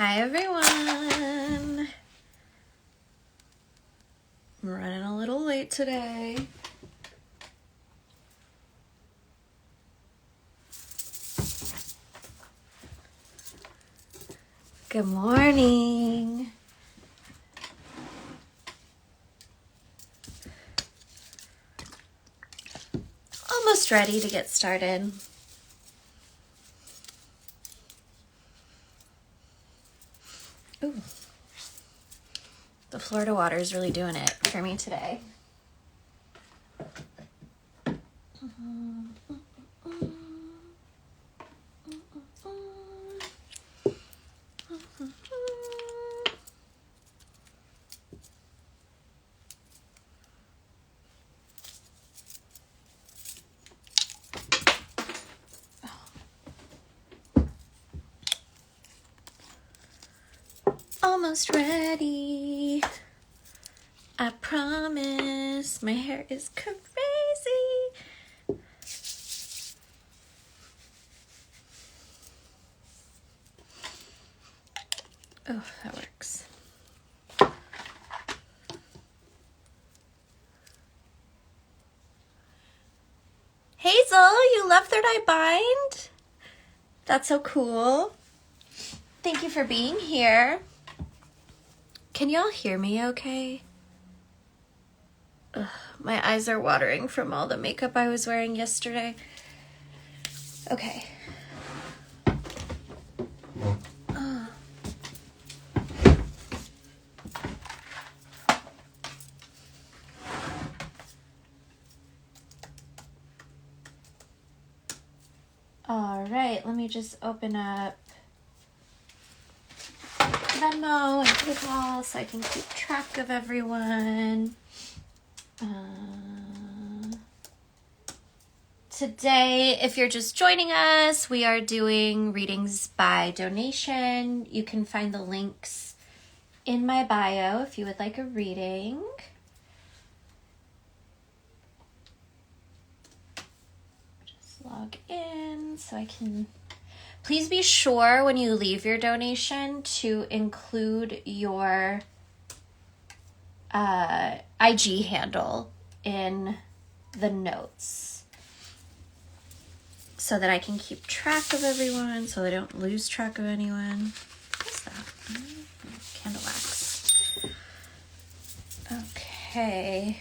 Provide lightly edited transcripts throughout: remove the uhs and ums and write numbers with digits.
Hi everyone. I'm running a little late today. Good morning. Almost ready to get started. Ooh. The Florida water is really doing it for me today. Almost ready. I promise. My hair is crazy. Oh, that works. Hazel, you love Third Eye Bind? That's so cool. Thank you for being here. Can y'all hear me okay? Ugh, my eyes are watering from all the makeup I was wearing yesterday. Okay. All right, let me just open up Venmo and PayPal so I can keep track of everyone. Today, if you're just joining us, we are doing readings by donation. You can find the links in my bio if you would like a reading. Just log in so I can... Please be sure when you leave your donation to include your IG handle in the notes so that I can keep track of everyone, so I don't lose track of anyone. What's that? Candle wax. Okay.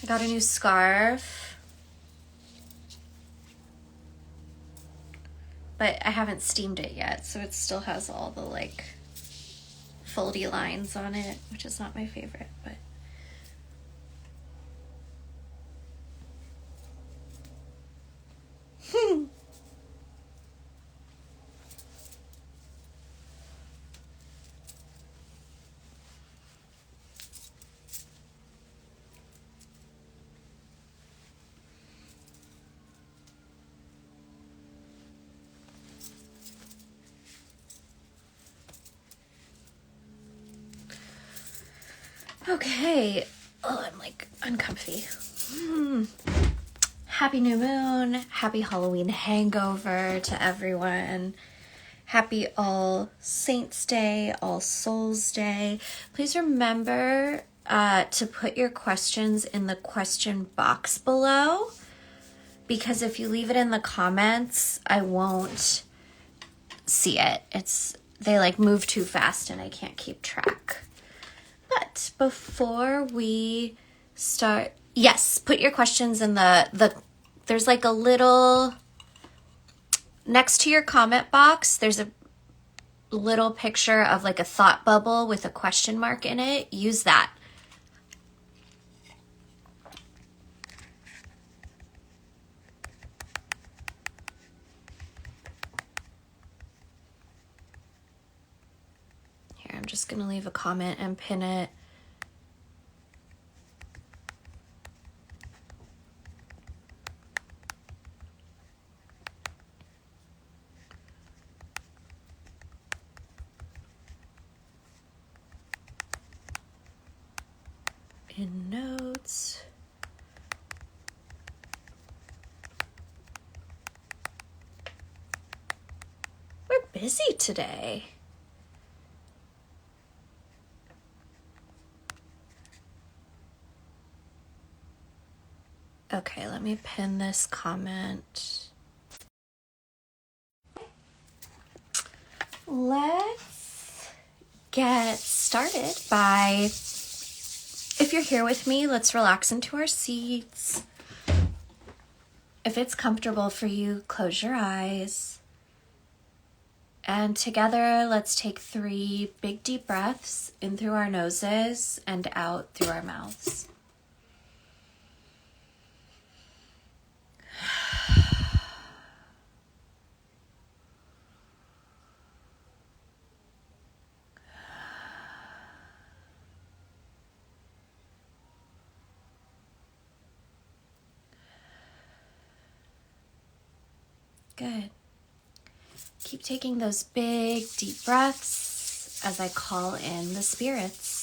I got a new scarf. But I haven't steamed it yet, so it still has all the, like, foldy lines on it, which is not my favorite, but... Okay. Oh, I'm like uncomfy. Happy new moon. Happy Halloween hangover to everyone. Happy All Saints Day, All Souls Day. Please remember to put your questions in the question box below, because if you leave it in the comments, I won't see it. They like move too fast and I can't keep track. But before we start, yes, put your questions in there's like a little, next to your comment box, there's a little picture of like a thought bubble with a question mark in it. Use that. Here, I'm just going to leave a comment and pin it. In notes. We're busy today. Okay, let me pin this comment. Let's get started by, if you're here with me, let's relax into our seats. If it's comfortable for you, close your eyes. And together, let's take 3 big deep breaths in through our noses and out through our mouths. Good. Keep taking those big, deep breaths as I call in the spirits.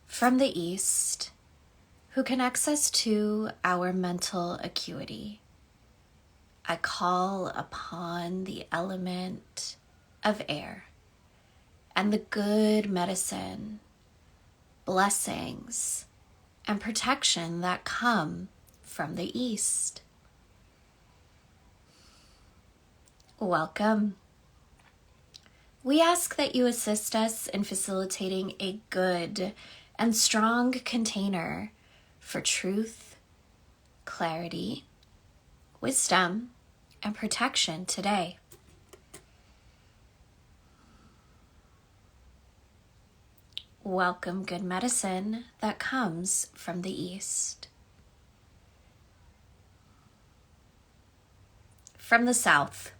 From the East, who connects us to our mental acuity, I call upon the element of air and the good medicine, blessings, and protection that come from the East. Welcome. We ask that you assist us in facilitating a good and strong container for truth, clarity, wisdom, and protection today. Welcome good medicine that comes from the East. From the South,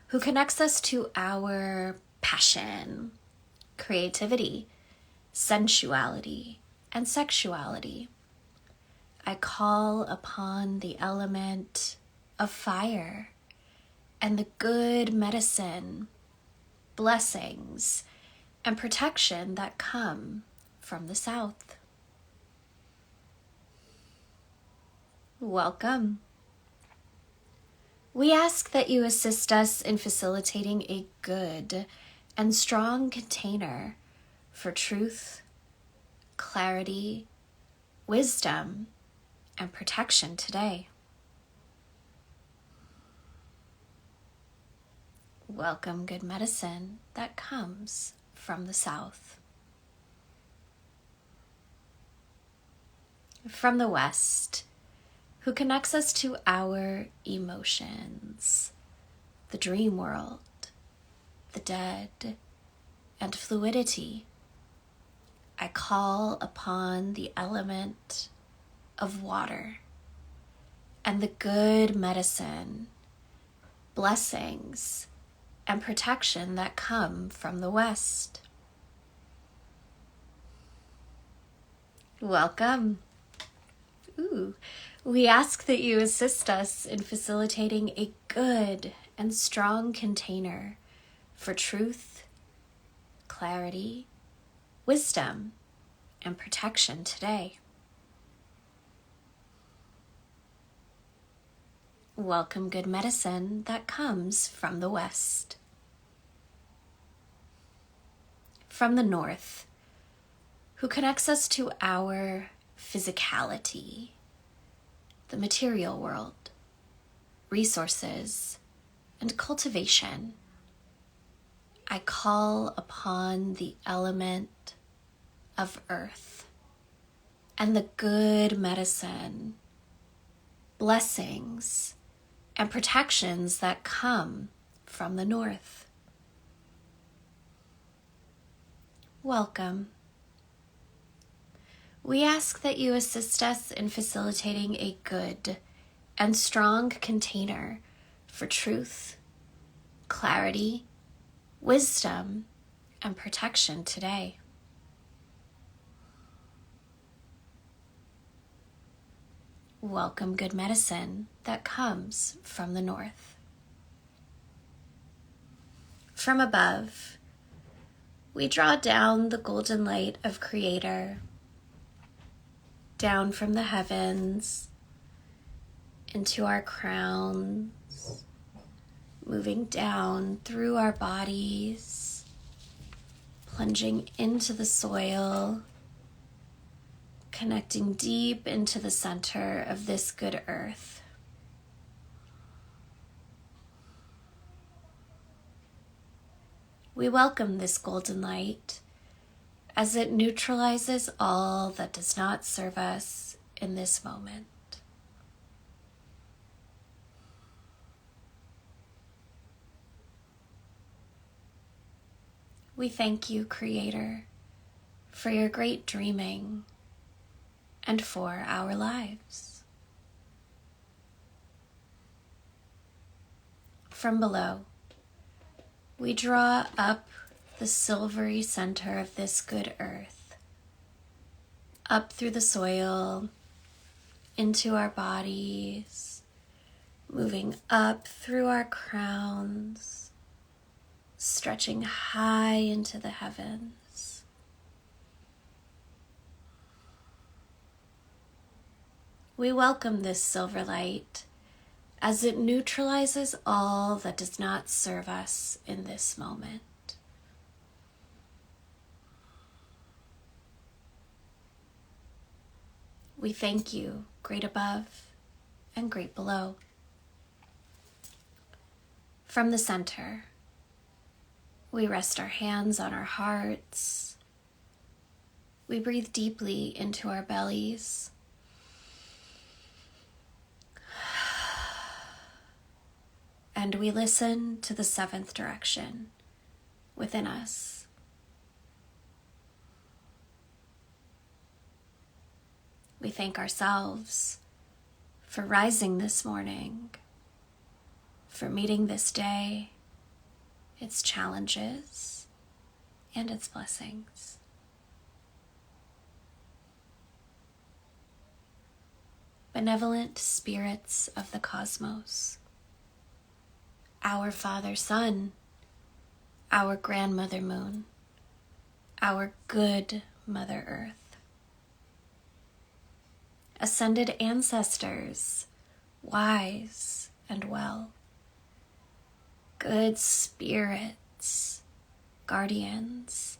who connects us to our passion, creativity, sensuality, and sexuality, I call upon the element of fire and the good medicine, blessings, and protection that come from the South. Welcome. We ask that you assist us in facilitating a good and strong container for truth, clarity, wisdom, and protection today. Welcome good medicine that comes from the South. From the West, who connects us to our emotions, the dream world, the dead, and fluidity, I call upon the element of water and the good medicine, blessings, and protection that come from the West. Welcome. We ask that you assist us in facilitating a good and strong container for truth, clarity, wisdom, and protection today. Welcome good medicine that comes from the West. From the North, who connects us to our physicality, the material world, resources, and cultivation, I call upon the element of earth and the good medicine, blessings, and protections that come from the North. Welcome. We ask that you assist us in facilitating a good and strong container for truth, clarity, wisdom, and protection today. Welcome good medicine that comes from the North. From above, we draw down the golden light of Creator down from the heavens into our crowns, moving down through our bodies, plunging into the soil, connecting deep into the center of this good earth. We welcome this golden light as it neutralizes all that does not serve us in this moment. We thank you, Creator, for your great dreaming and for our lives. From below, we draw up the silvery center of this good earth, up through the soil, into our bodies, moving up through our crowns, stretching high into the heavens. We welcome this silver light as it neutralizes all that does not serve us in this moment. We thank you, great above and great below. From the center, we rest our hands on our hearts. We breathe deeply into our bellies. And we listen to the seventh direction within us. We thank ourselves for rising this morning, for meeting this day, its challenges, and its blessings. Benevolent spirits of the cosmos, our Father Sun, our Grandmother Moon, our good Mother Earth, ascended ancestors, wise and well, good spirits, guardians,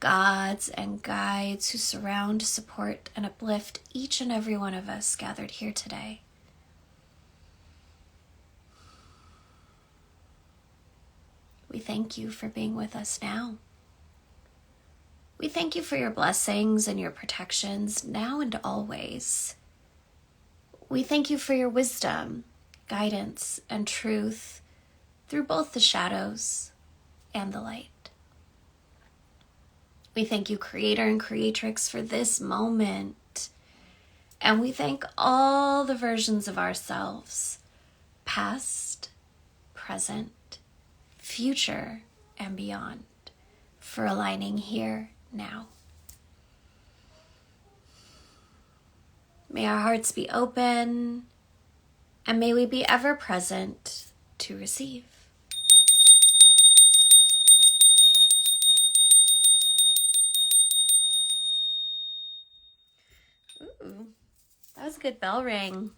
gods and guides who surround, support, and uplift each and every one of us gathered here today. We thank you for being with us now. We thank you for your blessings and your protections now and always. We thank you for your wisdom, guidance, and truth through both the shadows and the light. We thank you, Creator and Creatrix, for this moment. And we thank all the versions of ourselves, past, present, future, and beyond, for aligning here now. May our hearts be open, and may we be ever present to receive. Ooh, that was a good bell ring.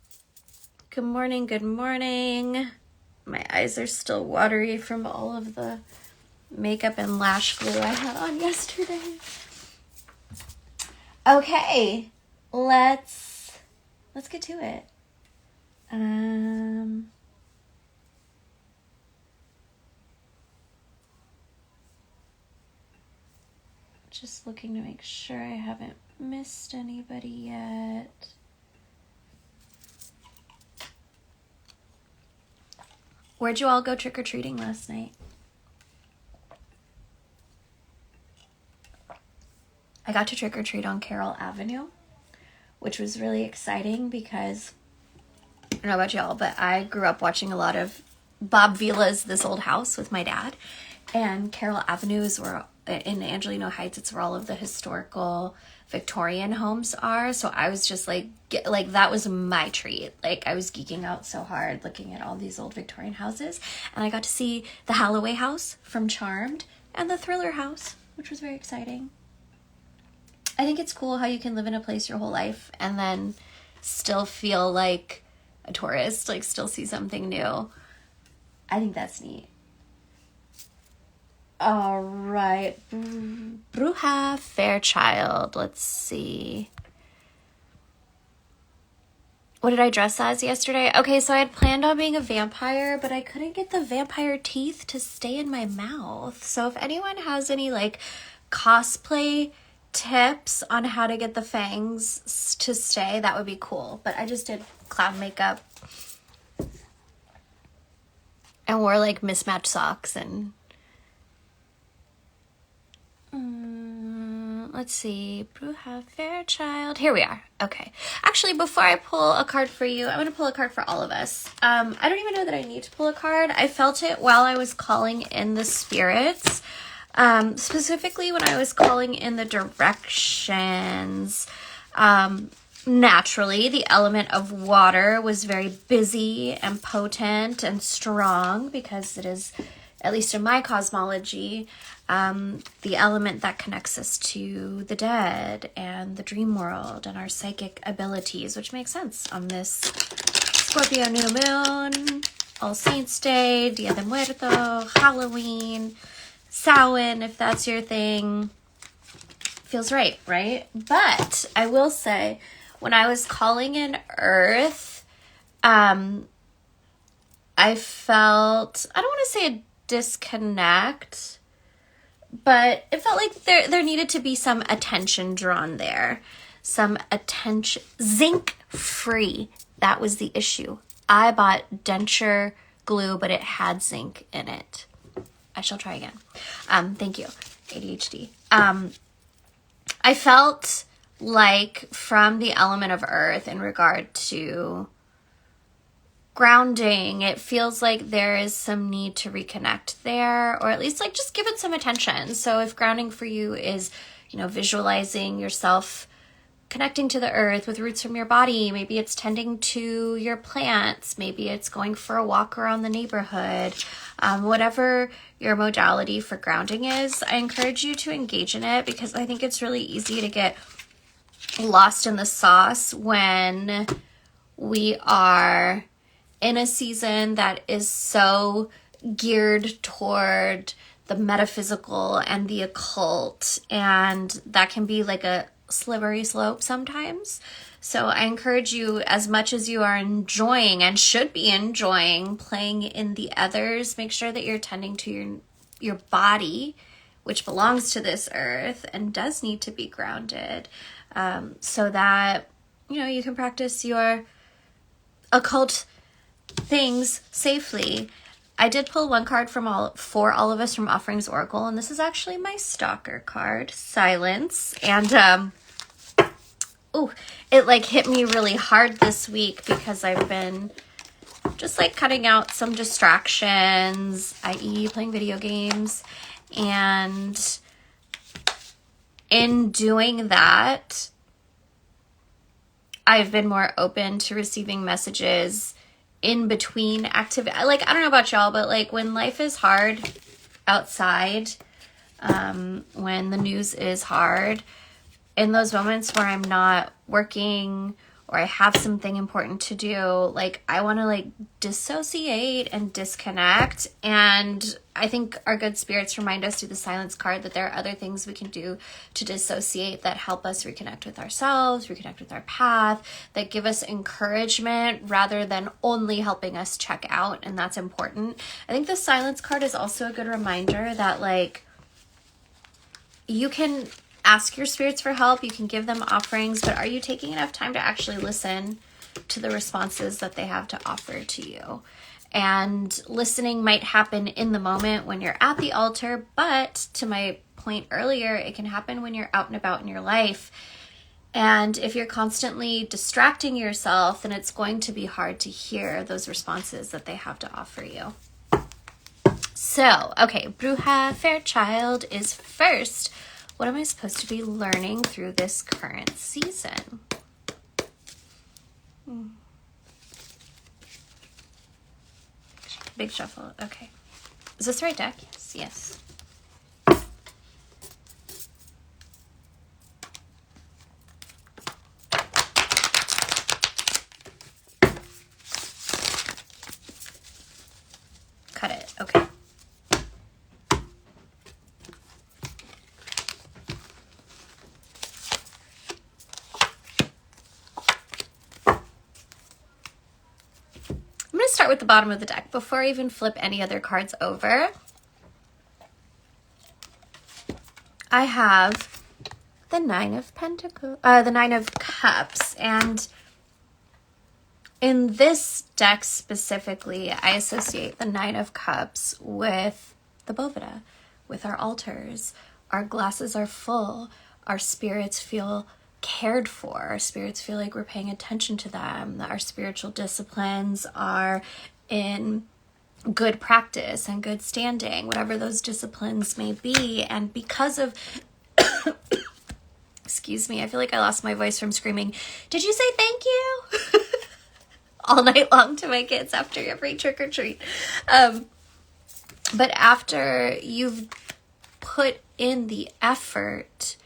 Good morning, good morning. My eyes are still watery from all of the makeup and lash glue I had on yesterday. Okay, let's get to it. Just looking to make sure I haven't missed anybody yet. Where'd you all go trick-or-treating last night? I got to trick-or-treat on Carroll Avenue, which was really exciting because, I don't know about y'all, but I grew up watching a lot of Bob Vila's This Old House with my dad. And Carroll Avenue is where, in Angelino Heights, it's where all of the historical Victorian homes are. So I was just like that was my treat. Like, I was geeking out so hard looking at all these old Victorian houses. And I got to see the Halloway house from Charmed and the Thriller house, which was very exciting. I think it's cool how you can live in a place your whole life and then still feel like a tourist, like still see something new. I think that's neat. All right. Bruja Fairchild. Let's see. What did I dress as yesterday? Okay, so I had planned on being a vampire, but I couldn't get the vampire teeth to stay in my mouth. So if anyone has any like cosplay tips on how to get the fangs to stay, that would be cool. But I just did clown makeup and wore like mismatched socks and let's see, Bruja Fairchild. Here we are. Okay. Actually, before I pull a card for you, I'm going to pull a card for all of us. I don't even know that I need to pull a card. I felt it while I was calling in the spirits. Specifically when I was calling in the directions. Naturally, the element of water was very busy and potent and strong because it is, at least in my cosmology, the element that connects us to the dead and the dream world and our psychic abilities, which makes sense on this Scorpio new moon, All Saints Day, Dia de Muerto, Halloween, Samhain, if that's your thing. Feels right, right? But I will say, when I was calling in Earth, I felt, I don't want to say a disconnect, but it felt like there needed to be some attention drawn there. Some attention. Zinc free. That was the issue. I bought denture glue, but it had zinc in it. I shall try again. Thank you, ADHD. I felt like from the element of earth in regard to grounding, it feels like there is some need to reconnect there, or at least like just give it some attention. So if grounding for you is, visualizing yourself connecting to the earth with roots from your body, maybe it's tending to your plants, maybe it's going for a walk around the neighborhood, whatever your modality for grounding is, I encourage you to engage in it, because I think it's really easy to get lost in the sauce when we are in a season that is so geared toward the metaphysical and the occult, and that can be like a slippery slope sometimes. So I encourage you, as much as you are enjoying and should be enjoying playing in the others, make sure that you're tending to your body, which belongs to this earth and does need to be grounded, so that you can practice your occult things safely. I did pull one card for all of us from Offerings Oracle, and this is actually my stalker card, Silence. And it like hit me really hard this week because I've been just like cutting out some distractions, i.e. playing video games, and in doing that, I've been more open to receiving messages in between activity. Like, I don't know about y'all, but like when life is hard outside, when the news is hard, in those moments where I'm not working or I have something important to do, like I want to like dissociate and disconnect. And I think our good spirits remind us through the Silence card that there are other things we can do to dissociate that help us reconnect with ourselves, reconnect with our path, that give us encouragement rather than only helping us check out. And that's important. I think the Silence card is also a good reminder that like you can ask your spirits for help, you can give them offerings, but are you taking enough time to actually listen to the responses that they have to offer to you? And listening might happen in the moment when you're at the altar, but to my point earlier, it can happen when you're out and about in your life. And if you're constantly distracting yourself, then it's going to be hard to hear those responses that they have to offer you. So, okay, Bruja Fairchild is first. What am I supposed to be learning through this current season? Big shuffle. Okay. Is this the right deck? Yes. with the bottom of the deck. Before I even flip any other cards over, I have the Nine of the Nine of Cups, and in this deck specifically, I associate the Nine of Cups with the Boveda, with our altars. Our glasses are full. Our spirits feel cared for. Our spirits feel like we're paying attention to them. Our spiritual disciplines are in good practice and good standing, whatever those disciplines may be. And because of excuse me, I feel like I lost my voice from screaming, "Did you say thank you?" all night long to my kids after every trick or treat. But after you've put in the effort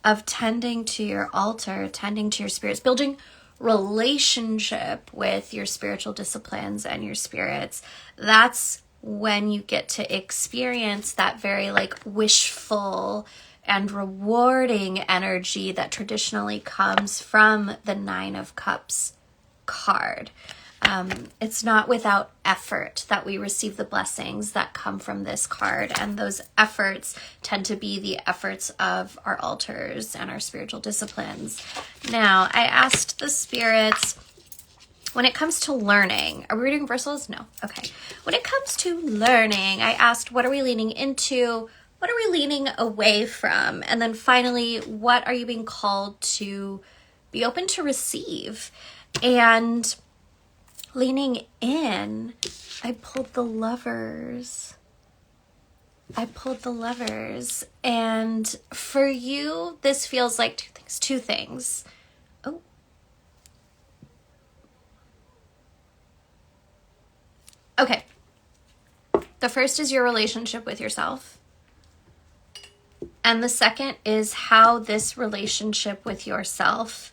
of tending to your altar, tending to your spirits, building relationship with your spiritual disciplines and your spirits, that's when you get to experience that very like wishful and rewarding energy that traditionally comes from the Nine of Cups card. It's not without effort that we receive the blessings that come from this card, and those efforts tend to be the efforts of our altars and our spiritual disciplines. Now, I asked the spirits, when it comes to learning, are we reading reversals? No. Okay. When it comes to learning, I asked, what are we leaning into? What are we leaning away from? And then finally, what are you being called to be open to receive? And leaning in, I pulled the Lovers. And for you, this feels like two things. Oh. Okay. The first is your relationship with yourself. And the second is how this relationship with yourself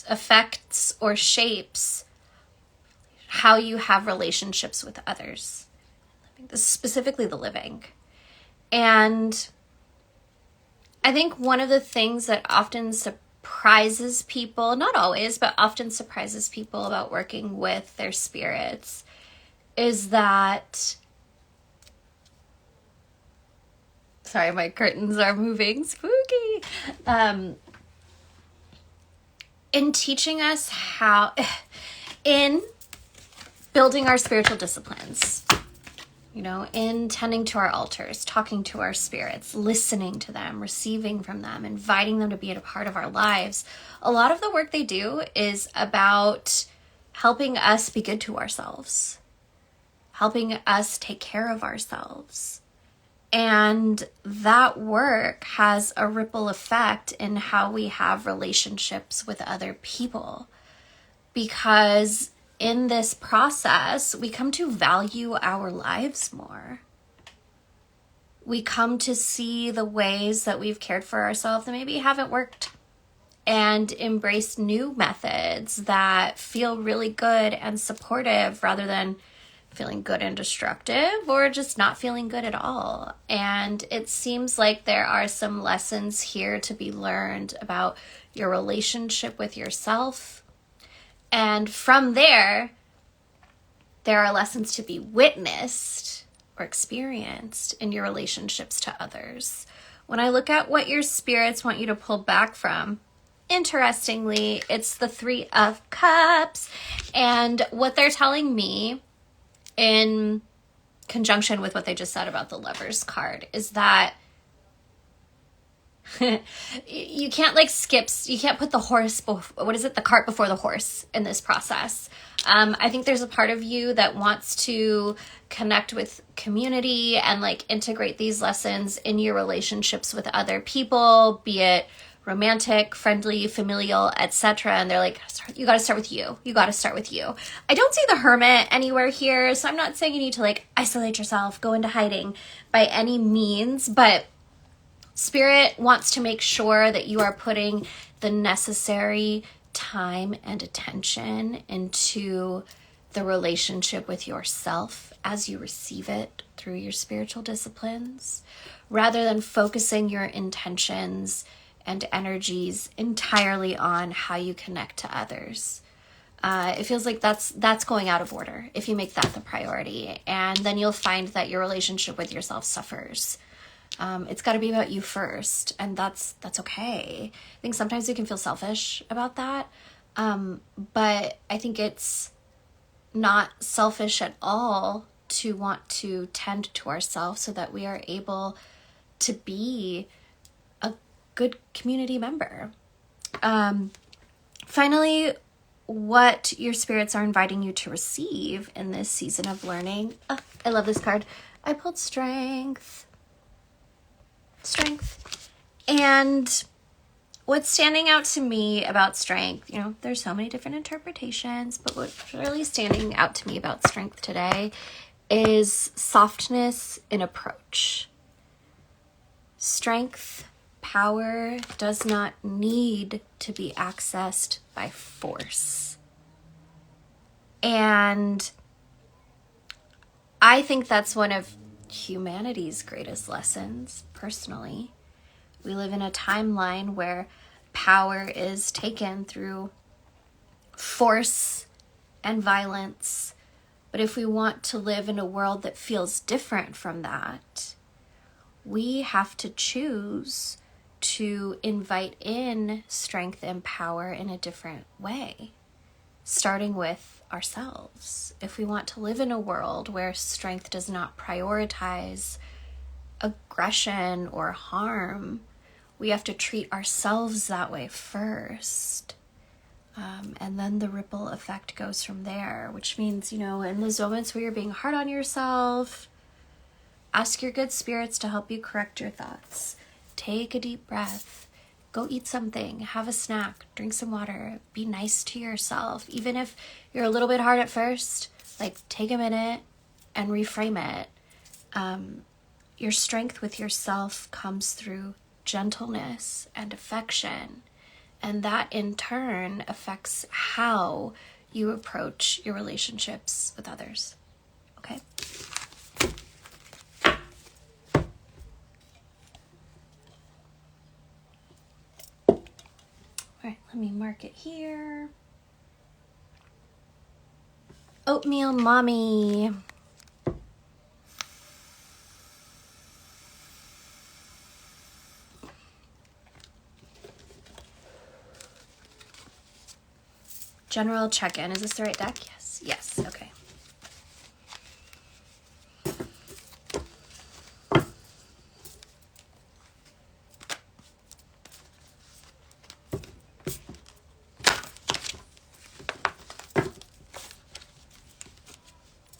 affects or shapes how you have relationships with others. This is specifically the living. And I think one of the things that often surprises people, not always, but often surprises people about working with their spirits is that, sorry, my curtains are moving, spooky. In teaching us how, in building our spiritual disciplines, in tending to our altars, talking to our spirits, listening to them, receiving from them, inviting them to be a part of our lives, a lot of the work they do is about helping us be good to ourselves, helping us take care of ourselves. And that work has a ripple effect in how we have relationships with other people. Because in this process, we come to value our lives more. We come to see the ways that we've cared for ourselves that maybe haven't worked, and embrace new methods that feel really good and supportive rather than feeling good and destructive, or just not feeling good at all. And it seems like there are some lessons here to be learned about your relationship with yourself. And from there are lessons to be witnessed or experienced in your relationships to others. When I look at what your spirits want you to pull back from, interestingly, it's the Three of Cups. And what they're telling me, in conjunction with what they just said about the Lovers card, is that you can't you can't put the cart before the horse in this process. I think there's a part of you that wants to connect with community and integrate these lessons in your relationships with other people, be it romantic, friendly, familial, etc. And they're like, you got to start with you. You got to start with you. I don't see the Hermit anywhere here, so I'm not saying you need to isolate yourself, go into hiding by any means, but Spirit wants to make sure that you are putting the necessary time and attention into the relationship with yourself as you receive it through your spiritual disciplines, rather than focusing your intentions and energies entirely on how you connect to others. It feels like that's going out of order if you make that the priority. And then you'll find that your relationship with yourself suffers. It's got to be about you first, and that's okay. I think sometimes we can feel selfish about that, but I think it's not selfish at all to want to tend to ourselves so that we are able to be a good community member. Finally, what your spirits are inviting you to receive in this season of learning. Oh, I love this card. I pulled Strength. And what's standing out to me about Strength, there's so many different interpretations, but what's really standing out to me about Strength today is softness in approach. Strength, power does not need to be accessed by force. And I think that's one of humanity's greatest lessons, personally. We live in a timeline where power is taken through force and violence. But if we want to live in a world that feels different from that, we have to choose to invite in strength and power in a different way, starting with ourselves. If we want to live in a world where strength does not prioritize aggression or harm, we have to treat ourselves that way first. And then the ripple effect goes from there, which means, in those moments where you're being hard on yourself, ask your good spirits to help you correct your thoughts. Take a deep breath. Go eat something. Have a snack. Drink some water. Be nice to yourself. Even if you're a little bit hard at first, take a minute and reframe it. Your strength with yourself comes through gentleness and affection. And that in turn affects how you approach your relationships with others. Okay? All right, let me mark it here. Oatmeal Mommy. General check-in. Is this the right deck? Yes. Yes. Okay.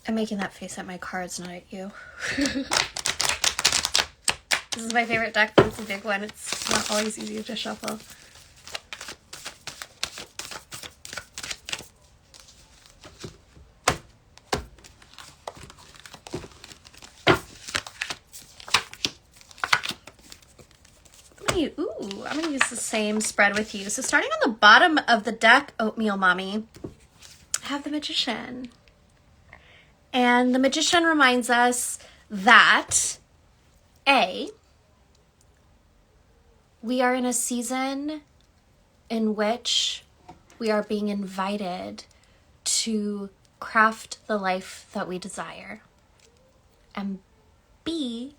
I'm making that face at my cards, not at you. This is my favorite deck, but it's a big one. It's not always easy to shuffle. I'm going to use the same spread with you. So starting on the bottom of the deck, Oatmeal Mommy, I have the Magician. And the Magician reminds us that, A, we are in a season in which we are being invited to craft the life that we desire. And B,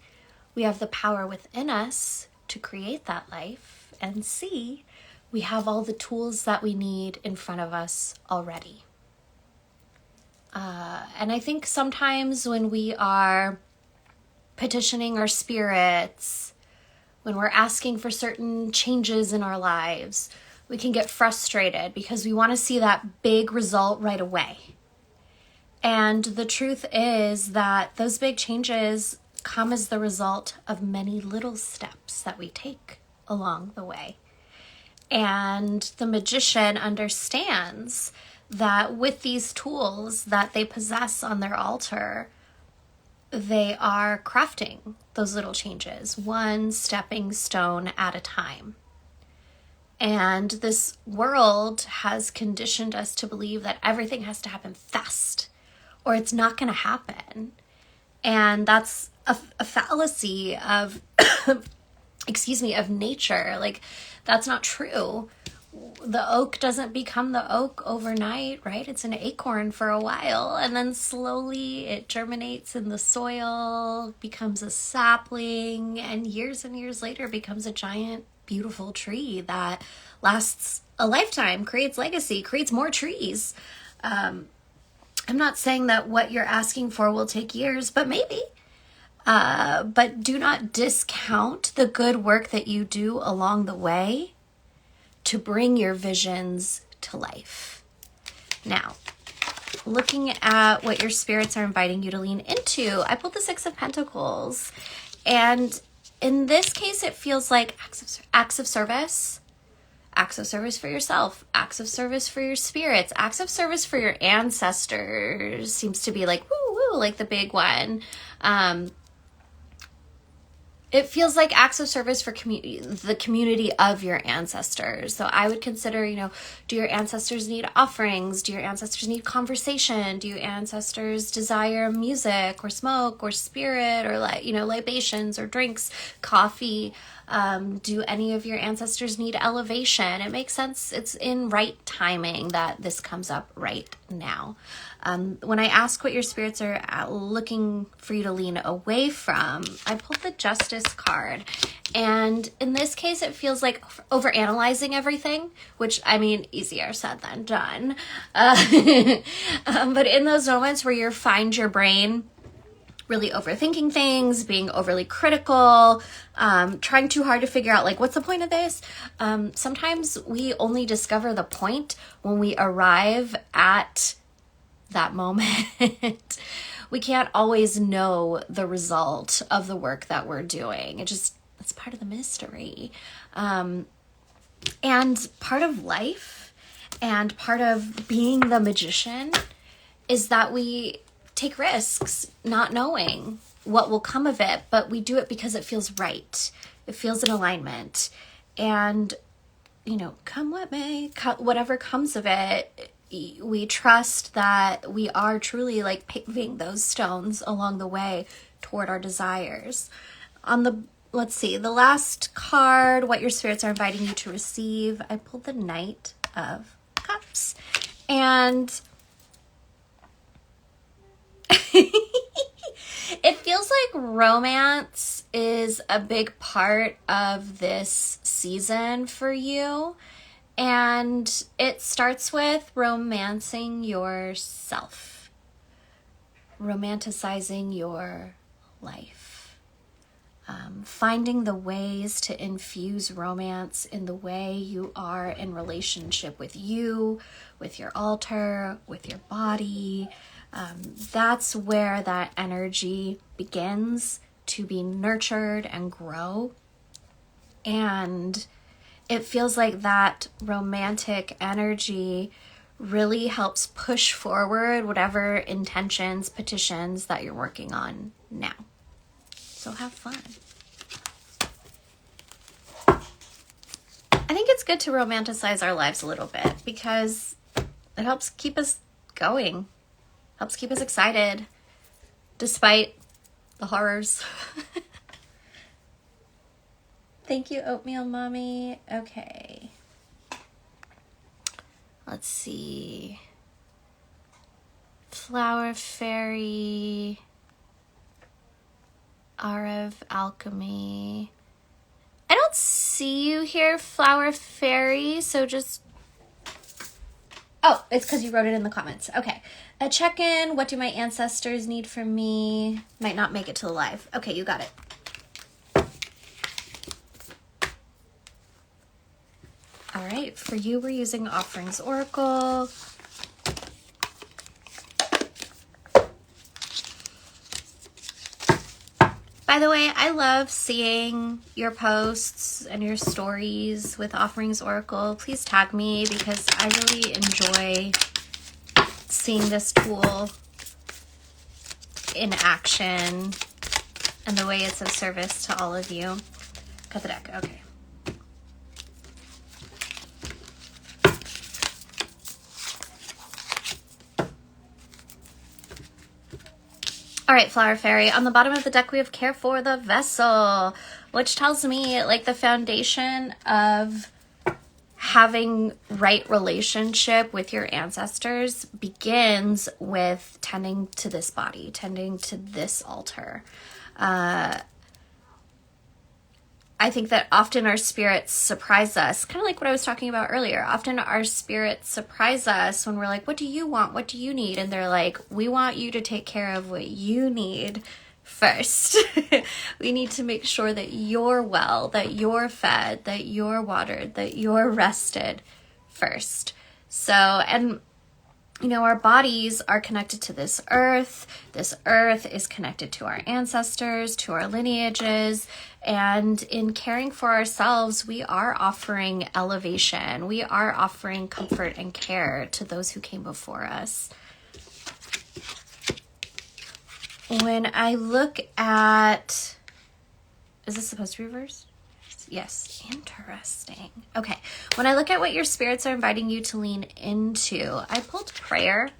we have the power within us to create that life. And C, we have all the tools that we need in front of us already. And I think sometimes when we are petitioning our spirits, when we're asking for certain changes in our lives, we can get frustrated because we want to see that big result right away. And the truth is that those big changes come as the result of many little steps that we take along the way. And the Magician understands that with these tools that they possess on their altar, they are crafting those little changes, one stepping stone at a time. And this world has conditioned us to believe that everything has to happen fast or it's not going to happen. And that's a fallacy of, of nature. That's not true. the oak doesn't become the oak overnight, right? It's an acorn for a while, and then slowly it germinates in the soil, becomes a sapling, and years later becomes a giant, beautiful tree that lasts a lifetime, creates legacy, creates more trees. I'm not saying that what you're asking for will take years, but maybe. But do not discount the good work that you do along the way to bring your visions to life. Now, looking at what your spirits are inviting you to lean into, I pulled the Six of Pentacles. And in this case, it feels like acts of service. Acts of service for yourself, acts of service for your spirits, acts of service for your ancestors seems to be like, woo, woo, like the big one. It feels like acts of service for the community of your ancestors. So I would consider, do your ancestors need offerings? Do your ancestors need conversation? Do your ancestors desire music or smoke or spirit or libations or drinks, coffee? Do any of your ancestors need elevation? It makes sense. It's in right timing that this comes up right now. When I ask what your spirits are looking for you to lean away from, I pulled the Justice card. And in this case, it feels like overanalyzing everything, which, easier said than done. But in those moments where you find your brain really overthinking things, being overly critical, trying too hard to figure out, what's the point of this? Sometimes we only discover the point when we arrive at that moment. We can't always know the result of the work that we're doing. It's part of the mystery. And part of life and part of being the magician is that we take risks, not knowing what will come of it, but we do it because it feels right. It feels in alignment. And, come what may, whatever comes of it, we trust that we are truly paving those stones along the way toward our desires. Let's see, the last card, what your spirits are inviting you to receive, I pulled the Knight of Cups. And it feels like romance is a big part of this season for you. And it starts with romancing yourself, romanticizing your life, finding the ways to infuse romance in the way you are in relationship with you, with your altar, with your body. That's where that energy begins to be nurtured and grow. And it feels like that romantic energy really helps push forward whatever intentions, petitions that you're working on now. So have fun. I think it's good to romanticize our lives a little bit because it helps keep us going, helps keep us excited despite the horrors. Thank you, Oatmeal Mommy. Okay. Let's see. Flower Fairy. Arev Alchemy. I don't see you here, Flower Fairy, so just... Oh, it's because you wrote it in the comments. Okay. A check-in. What do my ancestors need from me? Might not make it to the live. Okay, you got it. All right, for you, we're using Offerings Oracle. By the way, I love seeing your posts and your stories with Offerings Oracle. Please tag me because I really enjoy seeing this tool in action and the way it's of service to all of you. Cut the deck, okay. All right, Flower Fairy. On the bottom of the deck, we have Care for the Vessel, which tells me the foundation of having right relationship with your ancestors begins with tending to this body, tending to this altar. I think that often our spirits surprise us, kind of like what I was talking about earlier. Often our spirits surprise us when we're like, what do you want? What do you need? And they're like, we want you to take care of what you need first. We need to make sure that you're well, that you're fed, that you're watered, that you're rested first. So, and you know, our bodies are connected to this earth. This earth is connected to our ancestors, to our lineages. And in caring for ourselves, we are offering elevation. We are offering comfort and care to those who came before us. When I look at, is this supposed to be reversed? Yes, interesting. Okay, when I look at what your spirits are inviting you to lean into, I pulled prayer.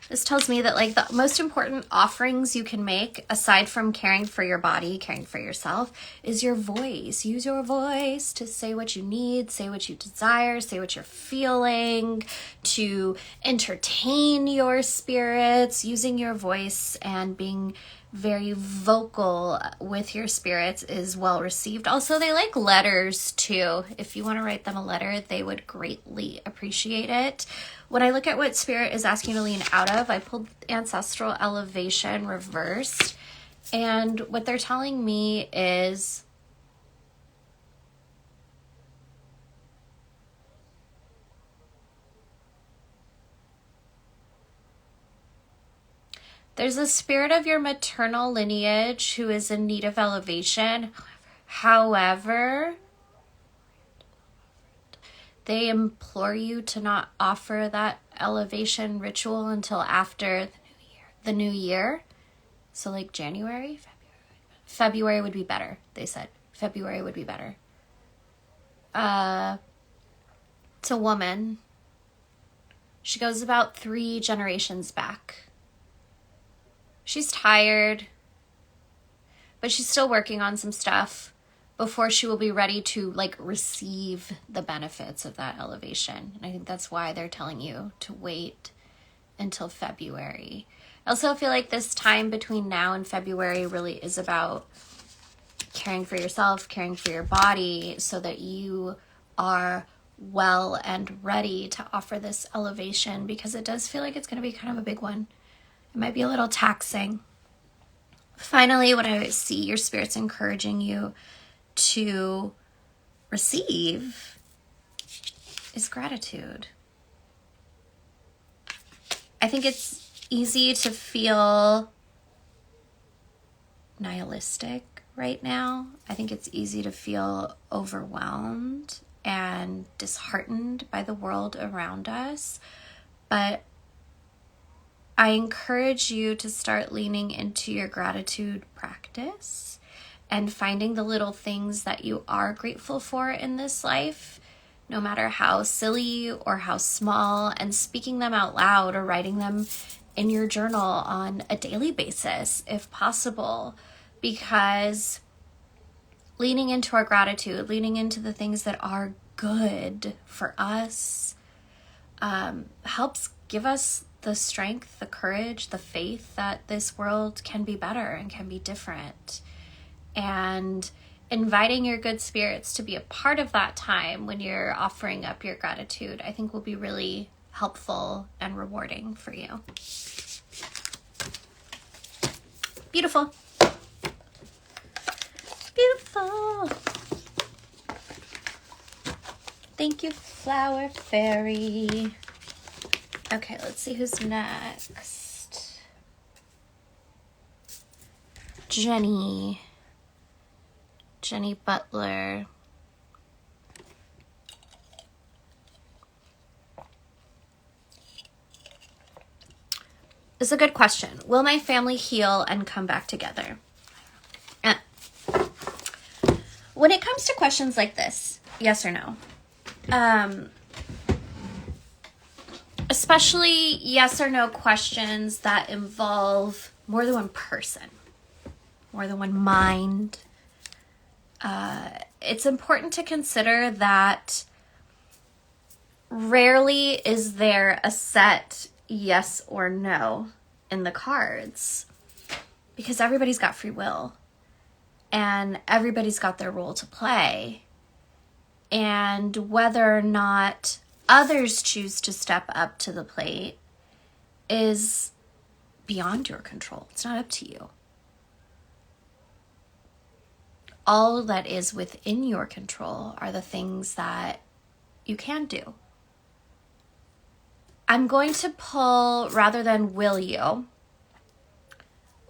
This tells me that like the most important offerings you can make, aside from caring for your body, caring for yourself, is your voice. Use your voice to say what you need, say what you desire, say what you're feeling, to entertain your spirits. Using your voice and being very vocal with your spirits is well received. Also, they like letters too. If you want to write them a letter, they would greatly appreciate it. When I look at what spirit is asking you to lean out of, I pulled Ancestral Elevation reversed. And what they're telling me is there's a spirit of your maternal lineage who is in need of elevation. However, they implore you to not offer that elevation ritual until after the new year. So like January, February would be better. They said February would be better. It's a woman. She goes about 3 generations back. She's tired, but she's still working on some stuff before she will be ready to like receive the benefits of that elevation. And I think that's why they're telling you to wait until February. I also feel like this time between now and February really is about caring for yourself, caring for your body, so that you are well and ready to offer this elevation, because it does feel like it's going to be kind of a big one. It might be a little taxing. Finally, what I see your spirit's encouraging you to receive is gratitude. I think it's easy to feel nihilistic right now. I think it's easy to feel overwhelmed and disheartened by the world around us. But I encourage you to start leaning into your gratitude practice and finding the little things that you are grateful for in this life, no matter how silly or how small, and speaking them out loud or writing them in your journal on a daily basis, if possible, because leaning into our gratitude, leaning into the things that are good for us, helps give us the strength, the courage, the faith that this world can be better and can be different. And inviting your good spirits to be a part of that time when you're offering up your gratitude, I think will be really helpful and rewarding for you. Beautiful. Beautiful. Thank you, Flower Fairy. Okay, let's see who's next. Jenny Butler. It's a good question. Will my family heal and come back together? When it comes to questions like this, yes or no? Especially yes or no questions that involve more than one person, more than one mind, it's important to consider that rarely is there a set yes or no in the cards, because everybody's got free will and everybody's got their role to play. And whether or not others choose to step up to the plate is beyond your control. It's not up to you. All that is within your control are the things that you can do. I'm going to pull, rather than will you,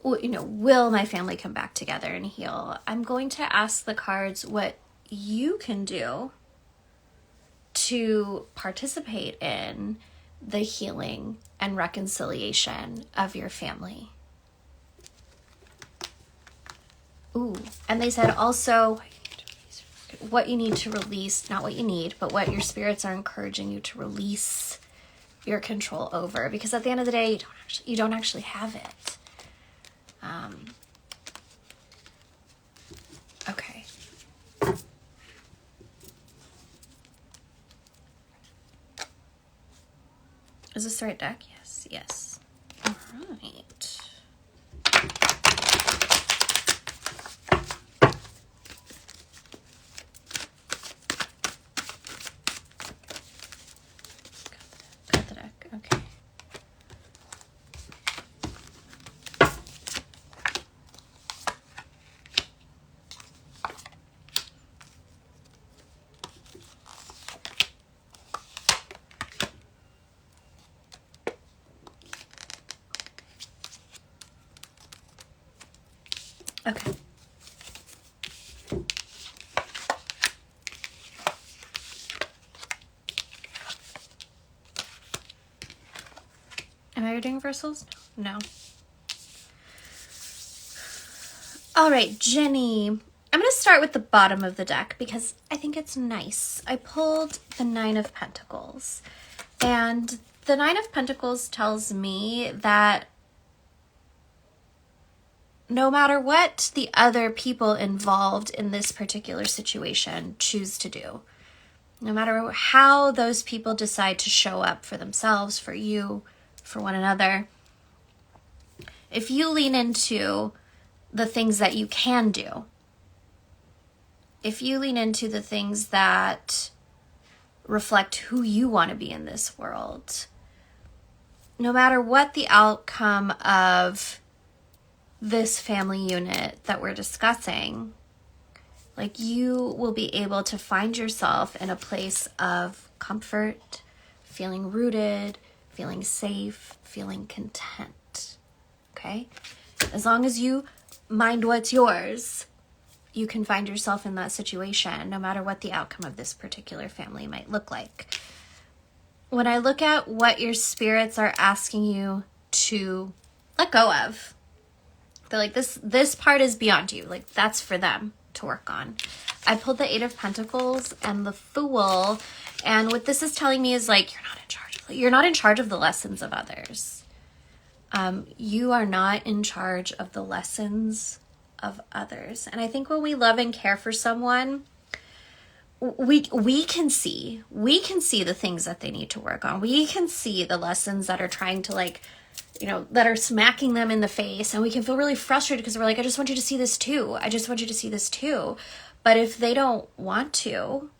will my family come back together and heal? I'm going to ask the cards what you can do to participate in the healing and reconciliation of your family. Ooh, and they said also what you need to release, not what you need, but what your spirits are encouraging you to release your control over, because at the end of the day, you don't actually have it. Okay. Is this the right deck? Yes. All right. Got the deck. Okay. Okay. Am I doing reversals? No. All right, Jenny. I'm going to start with the bottom of the deck because I think it's nice. I pulled the Nine of Pentacles. And the Nine of Pentacles tells me that no matter what the other people involved in this particular situation choose to do, no matter how those people decide to show up for themselves, for you, for one another, if you lean into the things that you can do, if you lean into the things that reflect who you want to be in this world, no matter what the outcome of this family unit that we're discussing, like, you will be able to find yourself in a place of comfort, feeling rooted, feeling safe, feeling content. Okay? As long as you mind what's yours, you can find yourself in that situation, no matter what the outcome of this particular family might look like. When I look at what your spirits are asking you to let go of, they're like, this part is beyond you. Like, that's for them to work on. I pulled the Eight of Pentacles and the Fool. And what this is telling me is, like, you're not in charge of the lessons of others. You are not in charge of the lessons of others. And I think when we love and care for someone, we can see the things that they need to work on. We can see the lessons that are trying to, like, that are smacking them in the face, and we can feel really frustrated because we're like, I just want you to see this too. I just want you to see this too. But if they don't want to,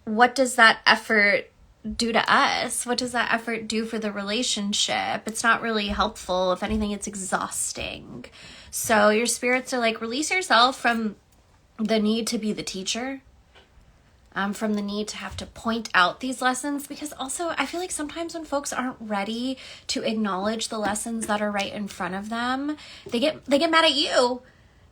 what does that effort do to us? What does that effort do for the relationship? It's not really helpful. If anything, it's exhausting. So your spirits are like, release yourself from the need to be the teacher, from the need to have to point out these lessons, because also I feel like sometimes when folks aren't ready to acknowledge the lessons that are right in front of them, they get mad at you.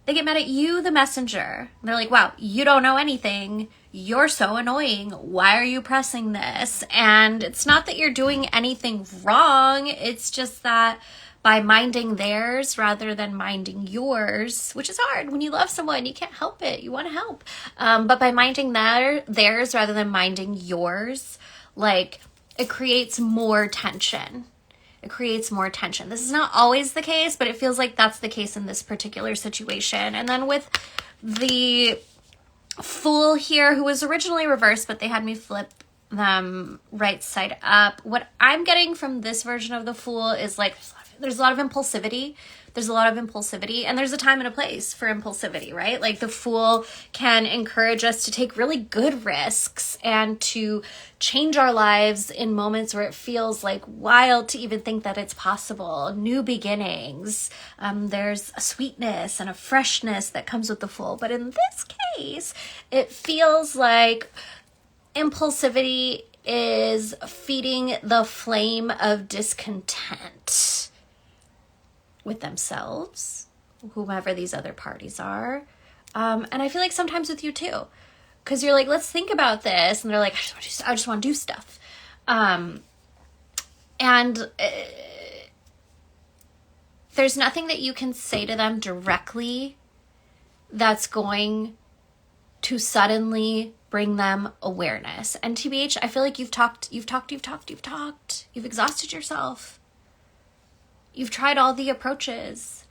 They get mad at you, the messenger. They're like, wow, you don't know anything. You're so annoying. Why are you pressing this? And it's not that you're doing anything wrong. It's just that by minding theirs rather than minding yours, which is hard when you love someone, you can't help it. You want to help. But by minding theirs rather than minding yours, like, it creates more tension. It creates more tension. This is not always the case, but it feels like that's the case in this particular situation. And then with the Fool here, who was originally reversed, but they had me flip them right side up. What I'm getting from this version of the Fool is like there's a lot of impulsivity. There's a lot of impulsivity, and there's a time and a place for impulsivity, right? Like the Fool can encourage us to take really good risks and to change our lives in moments where it feels like wild to even think that it's possible. New beginnings. There's a sweetness and a freshness that comes with the Fool. But in this case, it feels like impulsivity is feeding the flame of discontent with themselves, whomever these other parties are. And I feel like sometimes with you too, because you're like, let's think about this. And they're like, I just want to do stuff. There's nothing that you can say to them directly that's going to suddenly bring them awareness. And TBH, I feel like you've talked. You've exhausted yourself. You've tried all the approaches.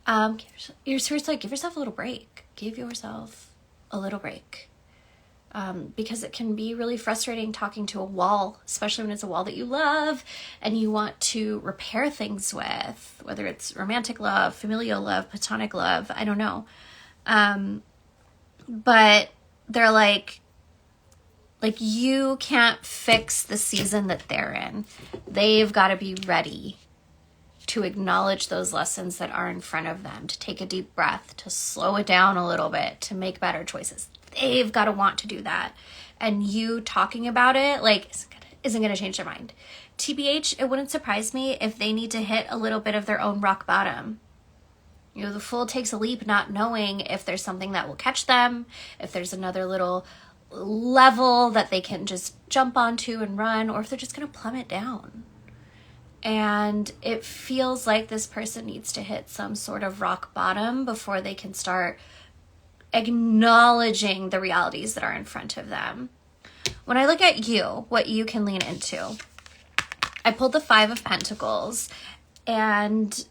You're seriously like, give yourself a little break. Give yourself a little break. Because it can be really frustrating talking to a wall, especially when it's a wall that you love and you want to repair things with, whether it's romantic love, familial love, platonic love, I don't know. But they're like you can't fix the season that they're in. They've got to be ready to acknowledge those lessons that are in front of them, to take a deep breath, to slow it down a little bit, to make better choices. They've got to want to do that. And you talking about it, like, isn't going to change their mind. TBH, it wouldn't surprise me if they need to hit a little bit of their own rock bottom. You know, the Fool takes a leap not knowing if there's something that will catch them, if there's another little level that they can just jump onto and run, or if they're just going to plummet down. And it feels like this person needs to hit some sort of rock bottom before they can start acknowledging the realities that are in front of them. When I look at you, what you can lean into, I pulled the 5 of Pentacles, and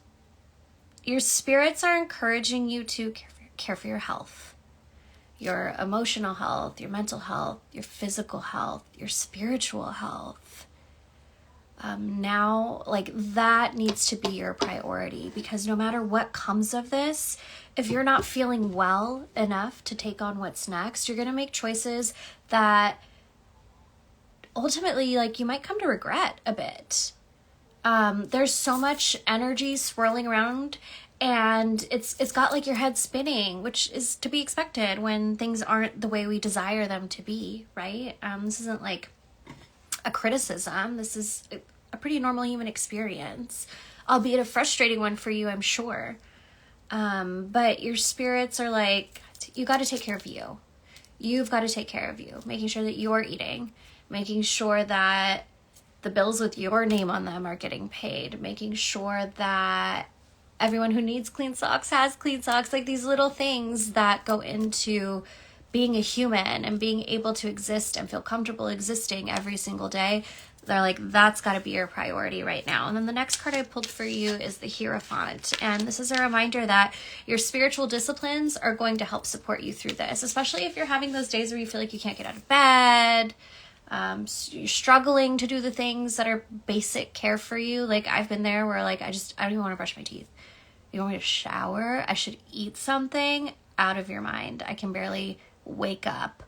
your spirits are encouraging you to care for your health, your emotional health, your mental health, your physical health, your spiritual health. Now, like, that needs to be your priority, because no matter what comes of this, if you're not feeling well enough to take on what's next, you're going to make choices that ultimately, like, you might come to regret a bit. There's so much energy swirling around, and it's got like your head spinning, which is to be expected when things aren't the way we desire them to be, right? This isn't like a criticism. This is a pretty normal human experience, albeit a frustrating one for you, I'm sure. But your spirits are like, you got to take care of you. You've got to take care of you, making sure that you're eating, making sure that the bills with your name on them are getting paid, making sure that everyone who needs clean socks has clean socks, like these little things that go into being a human and being able to exist and feel comfortable existing every single day. They're like, that's got to be your priority right now. And then the next card I pulled for you is the Hierophant. And this is a reminder that your spiritual disciplines are going to help support you through this, especially if you're having those days where you feel like you can't get out of bed, you're struggling to do the things that are basic care for you. Like, I've been there where like, I don't even want to brush my teeth. You want me to shower? I should eat something? Out of your mind. I can barely wake up.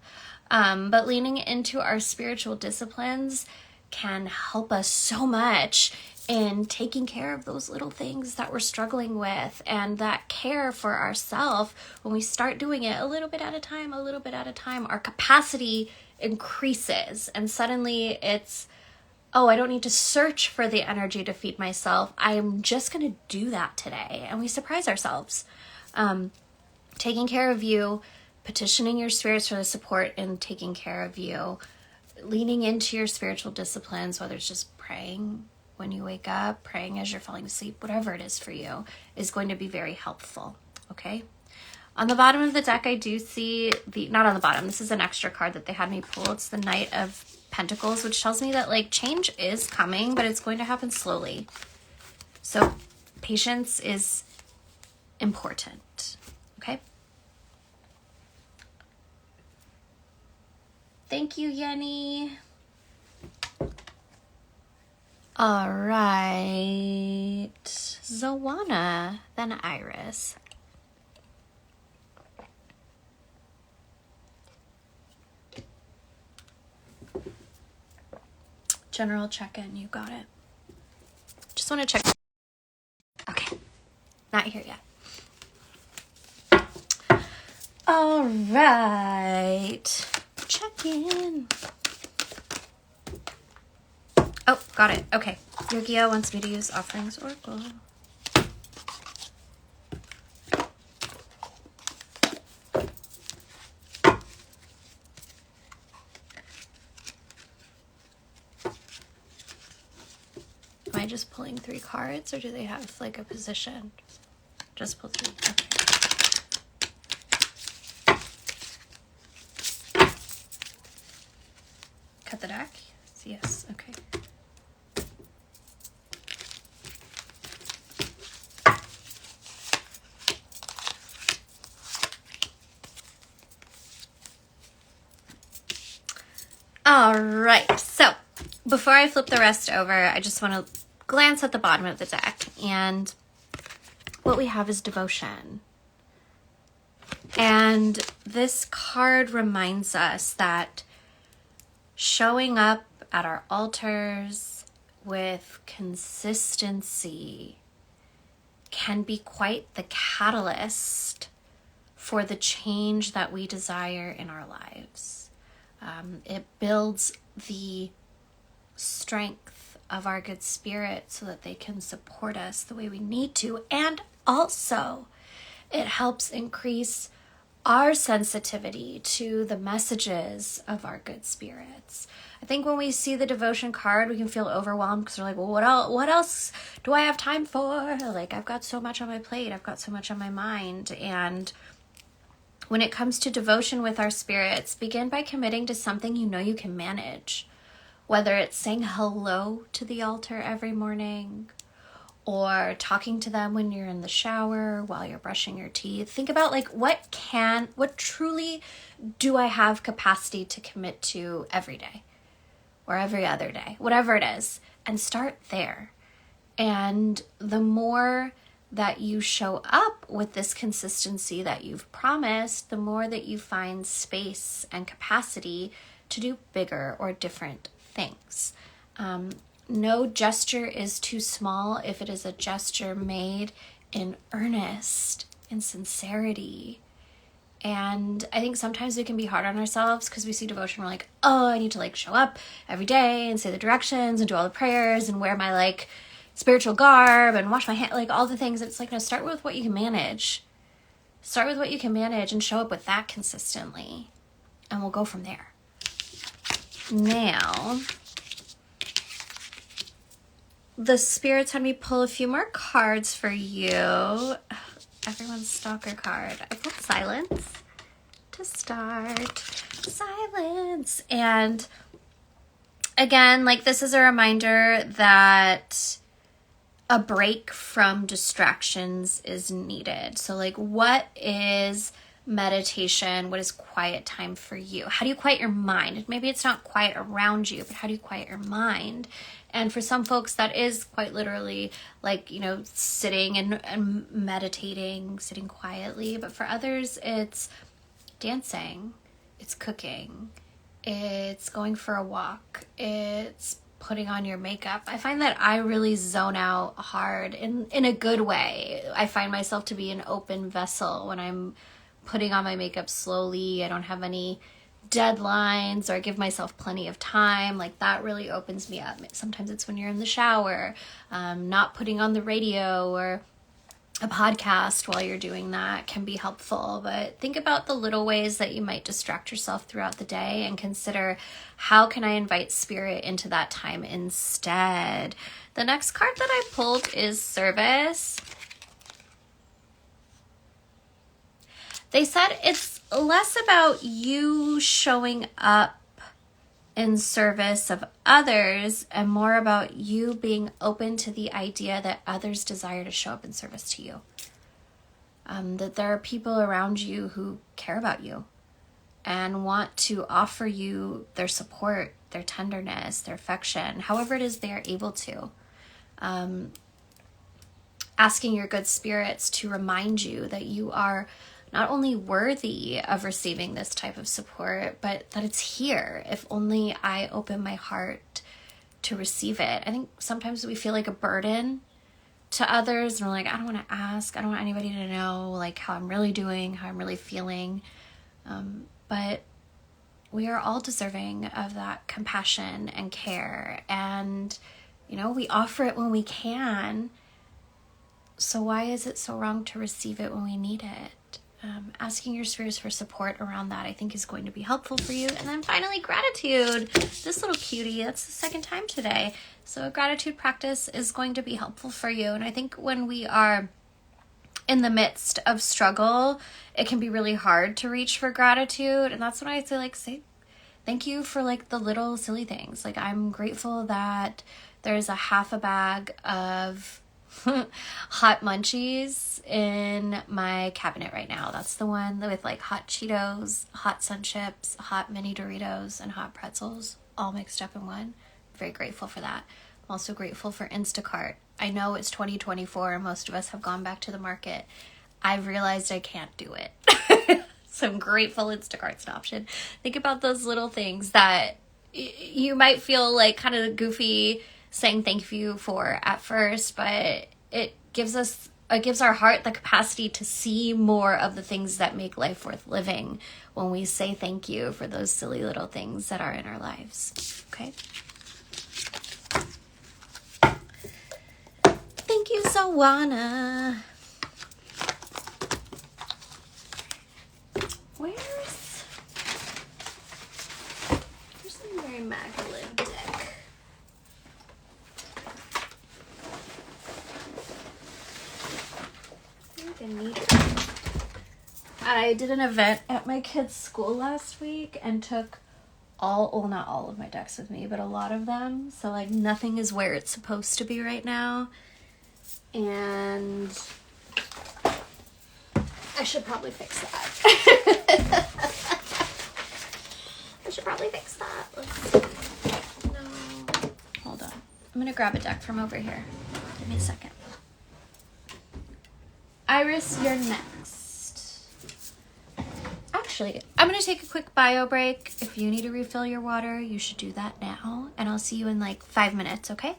But leaning into our spiritual disciplines can help us so much in taking care of those little things that we're struggling with, and that care for ourselves. When we start doing it a little bit at a time, our capacity increases, and suddenly it's, oh, I don't need to search for the energy to feed myself. I am just going to do that today. And we surprise ourselves. Taking care of you, petitioning your spirits for the support in taking care of you, leaning into your spiritual disciplines, whether it's just praying when you wake up, praying as you're falling asleep, whatever it is for you, is going to be very helpful. Okay. On the bottom of the deck, I do see not on the bottom, this is an extra card that they had me pull. It's the Knight of Pentacles, which tells me that like change is coming, but it's going to happen slowly. So patience is important, okay? Thank you, Yenny. All right, Zoana, then Iris. General check-in, you got it. Just want to check. Okay, not here yet. All right, check-in. Oh, got it. Okay. Yu-Gi-Oh wants me to use Offerings Oracle. Am I just pulling 3 cards, or do they have like a position? Just pull 3. Okay. Cut the deck? Yes. Okay. All right, so before I flip the rest over, I just want to glance at the bottom of the deck, and what we have is devotion. And this card reminds us that showing up at our altars with consistency can be quite the catalyst for the change that we desire in our lives. It builds the strength of our good spirit so that they can support us the way we need to. And also, it helps increase our sensitivity to the messages of our good spirits. I think when we see the devotion card, we can feel overwhelmed because we're like, well, what else do I have time for? Like, I've got so much on my plate. I've got so much on my mind. And when it comes to devotion with our spirits, begin by committing to something you know you can manage. Whether it's saying hello to the altar every morning, or talking to them when you're in the shower, while you're brushing your teeth. Think about like, what truly do I have capacity to commit to every day or every other day, whatever it is, and start there. And the more that you show up with this consistency that you've promised, the more that you find space and capacity to do bigger or different things. No gesture is too small if it is a gesture made in earnest, in sincerity. And I think sometimes we can be hard on ourselves because we see devotion, we're like, oh, I need to like show up every day and say the directions and do all the prayers and wear my like spiritual garb and wash my hand, like all the things. It's like, no, start with what you can manage. Start with what you can manage and show up with that consistently. And we'll go from there. Now, the spirits had me pull a few more cards for you. Everyone's stalker card. I pulled Silence to start. Silence. And again, like, this is a reminder that a break from distractions is needed. So like, what is meditation? What is quiet time for you? How do you quiet your mind? Maybe it's not quiet around you, but how do you quiet your mind? And for some folks, that is quite literally like, you know, sitting and meditating, sitting quietly. But for others, it's dancing, it's cooking, it's going for a walk, it's putting on your makeup. I find that I really zone out hard in a good way. I find myself to be an open vessel when I'm putting on my makeup slowly. I don't have any deadlines or give myself plenty of time. Like, that really opens me up. Sometimes it's when you're in the shower, not putting on the radio or a podcast while you're doing that can be helpful. But think about the little ways that you might distract yourself throughout the day and consider, how can I invite spirit into that time instead? The next card that I pulled is Service. They said it's less about you showing up in service of others and more about you being open to the idea that others desire to show up in service to you. That there are people around you who care about you and want to offer you their support, their tenderness, their affection, however it is they are able to. Asking your good spirits to remind you that you are not only worthy of receiving this type of support, but that it's here if only I open my heart to receive it. I think sometimes we feel like a burden to others and we're like, I don't want to ask, I don't want anybody to know like how I'm really doing, how I'm really feeling. But we are all deserving of that compassion and care, and we offer it when we can. So why is it so wrong to receive it when we need it? Asking your spirits for support around that, I think, is going to be helpful for you. And then finally, gratitude. This little cutie, that's the second time today. So a gratitude practice is going to be helpful for you. And I think when we are in the midst of struggle, it can be really hard to reach for gratitude. And that's when I say thank you for like the little silly things. Like, I'm grateful that there's a half a bag of hot munchies in my cabinet right now. That's the one with like hot Cheetos, hot Sun Chips, hot mini Doritos, and hot pretzels all mixed up in one. I'm very grateful for that. I'm also grateful for Instacart. I know it's 2024 and most of us have gone back to the market. I've realized I can't do it. So I'm grateful Instacart's an option. Think about those little things that you might feel like kind of goofy saying thank you for at first, but it gives our heart the capacity to see more of the things that make life worth living when we say thank you for those silly little things that are in our lives. Okay? Thank you, Sawana. Where's the Mary Magdalene deck? I did an event at my kids' school last week and took not all of my decks with me, but a lot of them. So like nothing is where it's supposed to be right now. And I should probably fix that. I should probably fix that. Let's see. No. Hold on. I'm going to grab a deck from over here. Give me a second. Iris, you're next. Actually, I'm going to take a quick bio break. If you need to refill your water, you should do that now. And I'll see you in like 5 minutes, okay?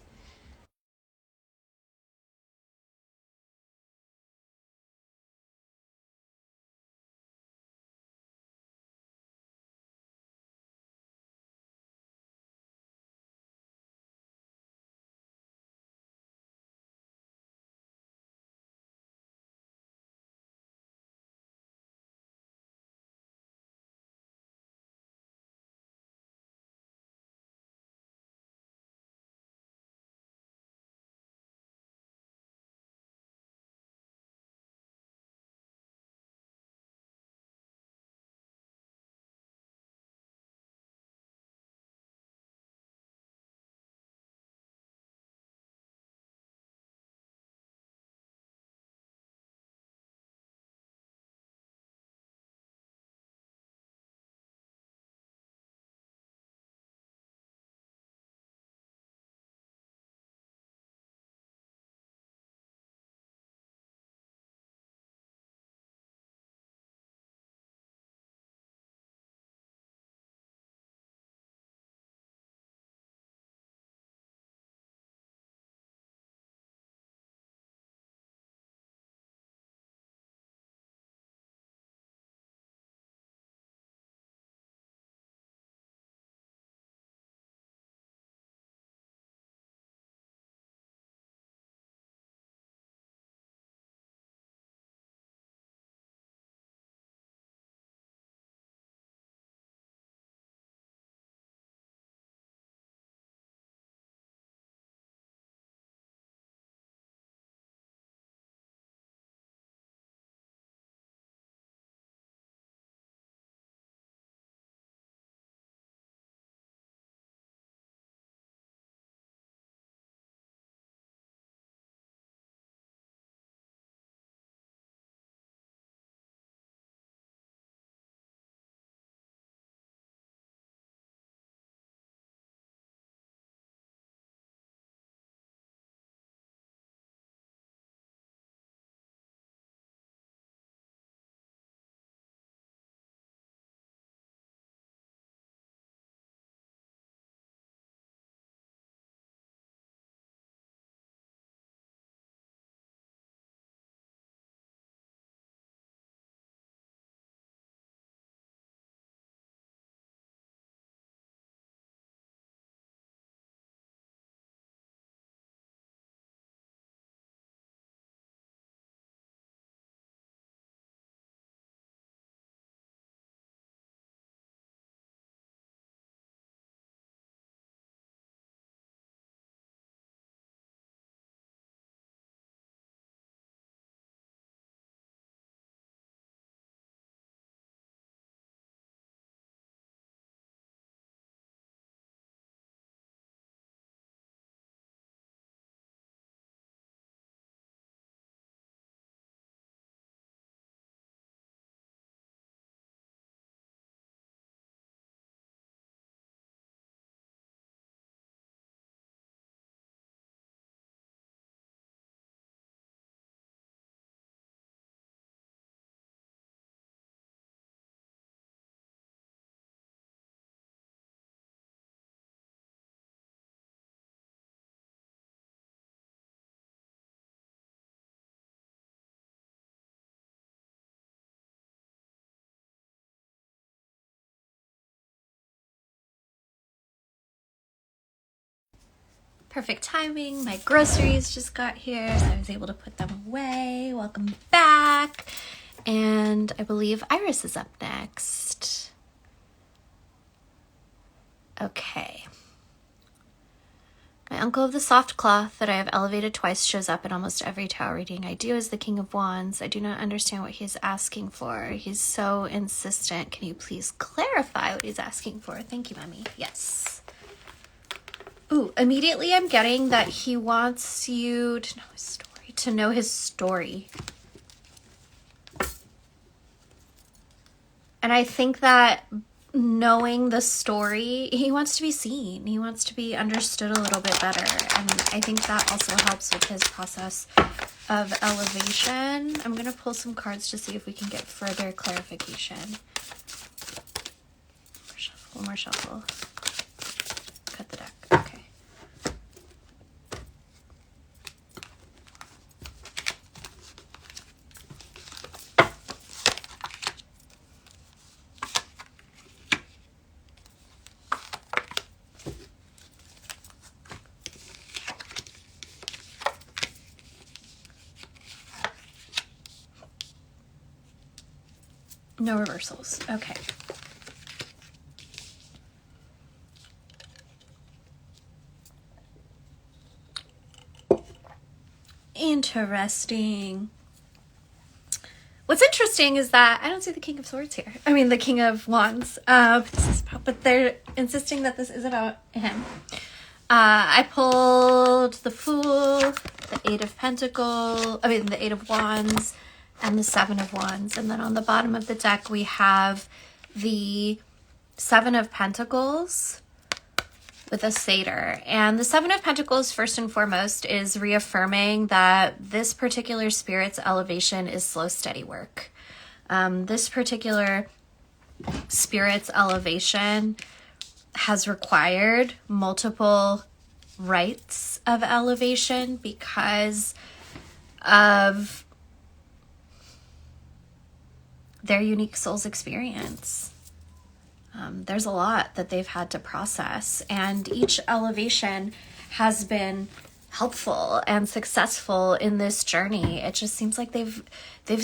Perfect timing. My groceries just got here, so I was able to put them away. Welcome back. And I believe Iris is up next. Okay. My uncle of the soft cloth that I have elevated twice shows up in almost every tarot reading I do as the King of Wands. I do not understand what he is asking for. He's so insistent. Can you please clarify what he's asking for? Thank you, Mommy. Yes. Ooh, immediately I'm getting that he wants you to know his story. To know his story. And I think that knowing the story, he wants to be seen. He wants to be understood a little bit better. And I think that also helps with his process of elevation. I'm going to pull some cards to see if we can get further clarification. One more shuffle. Cut the deck. Okay. No reversals. Okay. Interesting. What's interesting is that I don't see the King of Swords here. I mean, the King of Wands. But they're insisting that this is about him. I pulled the Fool, the Eight of Wands, and the Seven of Wands. And then on the bottom of the deck, we have the Seven of Pentacles with a satyr. And the Seven of Pentacles, first and foremost, is reaffirming that this particular spirit's elevation is slow, steady work. This particular spirit's elevation has required multiple rites of elevation because of their unique soul's experience. There's a lot that they've had to process, and each elevation has been helpful and successful in this journey. It just seems like they've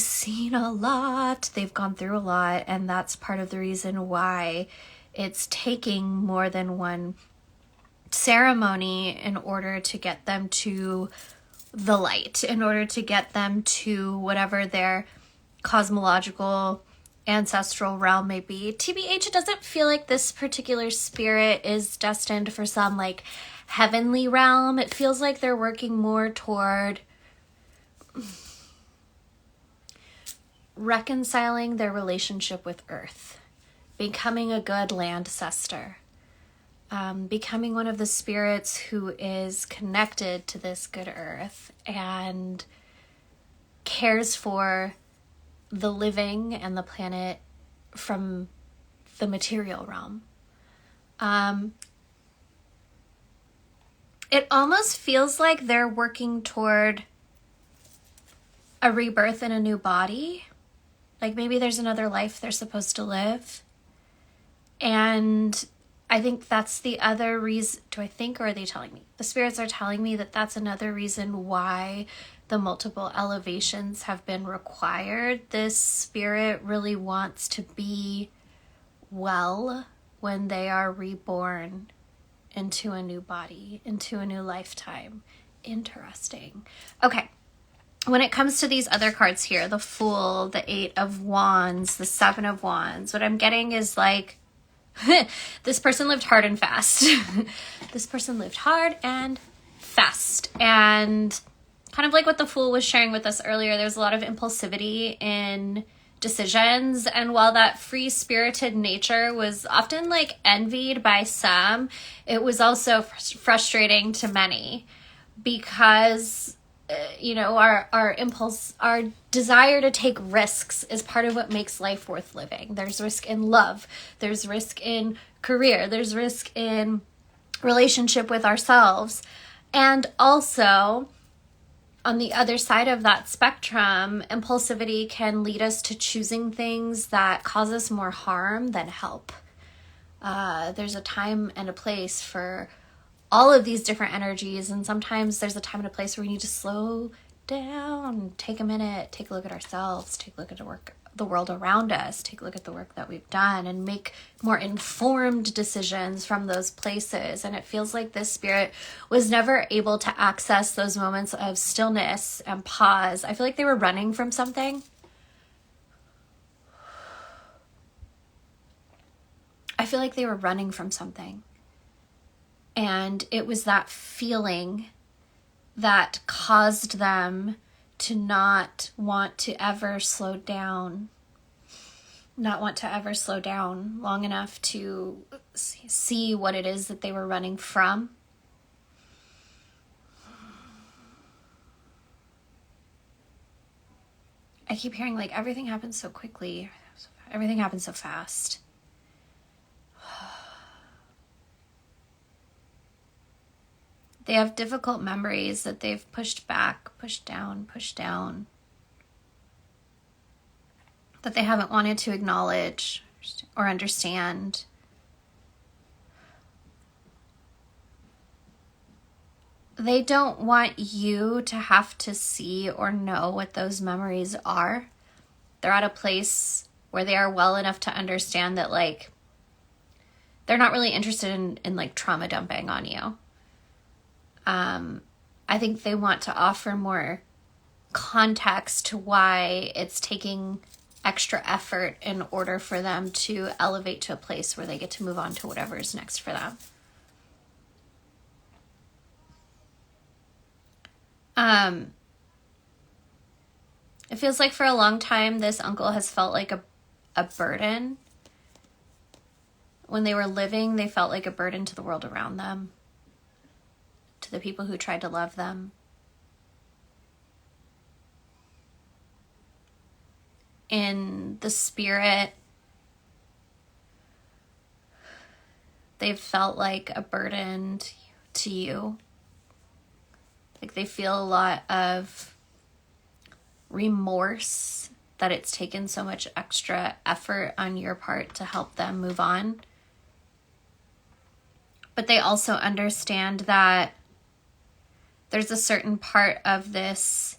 seen a lot, they've gone through a lot, and that's part of the reason why it's taking more than one ceremony in order to get them to the light, in order to get them to whatever their cosmological ancestral realm may be. TBH, it doesn't feel like this particular spirit is destined for some like heavenly realm. It feels like they're working more toward reconciling their relationship with Earth, becoming a good landcestor, becoming one of the spirits who is connected to this good Earth and cares for the living and the planet from the material realm. It almost feels like they're working toward a rebirth in a new body. Like maybe there's another life they're supposed to live. And I think that's the other reason. Do I think, or are they telling me? The spirits are telling me that that's another reason why the multiple elevations have been required. This spirit really wants to be well when they are reborn into a new body, into a new lifetime. Interesting. Okay. When it comes to these other cards here, the Fool, the Eight of Wands, the Seven of Wands, what I'm getting is like, this person lived hard and fast. This person lived hard and fast. And kind of like what the Fool was sharing with us earlier, there's a lot of impulsivity in decisions. And while that free-spirited nature was often like envied by some, it was also frustrating to many because our impulse, our desire to take risks is part of what makes life worth living. There's risk in love. There's risk in career. There's risk in relationship with ourselves. And also, on the other side of that spectrum, impulsivity can lead us to choosing things that cause us more harm than help. There's a time and a place for all of these different energies. And sometimes there's a time and a place where we need to slow down, take a minute, take a look at ourselves, take a look at the world around us, take a look at the work that we've done, and make more informed decisions from those places. And it feels like this spirit was never able to access those moments of stillness and pause. I feel like they were running from something. I feel like they were running from something. And it was that feeling that caused them to not want to ever slow down, not want to ever slow down long enough to see what it is that they were running from. I keep hearing like everything happens so quickly, everything happens so fast. They have difficult memories that they've pushed back, pushed down, that they haven't wanted to acknowledge or understand. They don't want you to have to see or know what those memories are. They're at a place where they are well enough to understand that, like, they're not really interested in like trauma dumping on you. I think they want to offer more context to why it's taking extra effort in order for them to elevate to a place where they get to move on to whatever is next for them. It feels like for a long time, this uncle has felt like a burden. When they were living, they felt like a burden to the world around them, to the people who tried to love them. In the spirit, they've felt like a burden to you. Like they feel a lot of remorse that it's taken so much extra effort on your part to help them move on. But they also understand that there's a certain part of this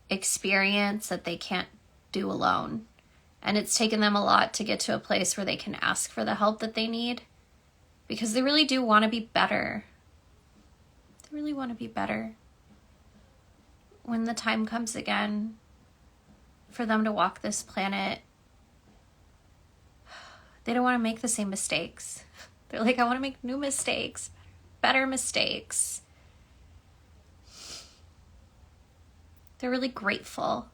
experience that they can't do alone. And it's taken them a lot to get to a place where they can ask for the help that they need, because they really do want to be better. They really want to be better. When the time comes again for them to walk this planet, they don't want to make the same mistakes. They're like, I want to make new mistakes, better mistakes. They're really grateful.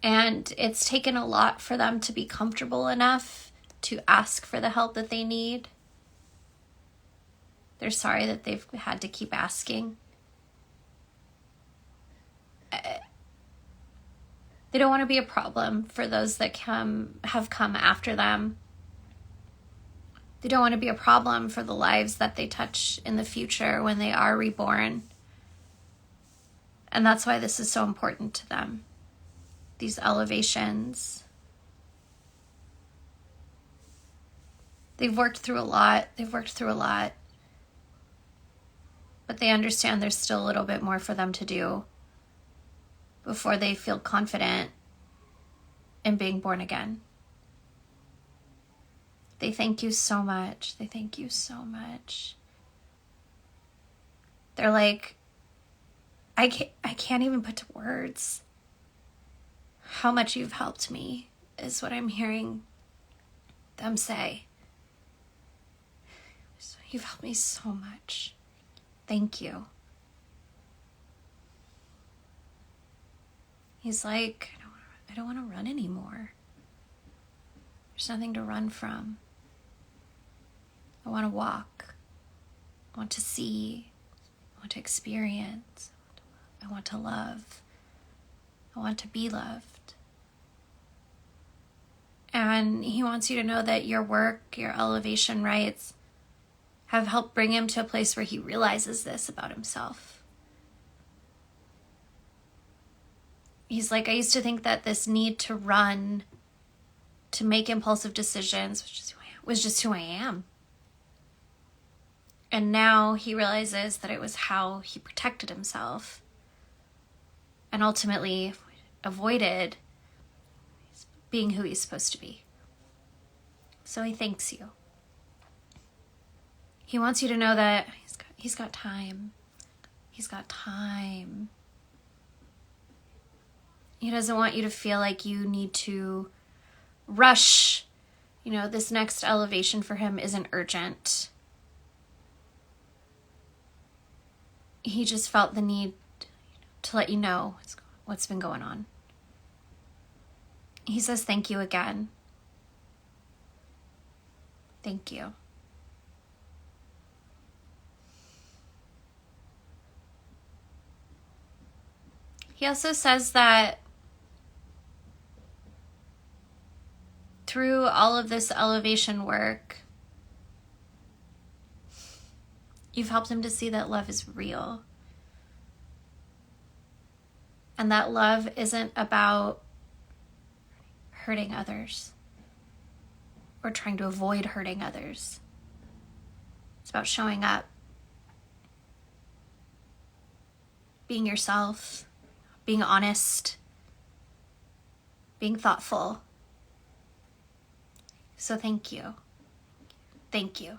And it's taken a lot for them to be comfortable enough to ask for the help that they need. They're sorry that they've had to keep asking. They don't want to be a problem for those that have come after them. They don't want to be a problem for the lives that they touch in the future when they are reborn. And that's why this is so important to them. These elevations. They've worked through a lot. But they understand there's still a little bit more for them to do before they feel confident in being born again. They thank you so much. They're like, I can't even put to words how much you've helped me, is what I'm hearing them say. You've helped me so much. Thank you. He's like, I don't want to run anymore. There's nothing to run from. I want to walk. I want to see. I want to experience. I want to love. I want to be loved. And he wants you to know that your work, your elevation rites, have helped bring him to a place where he realizes this about himself. He's like, I used to think that this need to run, to make impulsive decisions, was just who I am. And now he realizes that it was how he protected himself and ultimately avoided being who he's supposed to be. So he thanks you. He wants you to know that he's got time. He's got time. He doesn't want you to feel like you need to rush. You know, this next elevation for him isn't urgent. He just felt the need to let you know what's been going on. He says thank you again. Thank you. He also says that through all of this elevation work, you've helped him to see that love is real. And that love isn't about hurting others or trying to avoid hurting others. It's about showing up, being yourself, being honest, being thoughtful. So thank you. Thank you.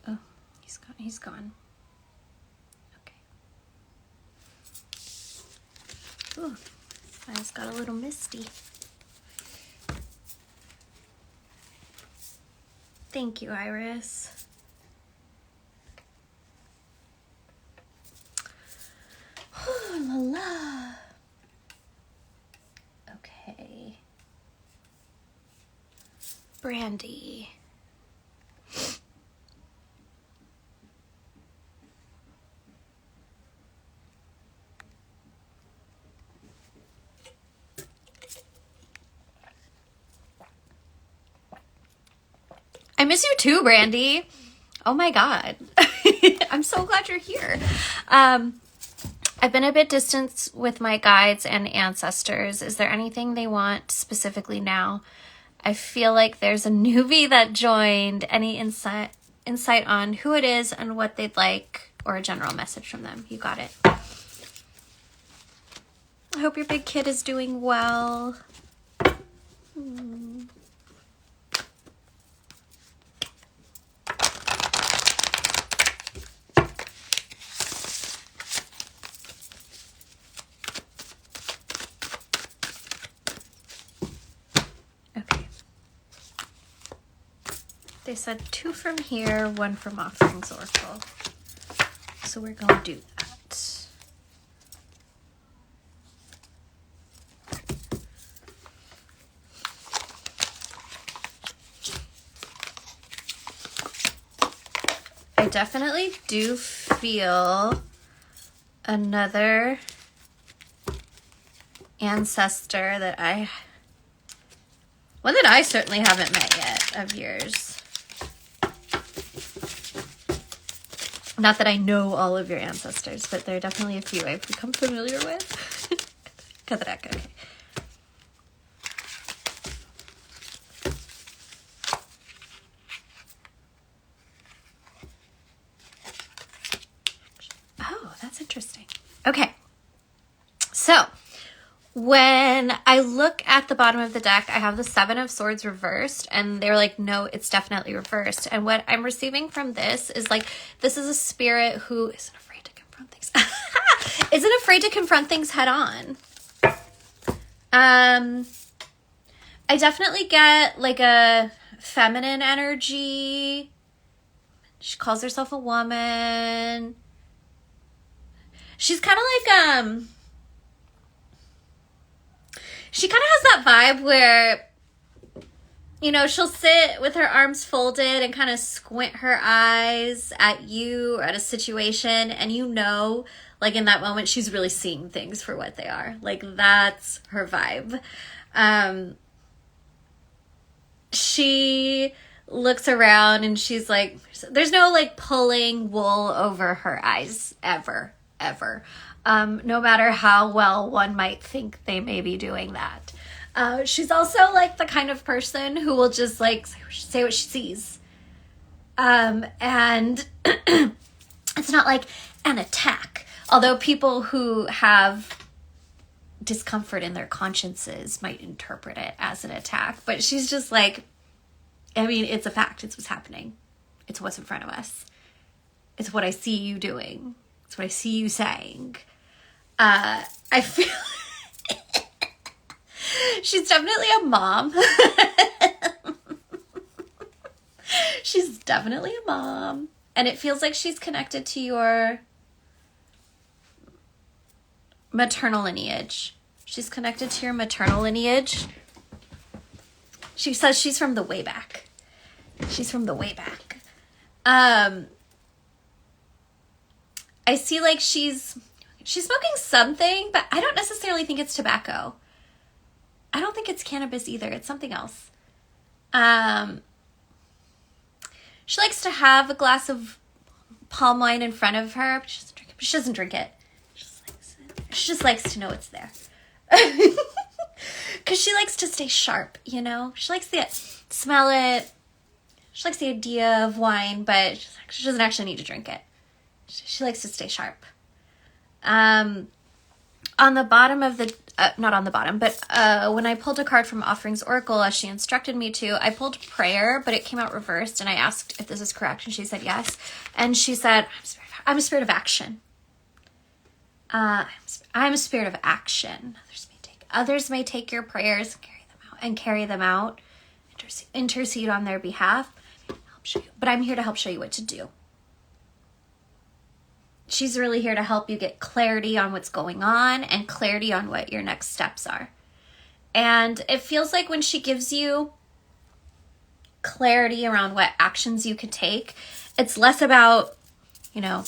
Oh, he's gone. Okay. Ooh, eyes got a little misty. Thank you, Iris. Oh, la la. Okay. Brandy. I miss you too, Brandy. Oh my God. I'm so glad you're here. I've been a bit distant with my guides and ancestors. Is there anything they want specifically now? I feel like there's a newbie that joined. Any insight on who it is and what they'd like, or a general message from them? You got it. I hope your big kid is doing well. They said 2 from here, 1 from Offerings Oracle. So we're going to do that. I definitely do feel another ancestor one that I certainly haven't met yet of yours. Not that I know all of your ancestors, but there are definitely a few I've become familiar with. Kathrak, okay. Oh, that's interesting. Okay. So, when I look at the bottom of the deck, I have the 7 of Swords reversed, and they're like, no, it's definitely reversed. And what I'm receiving from this is like, this is a spirit who isn't afraid to confront things. Isn't afraid to confront things head on. I definitely get like a feminine energy. She calls herself a woman. She's kind of like, she kind of has that vibe where, you know, she'll sit with her arms folded and kind of squint her eyes at you or at a situation. And you know, like in that moment, she's really seeing things for what they are. Like that's her vibe. She looks around and she's like, there's no like pulling wool over her eyes ever. No matter how well one might think they may be doing that. She's also like the kind of person who will just like say what she sees. And it's not like an attack. Although people who have discomfort in their consciences might interpret it as an attack. But she's just like, I mean, it's a fact. It's what's happening. It's what's in front of us. It's what I see you doing. It's what I see you saying. I feel she's definitely a mom. She's definitely a mom. And it feels like she's connected to your maternal lineage. She's connected to your maternal lineage. She says she's from the way back. She's from the way back. I see like she's smoking something, but I don't necessarily think it's tobacco. I don't think it's cannabis either. It's something else. She likes to have a glass of palm wine in front of her, but she doesn't drink it. She just likes to know it's there. Because she likes to stay sharp, you know? She likes to smell it. She likes the idea of wine, but she doesn't actually need to drink it. She likes to stay sharp. On the bottom of the... not on the bottom, but when I pulled a card from Offerings Oracle, as she instructed me to, I pulled prayer, but it came out reversed, and I asked if this is correct, and she said yes. And she said, I'm a spirit of action. I'm a spirit of action. Others may take your prayers and carry them out, intercede on their behalf, but I'm here to help show you what to do. She's really here to help you get clarity on what's going on and clarity on what your next steps are. And it feels like when she gives you clarity around what actions you could take, it's less about, you know,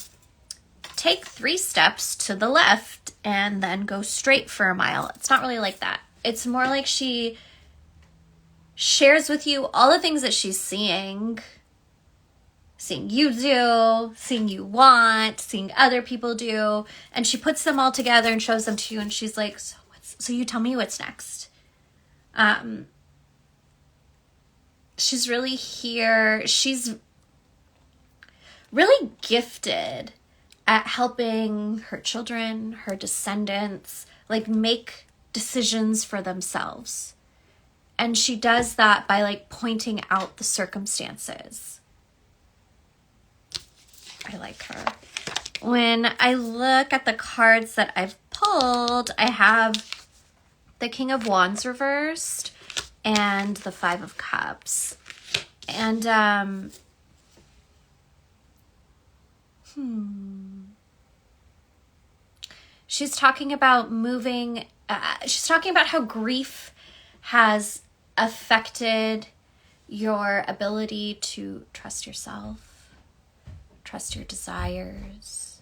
take 3 steps to the left and then go straight for a mile. It's not really like that. It's more like she shares with you all the things that she's seeing you do, seeing you want, seeing other people do, and she puts them all together and shows them to you, and she's like, so you tell me what's next. She's really here. She's really gifted at helping her children, her descendants, like make decisions for themselves. And she does that by like pointing out the circumstances. I like her. When I look at the cards that I've pulled, I have the King of Wands reversed and the 5 of Cups. And, she's talking about moving, she's talking about how grief has affected your ability to trust yourself, trust your desires,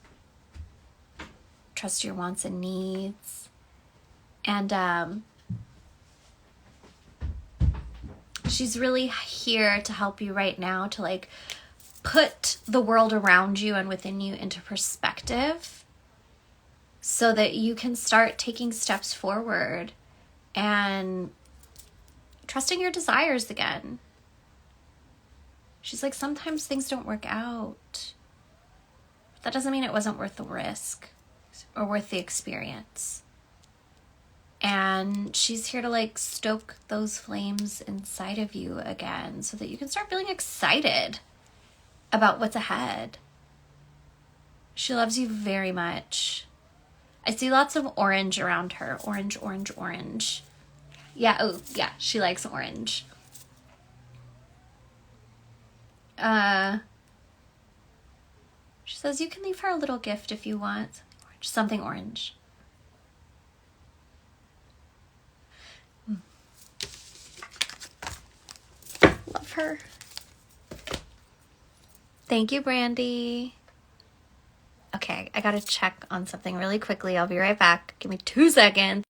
trust your wants and needs. And she's really here to help you right now to like put the world around you and within you into perspective so that you can start taking steps forward and trusting your desires again. She's like, sometimes things don't work out. That doesn't mean it wasn't worth the risk or worth the experience. And she's here to like stoke those flames inside of you again so that you can start feeling excited about what's ahead. She loves you very much. I see lots of orange around her. Orange, orange, orange. Yeah, oh, yeah, she likes orange. She says you can leave her a little gift if you want. Something orange. Love her. Thank you, Brandy. Okay, I gotta check on something really quickly. I'll be right back. Give me 2 seconds.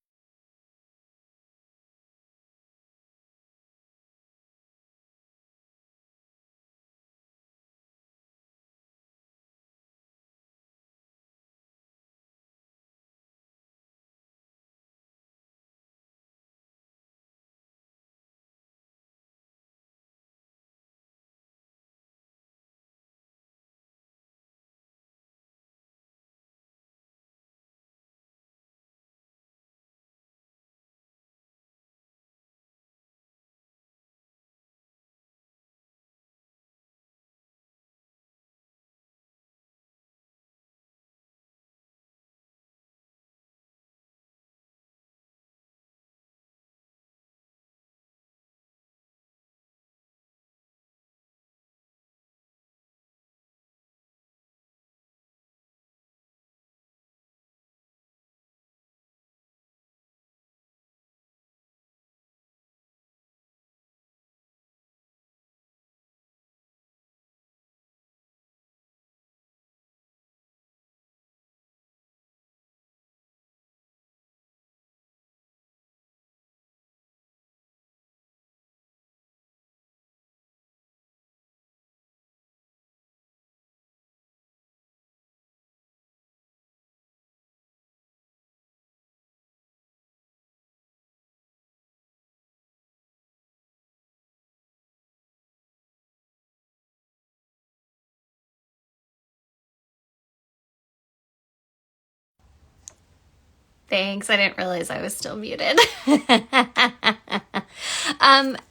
Thanks. I didn't realize I was still muted.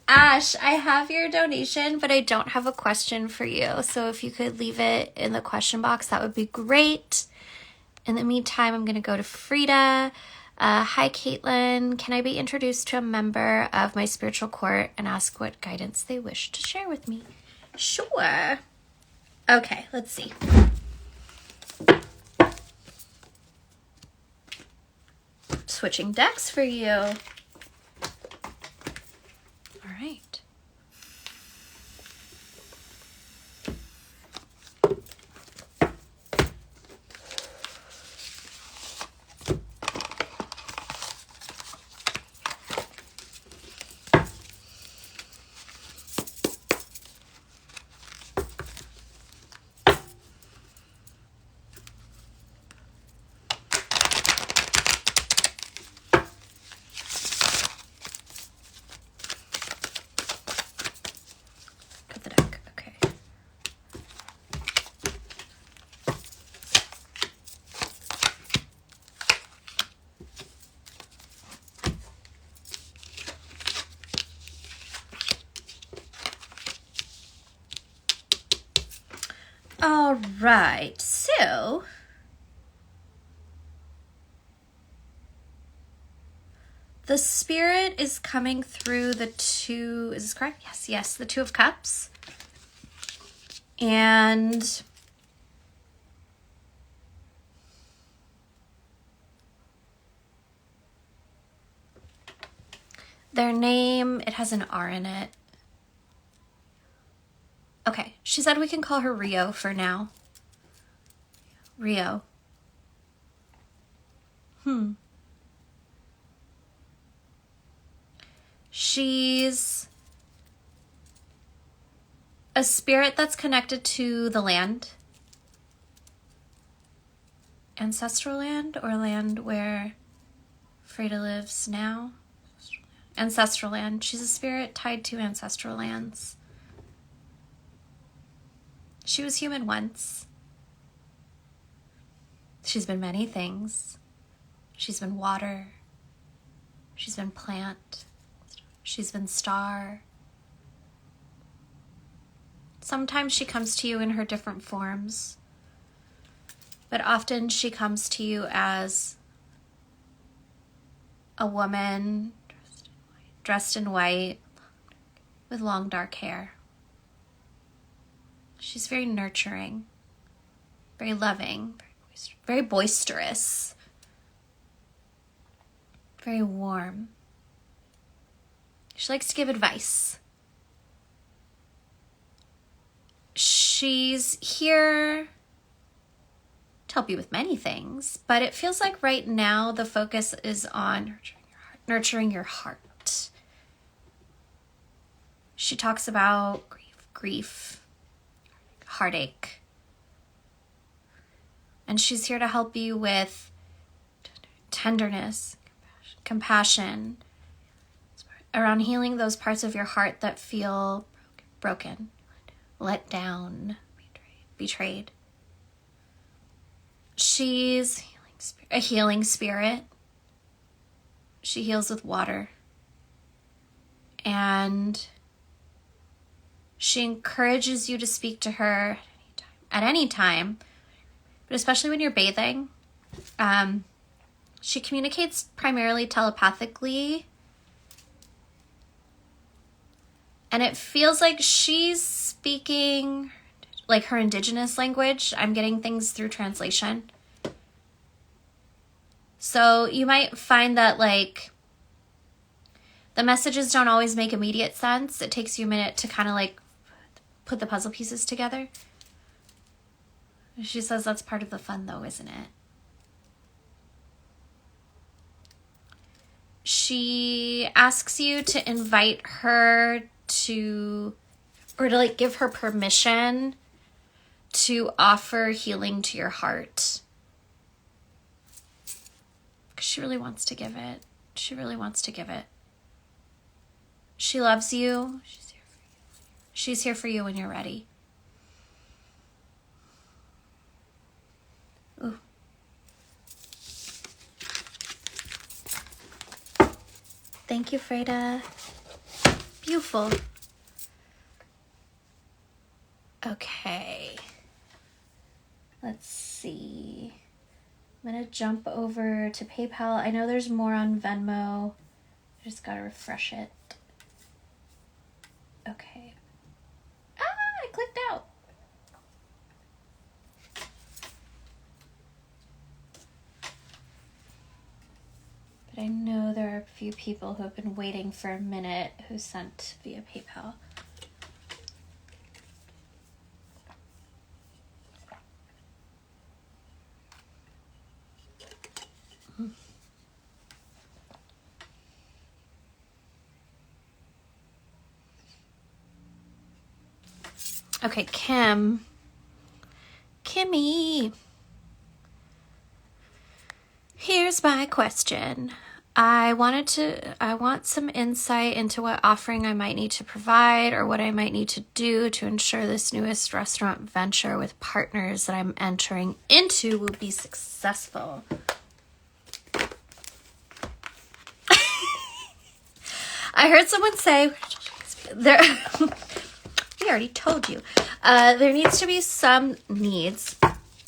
Ash, I have your donation, but I don't have a question for you. So if you could leave it in the question box, that would be great. In the meantime, I'm going to go to Frida. Hi, Caitlin. Can I be introduced to a member of my spiritual court and ask what guidance they wish to share with me? Sure. Okay, let's see. Switching decks for you. All right. Cut the deck. Okay. All right, so the spirit is coming through the two, is this correct? Yes, the Two of Cups. And their name, it has an R in it. Okay, she said we can call her Rio for now. Rio. She's a spirit that's connected to the land. Ancestral land, or land where Frida lives now. Ancestral land. She's a spirit tied to ancestral lands. She was human once. She's been many things. She's been water. She's been plant. She's been star. Sometimes she comes to you in her different forms, but often she comes to you as a woman dressed in white with long dark hair. She's very nurturing, very loving, very boisterous, very warm. She likes to give advice. She's here to help you with many things, but it feels like right now the focus is on nurturing your heart. She talks about grief, heartache. And she's here to help you with tenderness, compassion, around healing those parts of your heart that feel broken, let down, betrayed. She's a healing spirit. She heals with water. And she encourages you to speak to her at any time, but especially when you're bathing. She communicates primarily telepathically. And it feels like she's speaking like her indigenous language. I'm getting things through translation. So you might find that like the messages don't always make immediate sense. It takes you a minute to kind of like put the puzzle pieces together. She says that's part of the fun though, isn't it? She asks you to invite her to, or to like give her permission to offer healing to your heart. Because she really wants to give it. She really wants to give it. She loves you. She's here for you when you're ready. Ooh. Thank you, Freda. Beautiful. Okay. Let's see. I'm going to jump over to PayPal. I know there's more on Venmo. I just got to refresh it. Okay. I clicked out. But I know there are a few people who have been waiting for a minute who sent via PayPal. Okay, Kimmy. Here's my question. I want some insight into what offering I might need to provide or what I might need to do to ensure this newest restaurant venture with partners that I'm entering into will be successful. I heard someone say, there, we already told you, there needs to be some needs.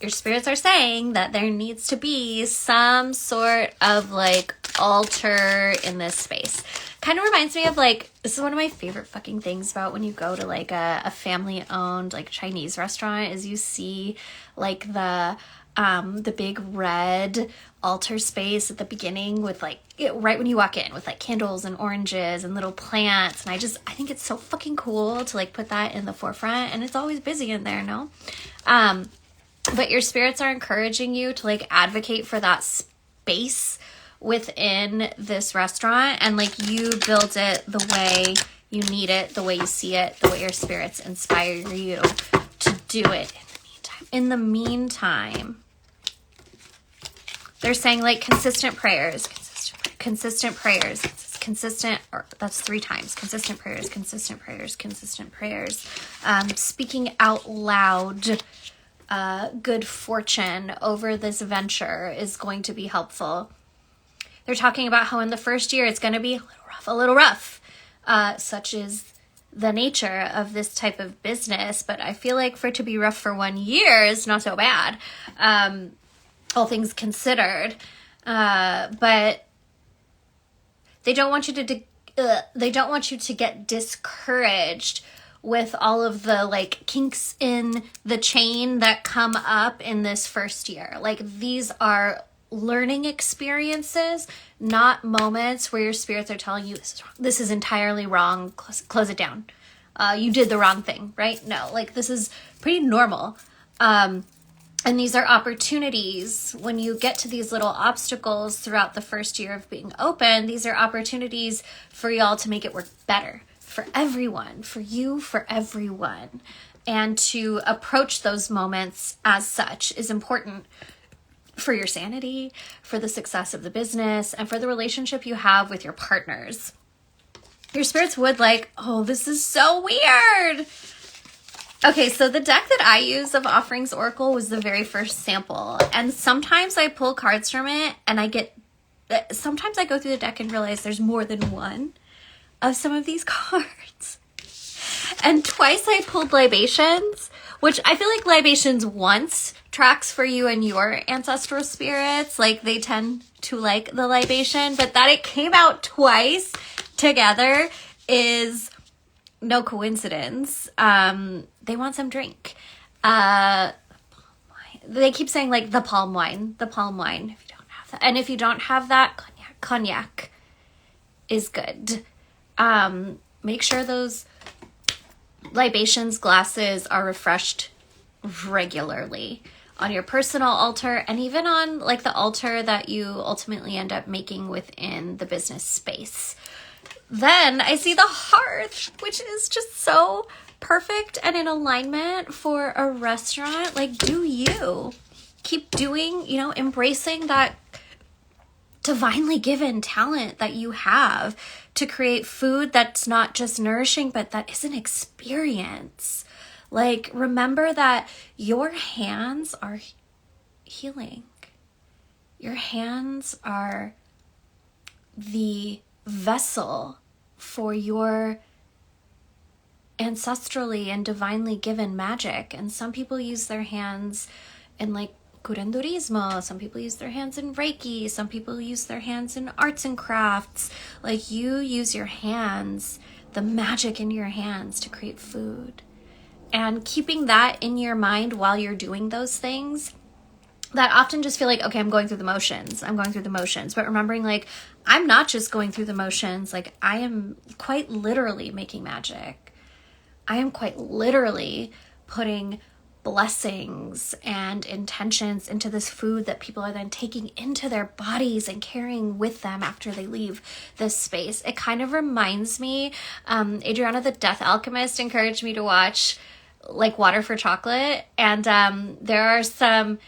Your spirits are saying that there needs to be some sort of like altar in this space. Kind of reminds me of like, this is one of my favorite fucking things about when you go to like a family owned like Chinese restaurant is you see like the big red altar space at the beginning with like, right when you walk in with like candles and oranges and little plants. And I think it's so fucking cool to like put that in the forefront, and it's always busy in there, no? But your spirits are encouraging you to like advocate for that space within this restaurant, and like you build it the way you need it, the way you see it, the way your spirits inspire you to do it. In the meantime, they're saying like consistent prayers, or that's 3 times, consistent prayers, speaking out loud, good fortune over this venture is going to be helpful. They're talking about how in the first year it's going to be a little rough, such is the nature of this type of business. But I feel like for it to be rough for 1 year is not so bad, all things considered. But they don't want you to get discouraged with all of the like kinks in the chain that come up in this first year. Like these are learning experiences, not moments where your spirits are telling you this is entirely wrong, close it down. You did the wrong thing, right? No, like this is pretty normal. And these are opportunities when you get to these little obstacles throughout the first year of being open. These are opportunities for y'all to make it work better for everyone, for you, for everyone. And to approach those moments as such is important for your sanity, for the success of the business, and for the relationship you have with your partners. Your spirits would like, oh, this is so weird. Okay, so the deck that I use of Offerings Oracle was the very first sample. And sometimes I pull cards from it and sometimes I go through the deck and realize there's more than one of some of these cards. And twice I pulled Libations, which I feel like Libations once tracks for you and your ancestral spirits. Like they tend to like the libation, but that it came out twice together is no coincidence. They want some drink. They keep saying like the palm wine, if you don't have that. And if you don't have that, cognac is good. Make sure those libations glasses are refreshed regularly on your personal altar, and even on like the altar that you ultimately end up making within the business space. Then I see the hearth, which is just so perfect and in alignment for a restaurant. Like, do you keep doing, embracing that divinely given talent that you have to create food that's not just nourishing, but that is an experience. Like, remember that your hands are healing. Your hands are the vessel for your ancestrally and divinely given magic. And some people use their hands in like curanderismo, some people use their hands in Reiki, some people use their hands in arts and crafts. Like, you use your hands, the magic in your hands, to create food. And keeping that in your mind while you're doing those things that often just feel like, okay, I'm going through the motions. But remembering, like, I'm not just going through the motions. Like, I am quite literally making magic. I am quite literally putting blessings and intentions into this food that people are then taking into their bodies and carrying with them after they leave this space. It kind of reminds me, Adriana the Death Alchemist encouraged me to watch like Water for Chocolate. And there are some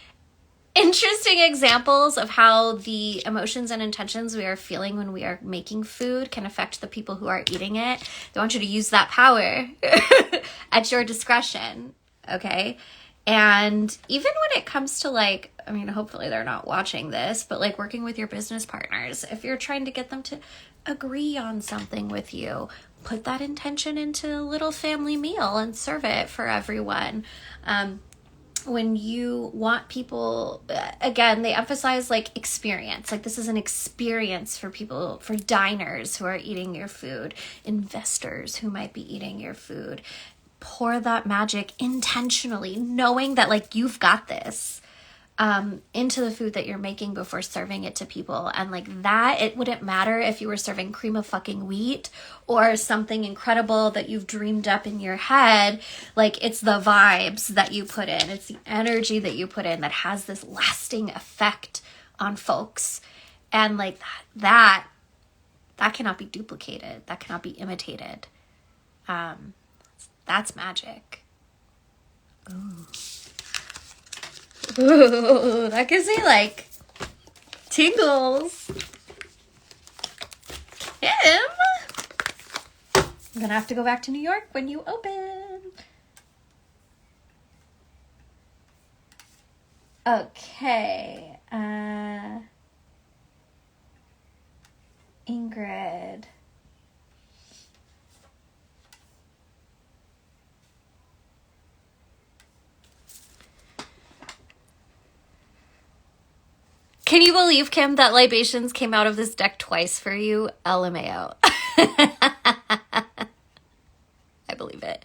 interesting examples of how the emotions and intentions we are feeling when we are making food can affect the people who are eating it. They want you to use that power at your discretion, okay? And even when it comes to like, I mean, hopefully they're not watching this, but like working with your business partners, if you're trying to get them to agree on something with you, put that intention into a little family meal and serve it for everyone. When you want people, again, they emphasize like experience. Like, this is an experience for people, for diners who are eating your food, investors who might be eating your food. Pour that magic intentionally, knowing that like you've got this, into the food that you're making before serving it to people. And like that, it wouldn't matter if you were serving cream of fucking wheat or something incredible that you've dreamed up in your head. Like, it's the vibes that you put in, it's the energy that you put in that has this lasting effect on folks. And like that cannot be duplicated, that cannot be imitated. That's magic. Ooh, that gives me like tingles. Kim, I'm gonna have to go back to New York when you open. Okay, Ingrid. Can you believe, Kim, that libations came out of this deck twice for you? LMAO. I believe it.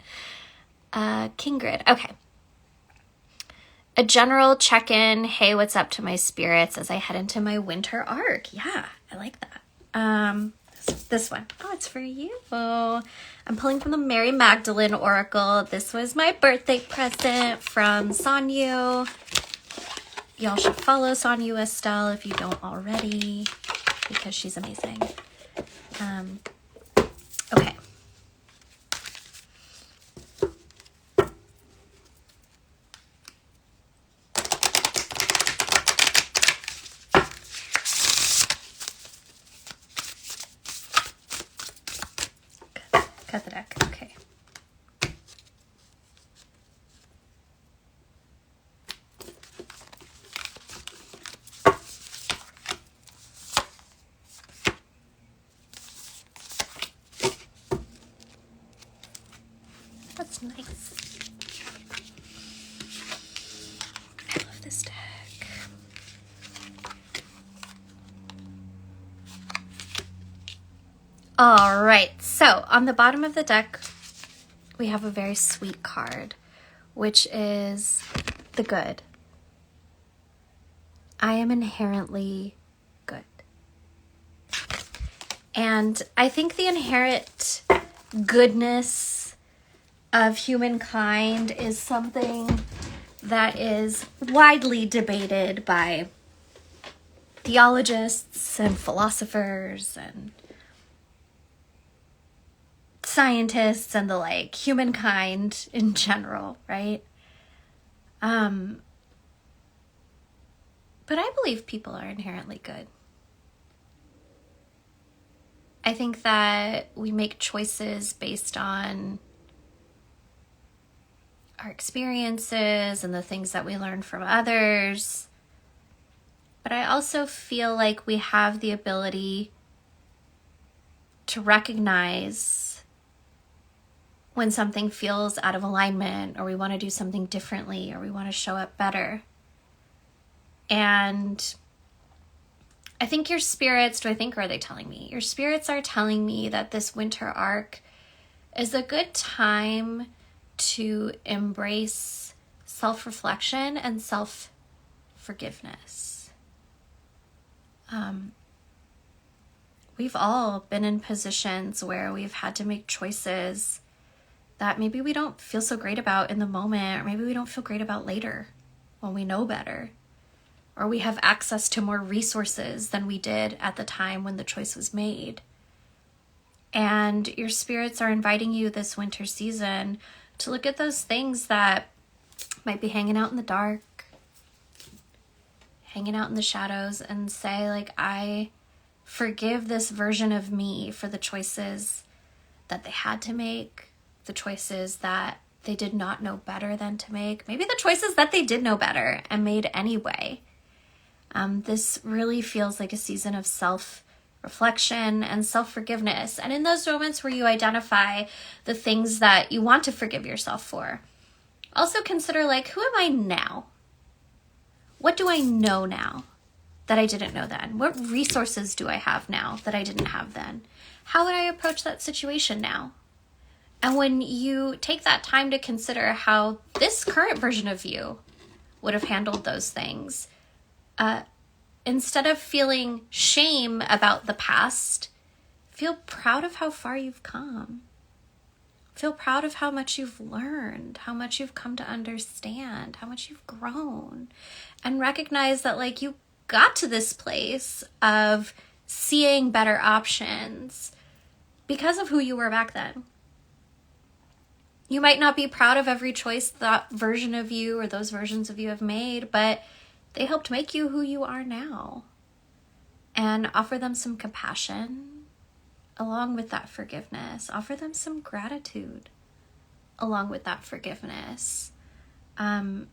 Kingrid. Okay. A general check-in. Hey, what's up to my spirits as I head into my winter arc? Yeah, I like that. This one. Oh, it's for you. I'm pulling from the Mary Magdalene Oracle. This was my birthday present from Sanyu. Y'all should follow Sanyu Estelle if you don't already, because she's amazing. Okay. Cut the deck. Okay. That's nice. I love this deck. All right, so on the bottom of the deck, we have a very sweet card, which is the good. I am inherently good. And I think the inherent goodness of humankind is something that is widely debated by theologists and philosophers and scientists and the like, humankind in general, right? But I believe people are inherently good. I think that we make choices based on our experiences and the things that we learn from others. But I also feel like we have the ability to recognize when something feels out of alignment, or we want to do something differently, or we want to show up better. And I think your spirits, or are they telling me? Your spirits are telling me that this winter arc is a good time to embrace self-reflection and self-forgiveness. We've all been in positions where we've had to make choices that maybe we don't feel so great about in the moment, or maybe we don't feel great about later when we know better, or we have access to more resources than we did at the time when the choice was made. And your spirits are inviting you this winter season to look at those things that might be hanging out in the dark, hanging out in the shadows, and say, like, I forgive this version of me for the choices that they had to make, the choices that they did not know better than to make, maybe the choices that they did know better and made anyway. This really feels like a season of self-reflection and self-forgiveness. And in those moments where you identify the things that you want to forgive yourself for, also consider, like, who am I now? What do I know now that I didn't know then? What resources do I have now that I didn't have then? How would I approach that situation now? And when you take that time to consider how this current version of you would have handled those things, instead of feeling shame about the past, feel proud of how far you've come. Feel proud of how much you've learned, how much you've come to understand, how much you've grown. And recognize that, like, you got to this place of seeing better options because of who you were back then. You might not be proud of every choice that version of you or those versions of you have made, but they helped make you who you are now. And offer them some compassion along with that forgiveness. Offer them some gratitude along with that forgiveness. I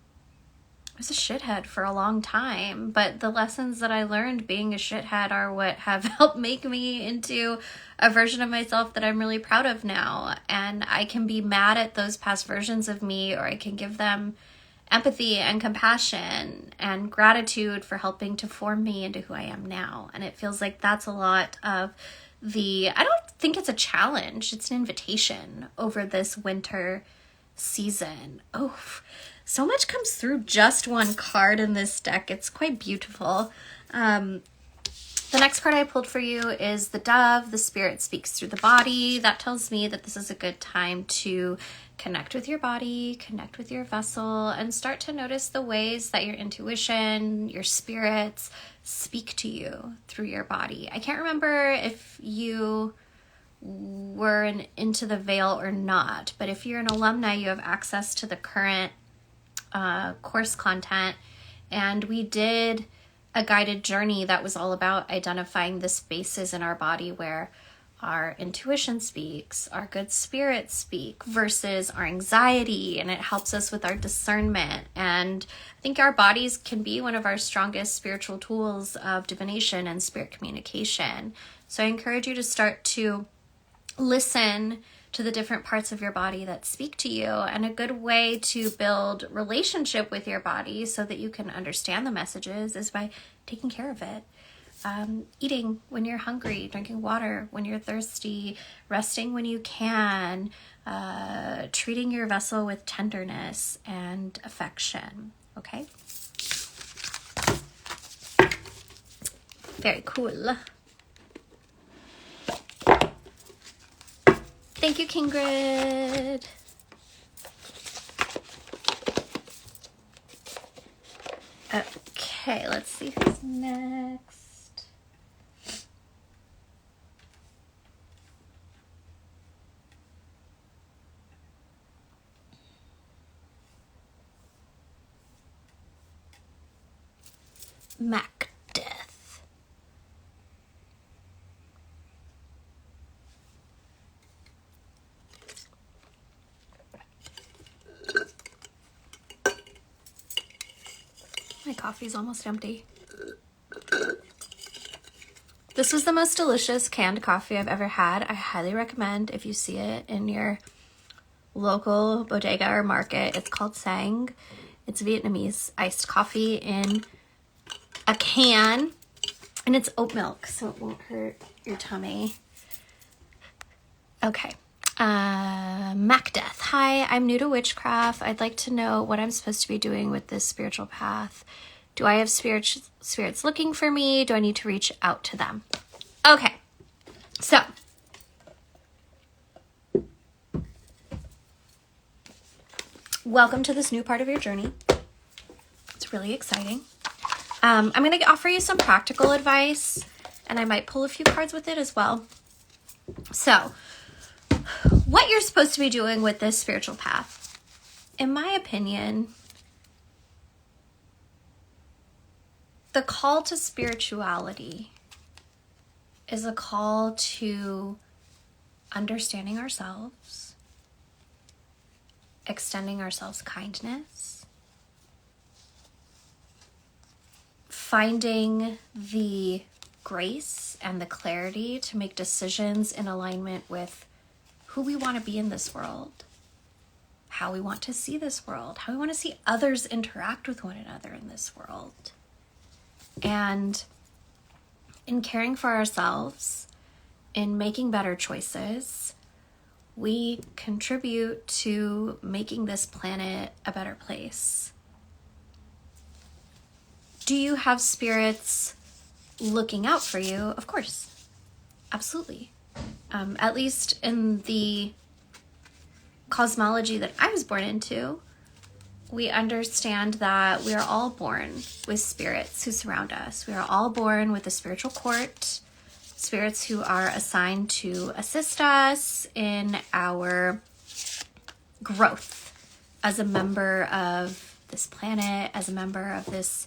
was a shithead for a long time, but the lessons that I learned being a shithead are what have helped make me into a version of myself that I'm really proud of now. And I can be mad at those past versions of me, or I can give them empathy and compassion and gratitude for helping to form me into who I am now. And it feels like that's a lot of I don't think it's a challenge, it's an invitation over this winter season. Oh, so much comes through just one card in this deck. It's quite beautiful. The next card I pulled for you is the Dove. The Spirit speaks through the body. That tells me that this is a good time to connect with your body, connect with your vessel, and start to notice the ways that your intuition, your spirits speak to you through your body. I can't remember if you were into the Veil or not, but if you're an alumni, you have access to the current course content, and we did a guided journey that was all about identifying the spaces in our body where our intuition speaks, our good spirits speak, versus our anxiety, and it helps us with our discernment. And I think our bodies can be one of our strongest spiritual tools of divination and spirit communication. So I encourage you to start to listen to the different parts of your body that speak to you. And a good way to build relationship with your body so that you can understand the messages is by taking care of it. Eating when you're hungry, drinking water when you're thirsty, resting when you can, treating your vessel with tenderness and affection. Okay? Very cool. Thank you, Kingrid. Okay, let's see who's next. Macdeath. My coffee's almost empty. This was the most delicious canned coffee I've ever had. I highly recommend if you see it in your local bodega or market. It's called Sang. It's Vietnamese iced coffee in a can, and it's oat milk, so it won't hurt your tummy. Okay. Macdeath. Hi, I'm new to witchcraft. I'd like to know what I'm supposed to be doing with this spiritual path. Do I have spirits looking for me? Do I need to reach out to them? Okay. So, welcome to this new part of your journey. It's really exciting. I'm going to offer you some practical advice, and I might pull a few cards with it as well. So, what you're supposed to be doing with this spiritual path, in my opinion, the call to spirituality is a call to understanding ourselves, extending ourselves kindness, finding the grace and the clarity to make decisions in alignment with who we want to be in this world, how we want to see this world, how we want to see others interact with one another in this world. And in caring for ourselves, in making better choices, we contribute to making this planet a better place. Do you have spirits looking out for you? Of course. Absolutely. At least in the cosmology that I was born into, we understand that we are all born with spirits who surround us. We are all born with a spiritual court, spirits who are assigned to assist us in our growth as a member of this planet, as a member of this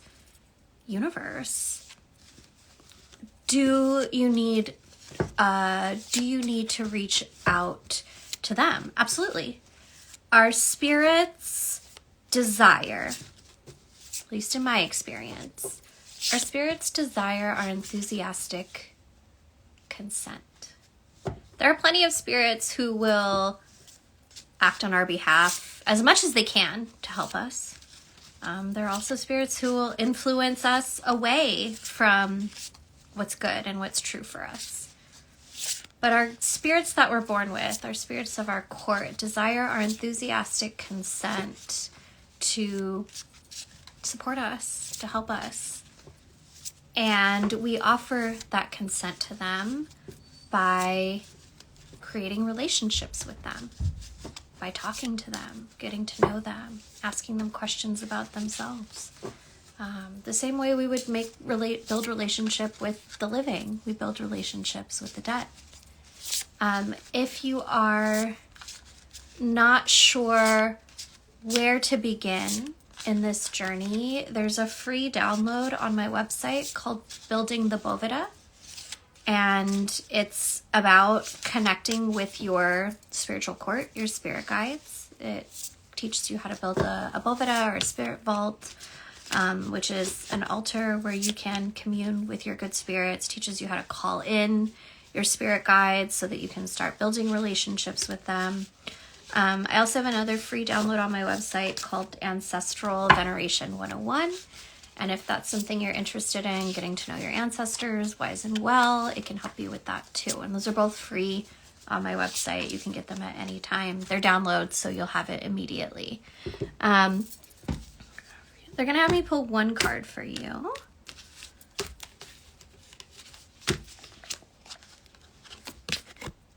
universe. Do you need to reach out to them? Absolutely. Our spirits desire, at least in my experience, our spirits desire our enthusiastic consent. There are plenty of spirits who will act on our behalf as much as they can to help us. There are also spirits who will influence us away from what's good and what's true for us. But our spirits that we're born with, our spirits of our court, desire our enthusiastic consent to support us, to help us. And we offer that consent to them by creating relationships with them, by talking to them, getting to know them, asking them questions about themselves. The same way we would build relationship with the living, we build relationships with the dead. If you are not sure where to begin in this journey, there's a free download on my website called Building the Boveda. And it's about connecting with your spiritual court, your spirit guides. It teaches you how to build a Boveda or a spirit vault, which is an altar where you can commune with your good spirits, teaches you how to call in your spirit guides so that you can start building relationships with them. I also have another free download on my website called Ancestral Veneration 101. And if that's something you're interested in, getting to know your ancestors wise and well, it can help you with that too. And those are both free on my website. You can get them at any time. They're downloads, so you'll have it immediately. They're going to have me pull one card for you.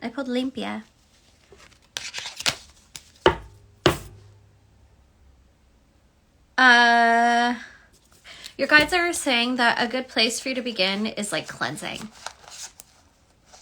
I pulled Limpia. Your guides are saying that a good place for you to begin is like cleansing.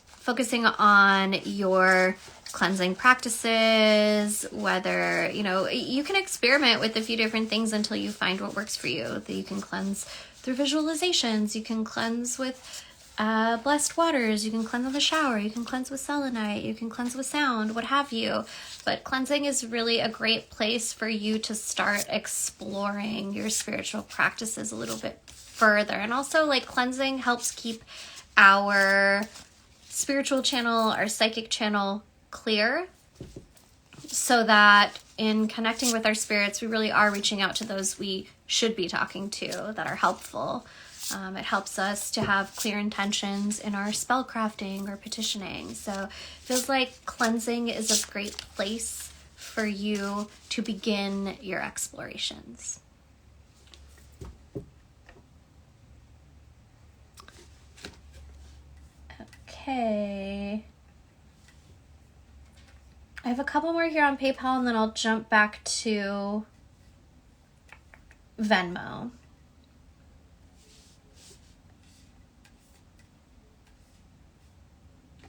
Focusing on your cleansing practices, whether, you can experiment with a few different things until you find what works for you. That you can cleanse through visualizations, you can cleanse with blessed waters, you can cleanse with a shower, you can cleanse with selenite, you can cleanse with sound, what have you. But cleansing is really a great place for you to start exploring your spiritual practices a little bit further. And also, cleansing helps keep our spiritual channel, our psychic channel clear, so that in connecting with our spirits, we really are reaching out to those we should be talking to that are helpful. It helps us to have clear intentions in our spell crafting or petitioning. So it feels like cleansing is a great place for you to begin your explorations. Okay. I have a couple more here on PayPal, and then I'll jump back to Venmo.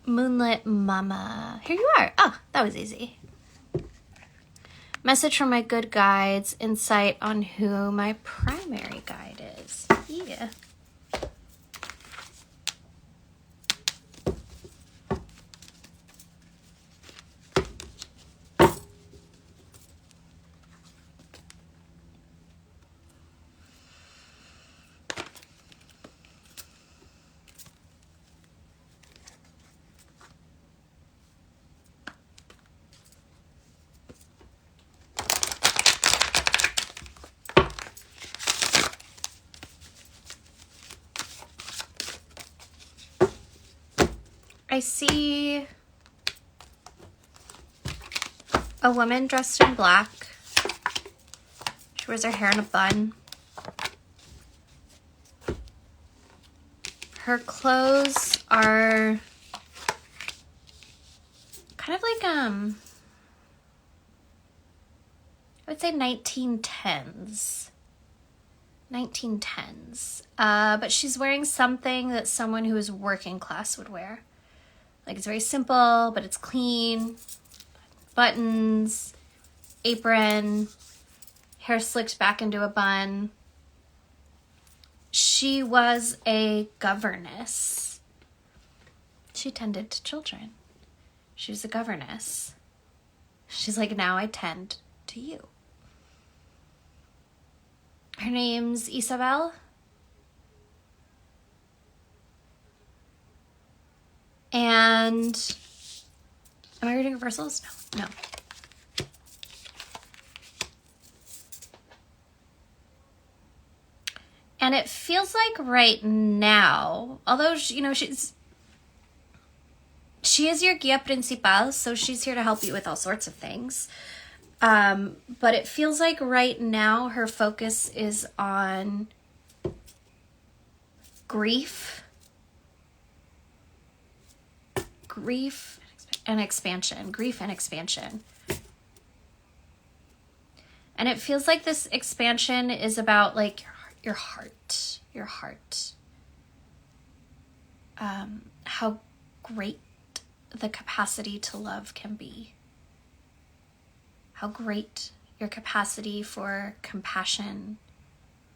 Moonlit Mama. Here you are. Oh, that was easy. Message from my good guides. Insight on who my primary guide is. Yeah. I see a woman dressed in black. She wears her hair in a bun. Her clothes are kind of like, I would say 1910s. 1910s. But she's wearing something that someone who is working class would wear. Like, it's very simple, but it's clean. Buttons, apron, hair slicked back into a bun. She was a governess. She tended to children. She was a governess. She's like, now I tend to you. Her name's Isabel. And am I reading reversals? No. And it feels like right now, although, you know, she is your guía principal, so she's here to help you with all sorts of things. But it feels like right now her focus is on grief and expansion. Grief and expansion. And it feels like this expansion is about like your heart. How great the capacity to love can be. How great your capacity for compassion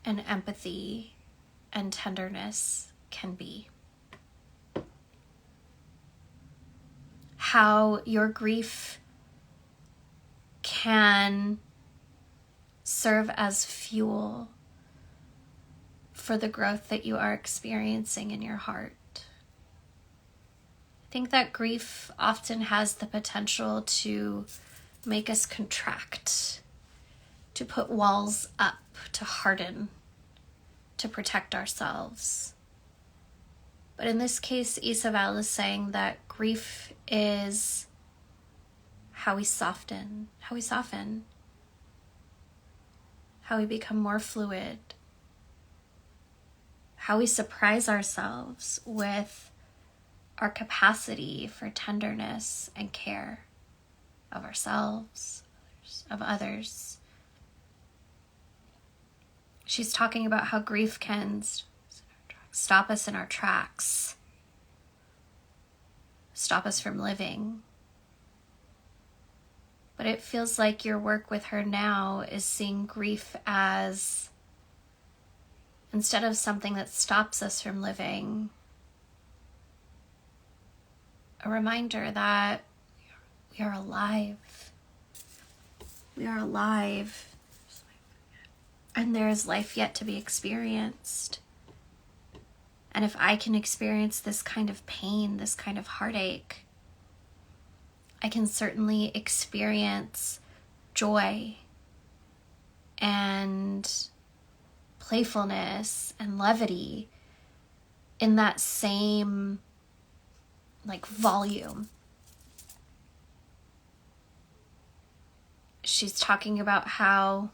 and empathy and tenderness can be. How your grief can serve as fuel for the growth that you are experiencing in your heart. I think that grief often has the potential to make us contract, to put walls up, to harden, to protect ourselves. But in this case, Isabel is saying that grief is how we soften, how we become more fluid, how we surprise ourselves with our capacity for tenderness and care of ourselves, of others. She's talking about how grief can stop us in our tracks, stop us from living. But it feels like your work with her now is seeing grief as, instead of something that stops us from living, a reminder that we are alive. We are alive. And there is life yet to be experienced. And if I can experience this kind of pain, this kind of heartache, I can certainly experience joy and playfulness and levity in that same like volume. She's talking about how,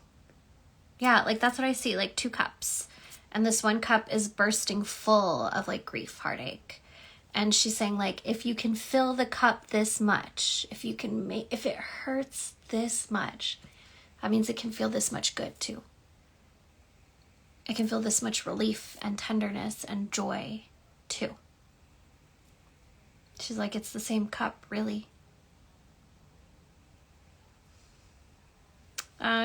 yeah, like that's what I see, like 2 cups. And this one cup is bursting full of like grief, heartache. And she's saying like, if you can fill the cup this much, if it hurts this much, that means it can feel this much good too. It can feel this much relief and tenderness and joy too. She's like, it's the same cup, really.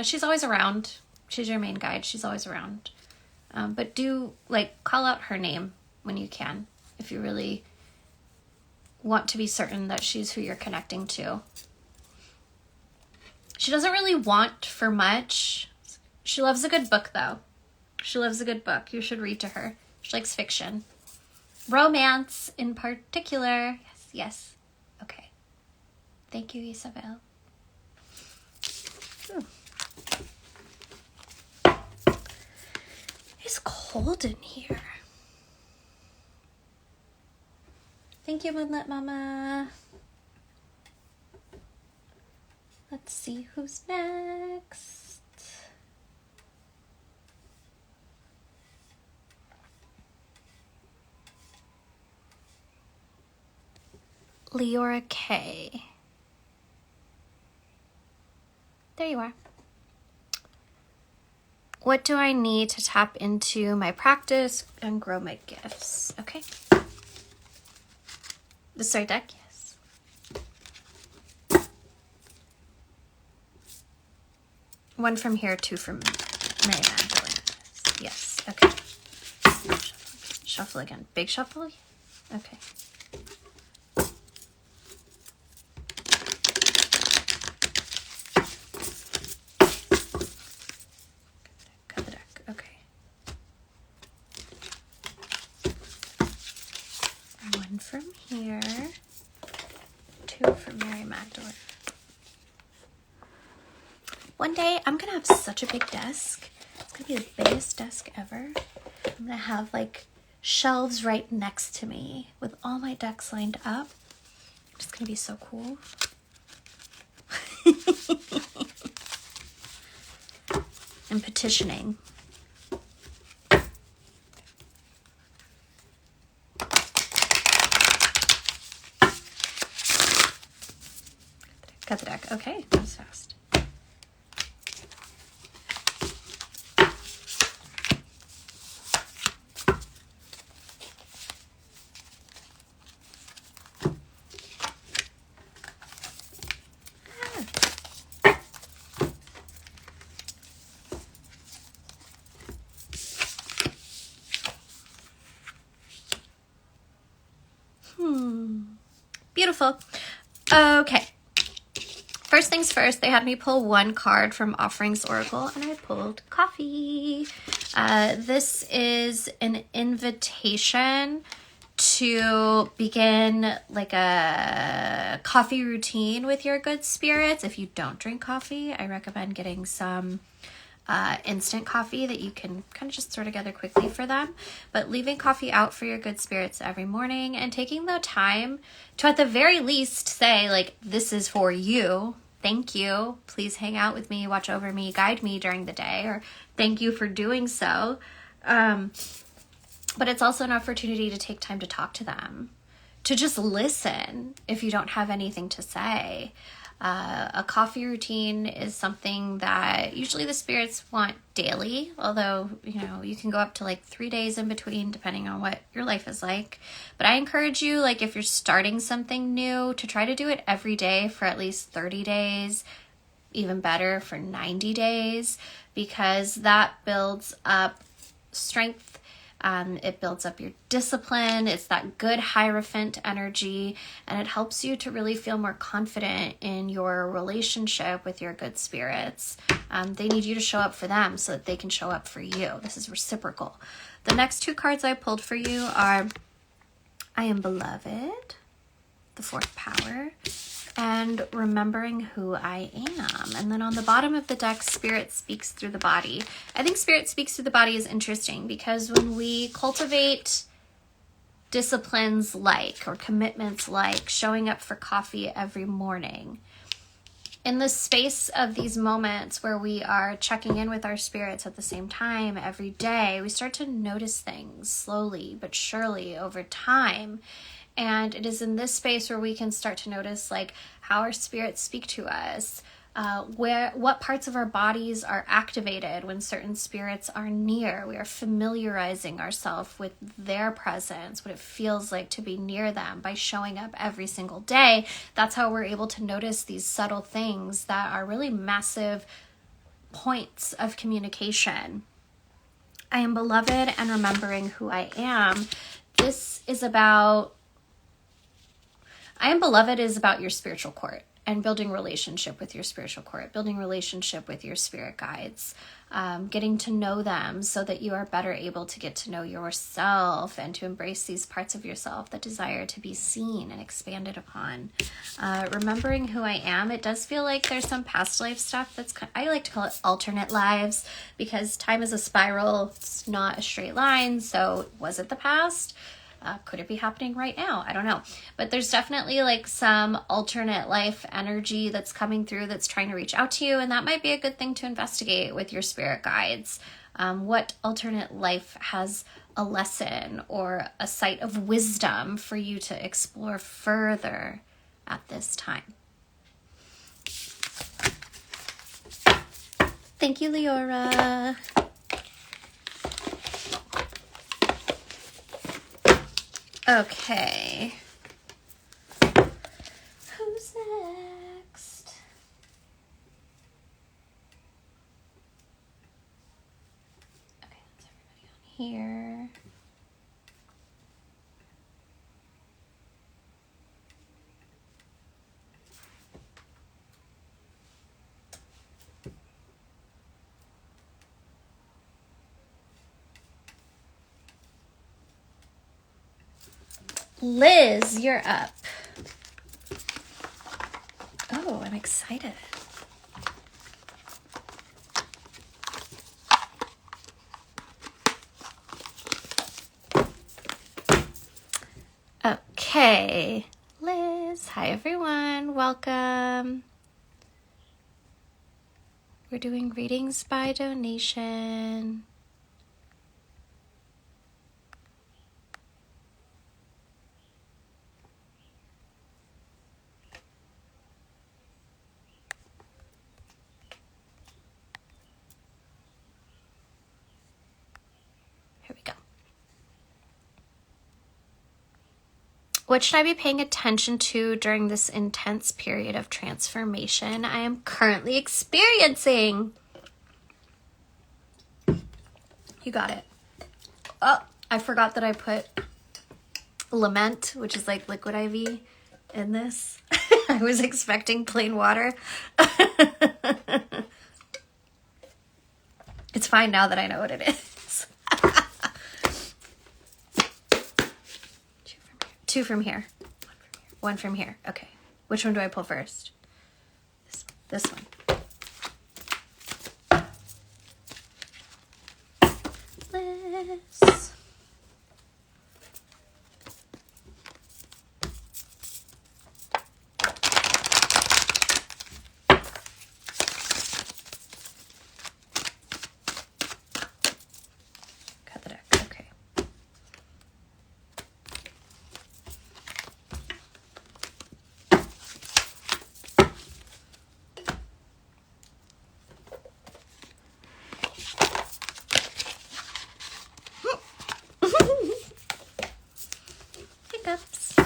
She's always around. She's your main guide. She's always around. But do like call out her name when you can, if you really want to be certain that she's who you're connecting to. She doesn't really want for much. She loves a good book though. She loves a good book. You should read to her. She likes fiction. Romance in particular. Yes. Okay. Thank you, Isabel. It's cold in here. Thank you, Moonlit Mama. Let's see who's next. Leora K. There you are. What do I need to tap into my practice and grow my gifts? Okay. The Star deck, yes. One from here, 2 from Mary Magdalene. Yes, okay. Shuffle again. Big shuffle? Okay. Cut the deck. Okay. One from here. 2 from Mary Magdalene. One day, I'm going to have such a big desk. It's going to be the biggest desk ever. I'm going to have, like, shelves right next to me with all my decks lined up. It's going to be so cool. And petitioning. Cut the deck. Okay, that was fast. Beautiful. Okay. First things first, they had me pull 1 card from Offerings Oracle, and I pulled coffee. This is an invitation to begin like a coffee routine with your good spirits. If you don't drink coffee, I recommend getting some instant coffee that you can kind of just throw together quickly for them. But leaving coffee out for your good spirits every morning and taking the time to at the very least say like, this is for you. Thank you. Please hang out with me, watch over me, guide me during the day, or thank you for doing so. But it's also an opportunity to take time to talk to them, to just listen if you don't have anything to say. A coffee routine is something that usually the spirits want daily, although, you know, you can go up to like 3 days in between depending on what your life is like. But I encourage you, like if you're starting something new, to try to do it every day for at least 30 days, even better for 90 days, because that builds up strength It builds up your discipline. It's that good Hierophant energy, and it helps you to really feel more confident in your relationship with your good spirits. They need you to show up for them so that they can show up for you. This is reciprocal. The next two cards I pulled for you are I Am Beloved, the fourth power, and Remembering Who I Am. And then on the bottom of the deck, Spirit Speaks Through the Body. I think Spirit Speaks Through the Body is interesting because when we cultivate disciplines like, or commitments like, showing up for coffee every morning, in the space of these moments where we are checking in with our spirits at the same time every day, we start to notice things slowly but surely over time. And it is in this space where we can start to notice like how our spirits speak to us, what parts of our bodies are activated when certain spirits are near. We are familiarizing ourselves with their presence, what it feels like to be near them by showing up every single day. That's how we're able to notice these subtle things that are really massive points of communication. I Am Beloved and Remembering Who I Am. This is about I Am Beloved is about your spiritual court and building relationship with your spiritual court, building relationship with your spirit guides, getting to know them so that you are better able to get to know yourself and to embrace these parts of yourself that desire to be seen and expanded upon. Remembering Who I Am, it does feel like there's some past life stuff that's, I like to call it alternate lives, because time is a spiral, it's not a straight line. So was it the past? Could it be happening right now? I don't know. But there's definitely like some alternate life energy that's coming through that's trying to reach out to you. And that might be a good thing to investigate with your spirit guides. What alternate life has a lesson or a site of wisdom for you to explore further at this time? Thank you, Leora. Okay. Who's next? Okay, that's everybody on here. Liz, you're up. Oh, I'm excited. Okay, Liz. Hi, everyone. Welcome. We're doing readings by donation. Here we go. What should I be paying attention to during this intense period of transformation I am currently experiencing? You got it. Oh, I forgot that I put Lament, which is like liquid IV, in this. I was expecting plain water. It's fine now that I know what it is. Two from here. One from here. Okay. Which one do I pull first? This one. Liz. Cut the deck. Okay. Hiccups.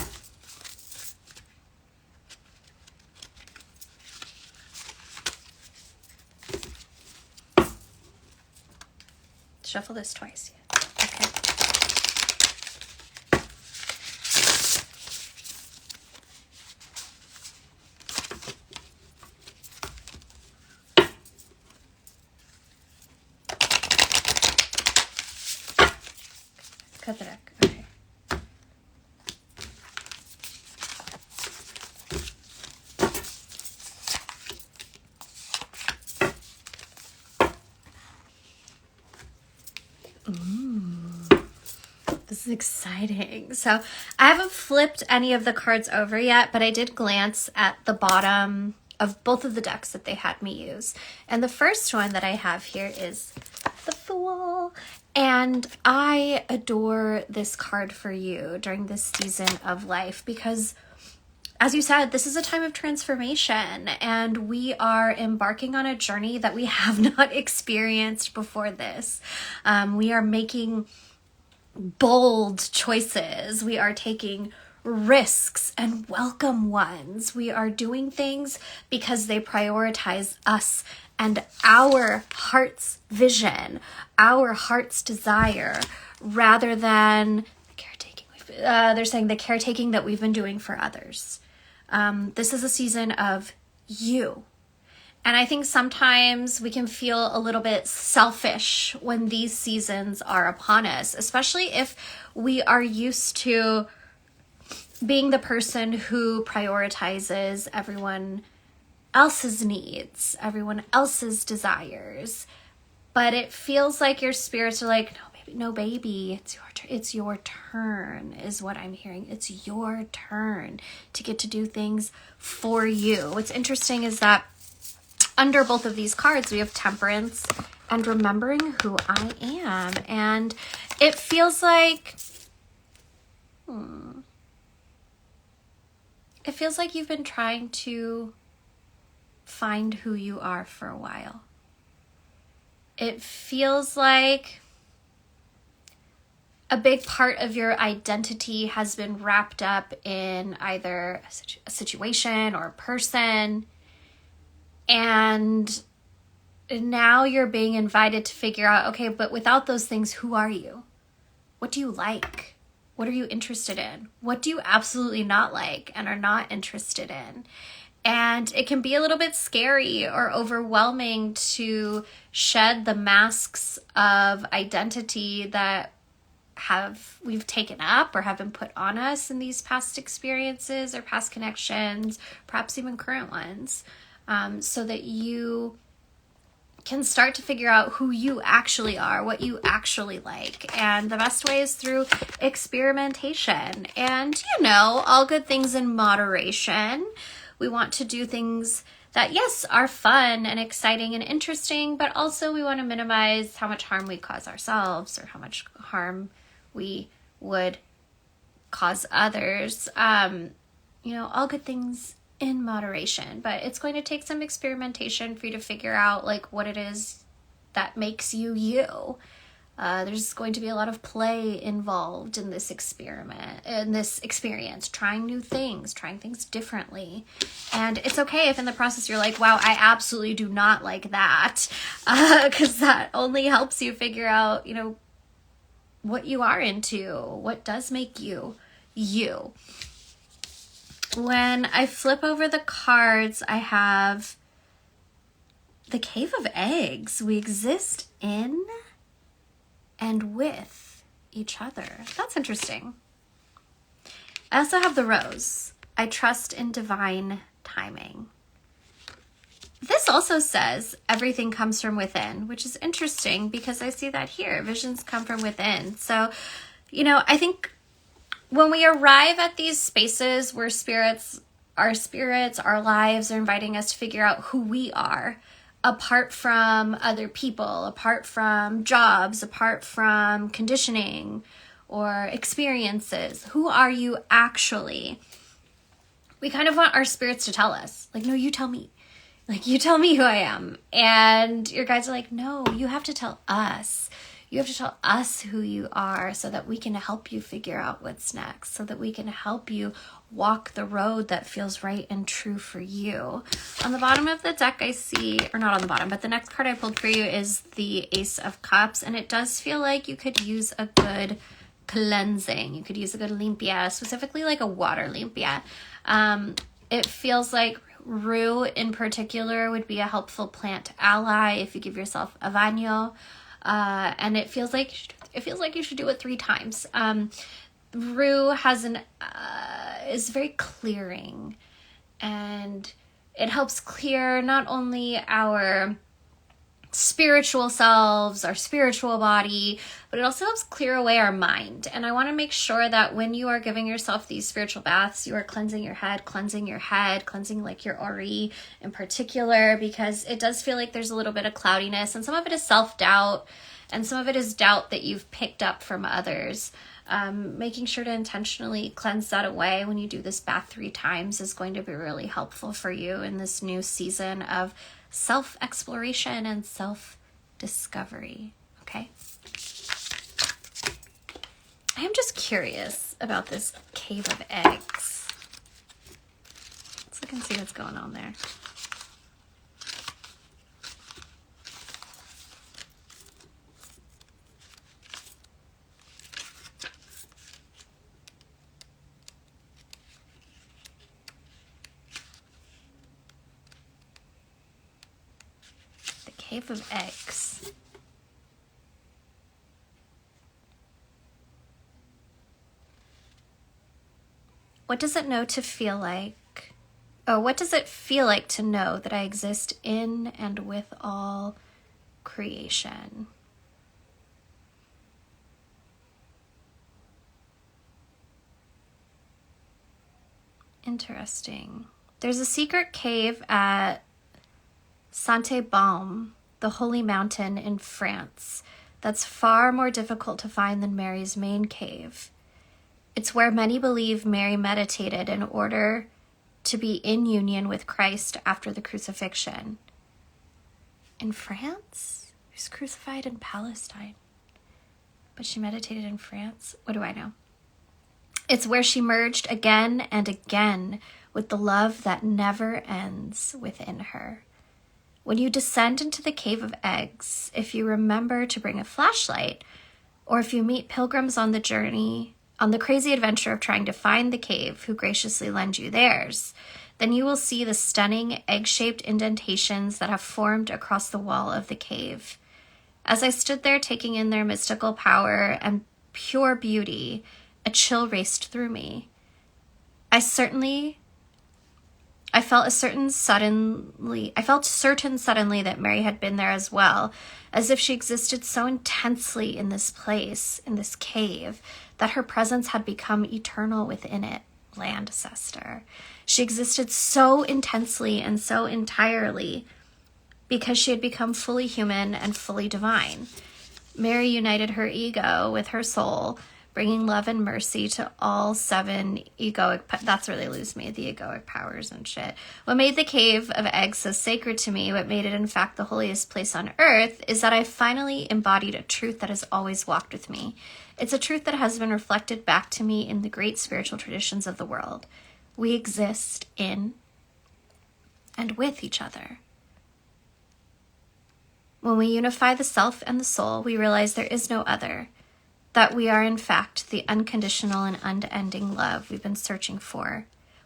Shuffle this twice. Yeah. Okay. cut the deck. Okay. This is exciting. So I haven't flipped any of the cards over yet, but I did glance at the bottom of both of the decks that they had me use. And the first one that I have here is the Fool. And I adore this card for you during this season of life because, as you said, this is a time of transformation and we are embarking on a journey that we have not experienced before this. We are making bold choices. We are taking risks and welcome ones. We are doing things because they prioritize us and our heart's vision, our heart's desire, rather than the caretaking. They're saying the caretaking that we've been doing for others. This is a season of you. And I think sometimes we can feel a little bit selfish when these seasons are upon us, especially if we are used to being the person who prioritizes everyone else's needs, everyone else's desires. But it feels like your spirits are like, no, baby, it's your turn is what I'm hearing. It's your turn to get to do things for you. What's interesting is that under both of these cards, we have Temperance and Remembering Who I Am. And it feels like, it feels like you've been trying to find who you are for a while. It feels like a big part of your identity has been wrapped up in either a situation or a person. And now you're being invited to figure out, okay, but without those things, who are you? What do you like? What are you interested in? What do you absolutely not like and are not interested in? And it can be a little bit scary or overwhelming to shed the masks of identity that we've taken up or have been put on us in these past experiences or past connections, perhaps even current ones. So that you can start to figure out who you actually are, what you actually like. And the best way is through experimentation. And, all good things in moderation. We want to do things that, yes, are fun and exciting and interesting, but also we want to minimize how much harm we cause ourselves or how much harm we would cause others. All good things in moderation, but it's going to take some experimentation for you to figure out what it is that makes you you. There's going to be a lot of play involved in this experience, trying new things, trying things differently. And it's okay if in the process you're like, wow, I absolutely do not like that, because that only helps you figure out, what you are into, what does make you you. When I flip over the cards, I have the Cave of Eggs. We exist in and with each other. That's interesting. I also have the Rose. I trust in divine timing. This also says everything comes from within, which is interesting because I see that here. Visions come from within. So, I think when we arrive at these spaces where our lives are inviting us to figure out who we are, apart from other people, apart from jobs, apart from conditioning or experiences, who are you actually? We kind of want our spirits to tell us, no, you tell me. You tell me who I am. And your guides are like, no, you have to tell us. You have to tell us who you are so that we can help you figure out what's next, so that we can help you walk the road that feels right and true for you. On the bottom of the deck, I see, or not on the bottom, but the next card I pulled for you is the Ace of Cups. And it does feel like you could use a good cleansing. You could use a good limpia, specifically a water limpia. It feels like rue in particular would be a helpful plant ally if you give yourself a baño. And it feels like it feels like you should do it 3 times. Rue has is very clearing, and it helps clear not only our spiritual selves, our spiritual body, but it also helps clear away our mind. And I want to make sure that when you are giving yourself these spiritual baths, you are cleansing your head, cleansing like your Ori in particular, because it does feel like there's a little bit of cloudiness, and some of it is self-doubt, and some of it is doubt that you've picked up from others. Making sure to intentionally cleanse that away when you do this bath 3 times is going to be really helpful for you in this new season of self-exploration and self-discovery. Okay? I am just curious about this cave of eggs. Let's look and see what's going on there. Cave of eggs. What does it know to feel like? Oh, what does it feel like to know that I exist in and with all creation? Interesting. There's a secret cave at Saint-Baume, the holy mountain in France, that's far more difficult to find than Mary's main cave. It's where many believe Mary meditated in order to be in union with Christ after the crucifixion. In France? She was crucified in Palestine, but she meditated in France? What do I know? It's where she merged again and again with the love that never ends within her. When you descend into the cave of eggs, if you remember to bring a flashlight, or if you meet pilgrims on the journey, on the crazy adventure of trying to find the cave who graciously lend you theirs, then you will see the stunning egg-shaped indentations that have formed across the wall of the cave. As I stood there taking in their mystical power and pure beauty, a chill raced through me. I felt certain suddenly that Mary had been there as well, as if she existed so intensely in this place, in this cave, that her presence had become eternal within it. Landcester. She existed so intensely and so entirely because she had become fully human and fully divine. Mary united her ego with her soul, bringing love and mercy to all 7 egoic, that's where they lose me, the egoic powers and shit. What made the cave of eggs so sacred to me, what made it in fact the holiest place on earth, is that I finally embodied a truth that has always walked with me. It's a truth that has been reflected back to me in the great spiritual traditions of the world. We exist in and with each other. When we unify the self and the soul, we realize there is no other, that we are in fact the unconditional and unending love we've been searching for.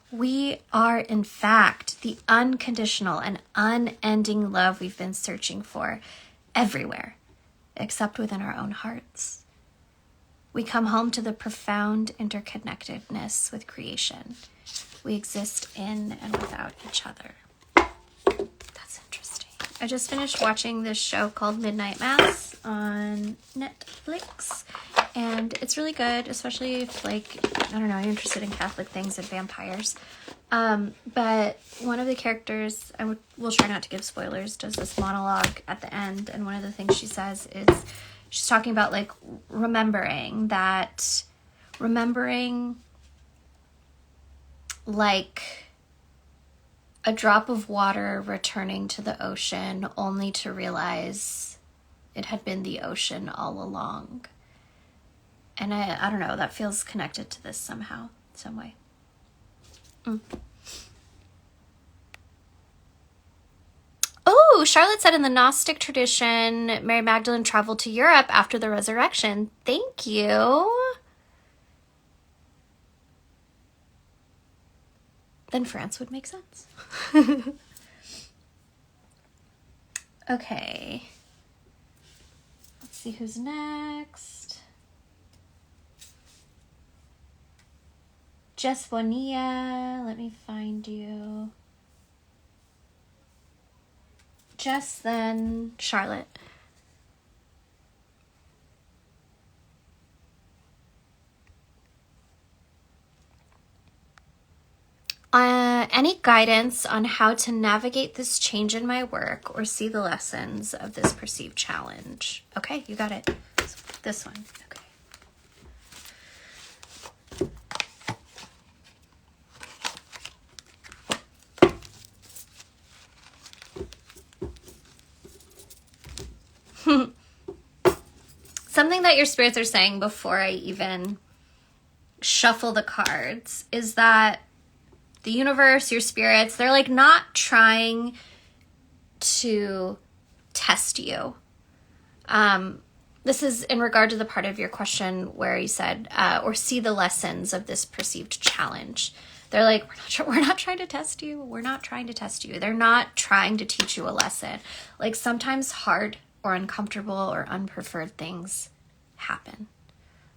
We are in fact the unconditional and unending love we've been searching for everywhere, except within our own hearts. We come home to the profound interconnectedness with creation. We exist in and without each other. That's interesting. I just finished watching this show called Midnight Mass on Netflix, and it's really good, especially if, like, I don't know, you're interested in Catholic things and vampires. But one of the characters, we'll try not to give spoilers, does this monologue at the end, and one of the things she says is, she's talking about, like, remembering, like a drop of water returning to the ocean only to realize it had been the ocean all along. And I don't know, that feels connected to this somehow, some way. Oh, Charlotte said in the Gnostic tradition, Mary Magdalene traveled to Europe after the resurrection. Thank you. Then France would make sense. Okay. Let's see who's next. Jess Bonilla, let me find you. Jess, then Charlotte. Any guidance on how to navigate this change in my work or see the lessons of this perceived challenge? Okay, you got it. This one. Okay. Something that your spirits are saying before I even shuffle the cards is that the universe, your spirits, they're like not trying to test you. This is in regard to the part of your question where you said, or see the lessons of this perceived challenge. They're like, we're not trying to test you. We're not trying to test you. They're not trying to teach you a lesson. Like sometimes hard or uncomfortable or unpreferred things happen.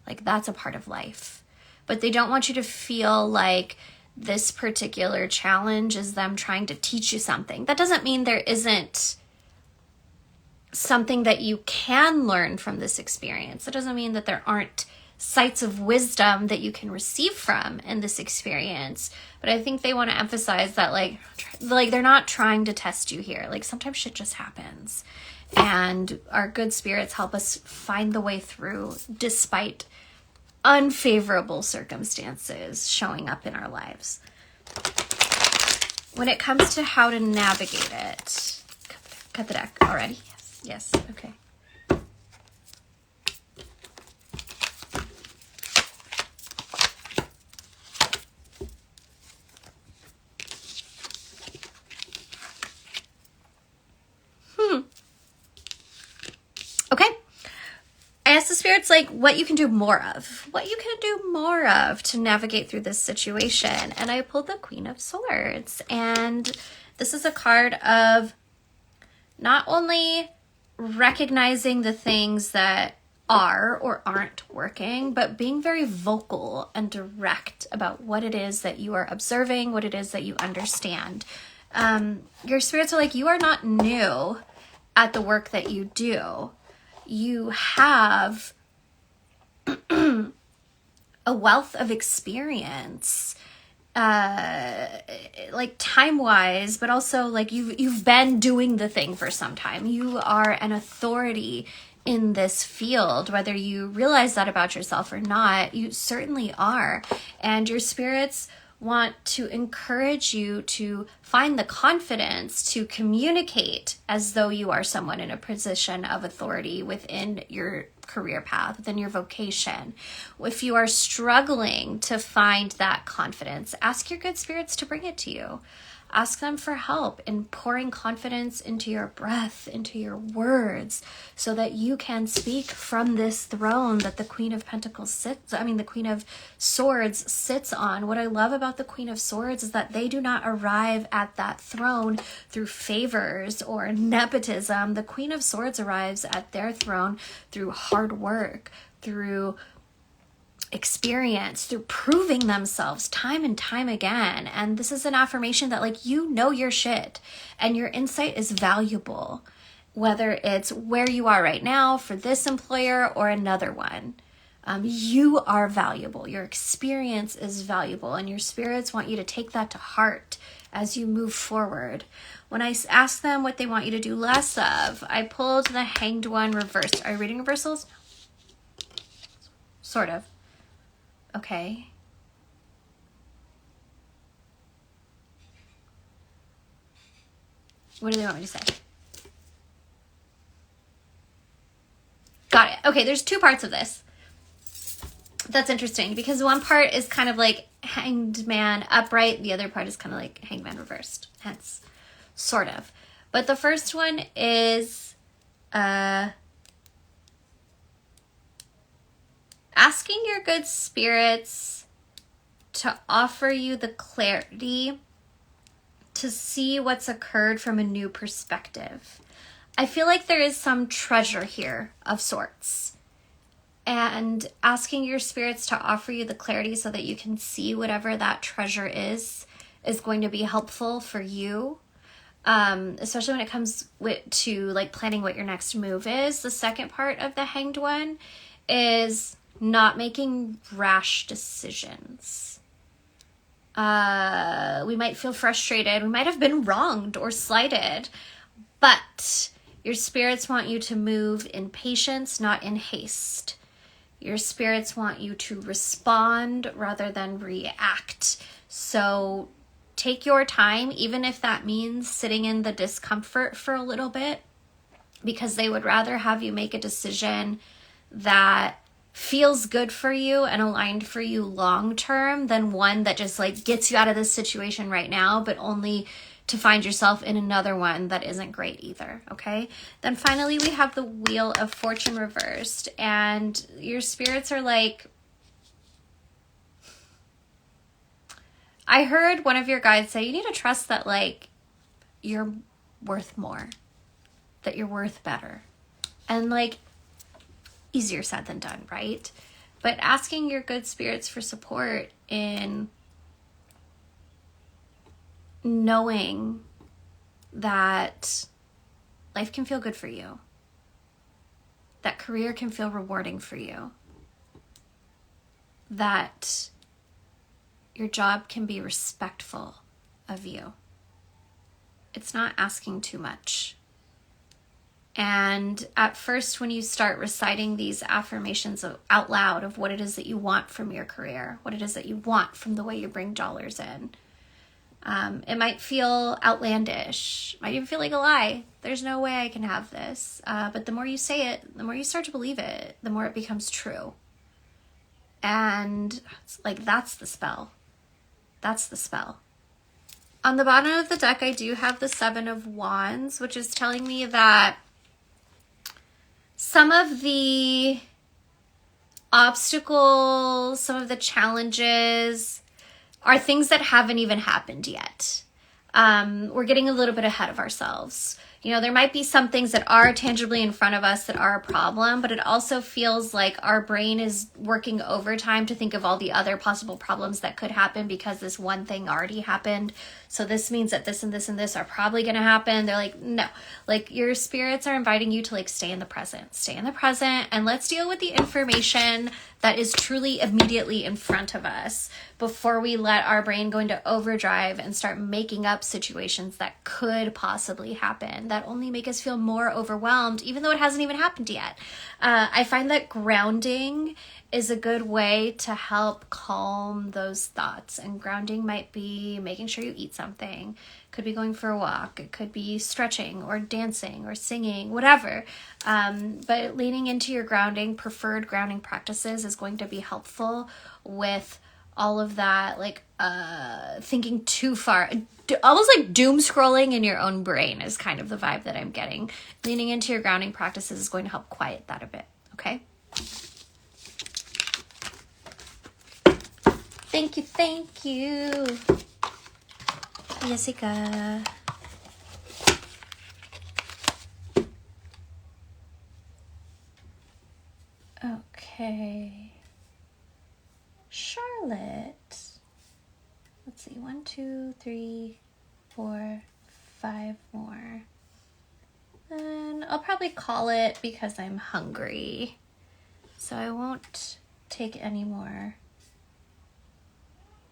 Like that's a part of life. But they don't want you to feel like this particular challenge is them trying to teach you something. That doesn't mean there isn't something that you can learn from this experience. That doesn't mean that there aren't sites of wisdom that you can receive from in this experience. But I think they want to emphasize that like they're not trying to test you here. Like sometimes shit just happens. And our good spirits help us find the way through despite unfavorable circumstances showing up in our lives. When it comes to how to navigate it, cut the deck already. Yes, okay. Okay. I asked the spirits like what you can do more of. What you can do more of to navigate through this situation. And I pulled the Queen of Swords. And this is a card of not only recognizing the things that are or aren't working, but being very vocal and direct about what it is that you are observing, what it is that you understand. Your spirits are like, you are not new at the work that you do. You have a wealth of experience, like time-wise, but also like you've been doing the thing for some time. You are an authority in this field, whether you realize that about yourself or not. You certainly are, and your spirits want to encourage you to find the confidence to communicate as though you are someone in a position of authority within your career path, within your vocation. If you are struggling to find that confidence, ask your good spirits to bring it to you. Ask them for help in pouring confidence into your breath, into your words, so that you can speak from this throne that the Queen of Swords sits on. What I love about the Queen of Swords is that they do not arrive at that throne through favors or nepotism. The Queen of Swords arrives at their throne through hard work, through experience, through proving themselves time and time again. And this is an affirmation that like, you know your shit and your insight is valuable, whether it's where you are right now for this employer or another one. You are valuable. Your experience is valuable, and your spirits want you to take that to heart as you move forward. When I ask them what they want you to do less of, I pulled the Hanged One reversed. Are you reading reversals? Sort of. Okay. What do they want me to say? Got it. Okay, there's two parts of this. That's interesting because one part is kind of like Hanged Man upright. The other part is kind of like Hanged Man reversed. Hence, sort of. But the first one is asking your good spirits to offer you the clarity to see what's occurred from a new perspective. I feel like there is some treasure here of sorts. and asking your spirits to offer you the clarity so that you can see whatever that treasure is going to be helpful for you. Especially when it comes to like planning what your next move is. The second part of the Hanged One is not making rash decisions. We might feel frustrated. We might have been wronged or slighted, but your spirits want you to move in patience, not in haste. Your spirits want you to respond rather than react. So take your time, even if that means sitting in the discomfort for a little bit, because they would rather have you make a decision that feels good for you and aligned for you long term than one that just like gets you out of this situation right now, but only to find yourself in another one that isn't great either. Okay. Then finally we have the Wheel of Fortune reversed, and your spirits are like, I heard one of your guides say you need to trust that like you're worth more, that you're worth better. And like, easier said than done, right? But asking your good spirits for support in knowing that life can feel good for you, that career can feel rewarding for you, that your job can be respectful of you. It's not asking too much. And at first, when you start reciting these affirmations out loud of what it is that you want from your career, what it is that you want from the way you bring dollars in, it might feel outlandish, might even feel like a lie. There's no way I can have this. But the more you say it, the more you start to believe it, the more it becomes true. And it's like, that's the spell. That's the spell. On the bottom of the deck, I do have the Seven of Wands, which is telling me that some of the obstacles, some of the challenges are things that haven't even happened yet. We're getting a little bit ahead of ourselves. You know, there might be some things that are tangibly in front of us that are a problem, but it also feels like our brain is working overtime to think of all the other possible problems that could happen because this one thing already happened. So this means that this and this and this are probably going to happen. They're like, no, like your spirits are inviting you to like stay in the present, and let's deal with the information that is truly immediately in front of us before we let our brain go into overdrive and start making up situations that could possibly happen that only make us feel more overwhelmed, even though it hasn't even happened yet. I find that grounding is a good way to help calm those thoughts. And grounding might be making sure you eat something. Could be going for a walk. It could be stretching or dancing or singing, whatever. But leaning into your preferred grounding practices is going to be helpful with all of that, like thinking too far, almost like doom scrolling in your own brain is kind of the vibe that I'm getting. Leaning into your grounding practices is going to help quiet that a bit, okay? Thank you, Jessica. Okay. Charlotte. Let's see, 1, 2, 3, 4, 5 more. And I'll probably call it because I'm hungry. So I won't take any more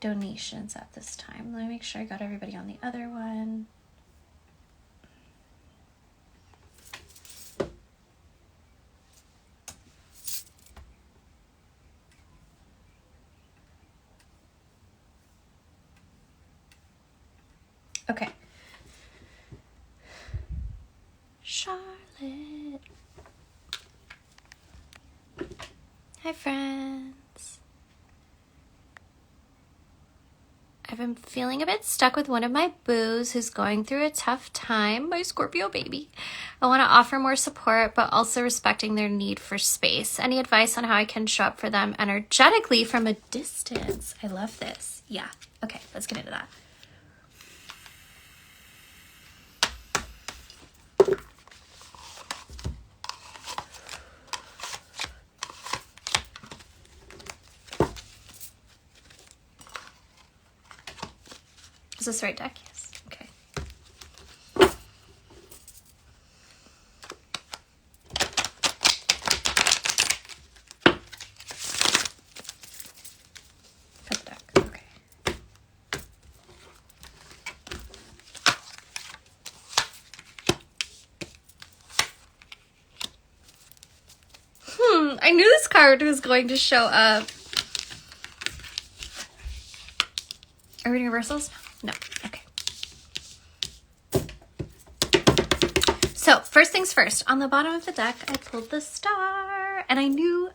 donations at this time. Let me make sure I got everybody on the other one. Okay. Charlotte. Hi, friends. I've been feeling a bit stuck with one of my boos who's going through a tough time, my Scorpio baby. I want to offer more support, but also respecting their need for space. Any advice on how I can show up for them energetically from a distance? I love this. Yeah. Okay, let's get into that. Is this the right deck? Yes. Okay. Cut the deck. Okay. I knew this card was going to show up. Are we doing reversals? No. Okay. So, first things first. On the bottom of the deck, I pulled the star. And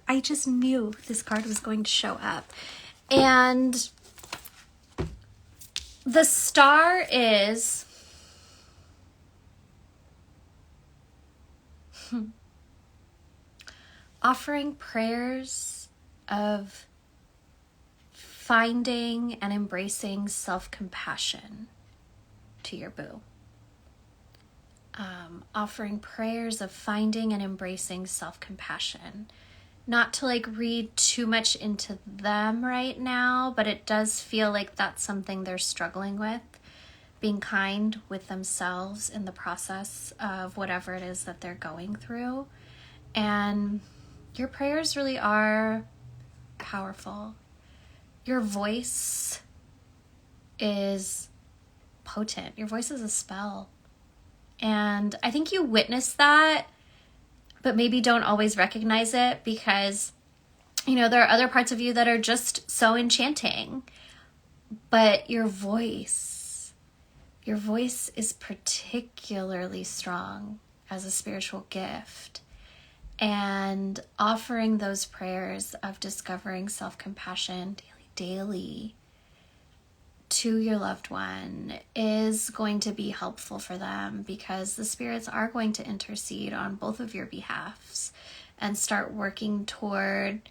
I just knew this card was going to show up. And the star is... offering prayers of finding and embracing self-compassion to your boo. Offering prayers of finding and embracing self-compassion. Not to like read too much into them right now, but it does feel like that's something they're struggling with. Being kind with themselves in the process of whatever it is that they're going through. And your prayers really are powerful. Your voice is potent. Your voice is a spell. And I think you witness that, but maybe don't always recognize it because, you know, there are other parts of you that are just so enchanting. But your voice is particularly strong as a spiritual gift. And offering those prayers of discovering self-compassion daily to your loved one is going to be helpful for them because the spirits are going to intercede on both of your behalfs and start working toward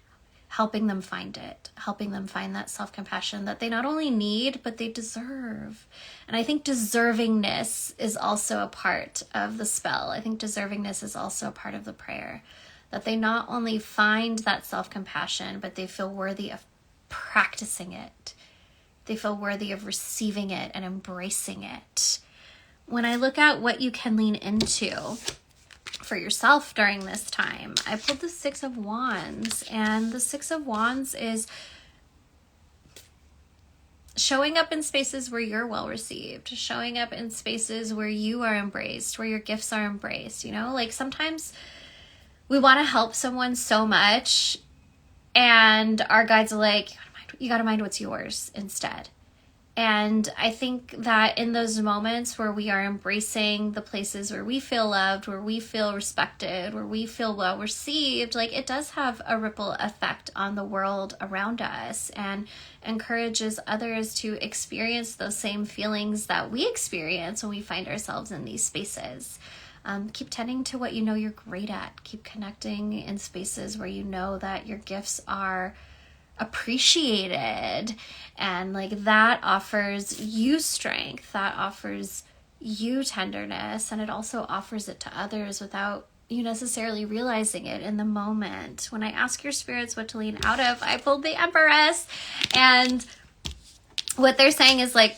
helping them find it, helping them find that self-compassion that they not only need, but they deserve. And I think deservingness is also a part of the spell. I think deservingness is also a part of the prayer. That they not only find that self-compassion, but they feel worthy of practicing it. They feel worthy of receiving it and embracing it. When I look at what you can lean into for yourself during this time, I pulled the Six of Wands, and the Six of Wands is showing up in spaces where you're well received, showing up in spaces where you are embraced, where your gifts are embraced. You know, like sometimes we want to help someone so much and our guides are like, you got to mind what's yours instead. And I think that in those moments where we are embracing the places where we feel loved, where we feel respected, where we feel well received, like it does have a ripple effect on the world around us and encourages others to experience those same feelings that we experience when we find ourselves in these spaces. Keep tending to what you know you're great at. Keep connecting in spaces where you know that your gifts are appreciated, and like that offers you strength, that offers you tenderness, and it also offers it to others without you necessarily realizing it in the moment. When I ask your spirits what to lean out of, I pulled the Empress, and what they're saying is like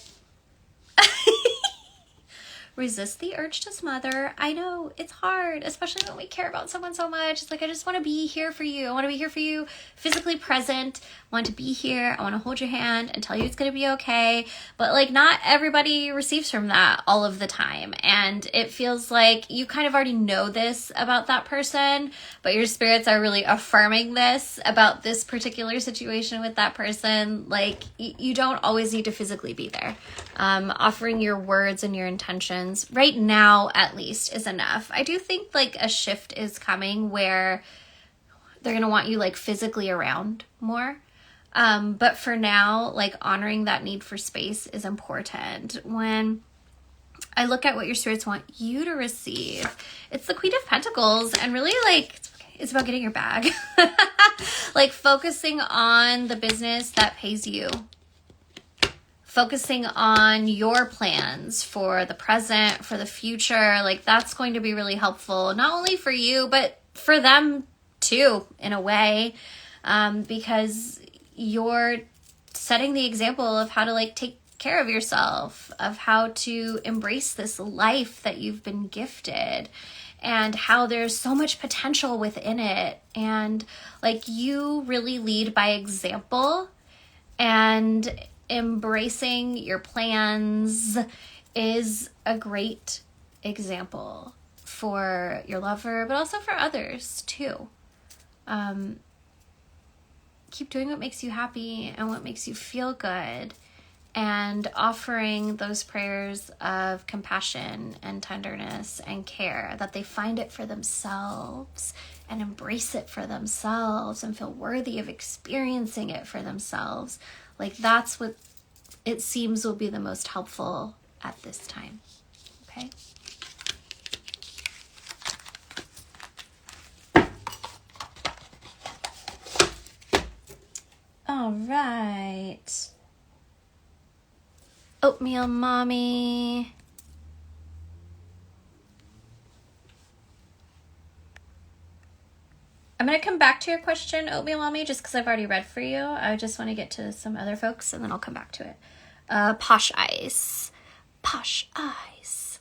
resist the urge to smother. I know it's hard, especially when we care about someone so much. It's like, I just want to be here for you. I want to be here for you, physically present. I want to be here. I want to hold your hand and tell you it's going to be okay. But like, not everybody receives from that all of the time. And it feels like you kind of already know this about that person, but your spirits are really affirming this about this particular situation with that person. Like, you don't always need to physically be there. Offering your words and your intentions right now at least is enough. I do think like a shift is coming where they're going to want you like physically around more. But for now, like honoring that need for space is important. When I look at what your spirits want you to receive, it's the Queen of Pentacles, and really like it's about getting your bag. Like focusing on the business that pays you. Focusing on your plans for the present, for the future, like that's going to be really helpful, not only for you, but for them too, in a way, because you're setting the example of how to like take care of yourself, of how to embrace this life that you've been gifted, and how there's so much potential within it. And like, you really lead by example, and embracing your plans is a great example for your lover, but also for others too. Keep doing what makes you happy and what makes you feel good, and offering those prayers of compassion and tenderness and care, that they find it for themselves and embrace it for themselves and feel worthy of experiencing it for themselves. Like, that's what it seems will be the most helpful at this time. Okay? All right. Oatmeal Mommy. I'm going to come back to your question, Oatmeal Mommy, just because I've already read for you. I just want to get to some other folks, and then I'll come back to it. Posh Ice. Posh Ice.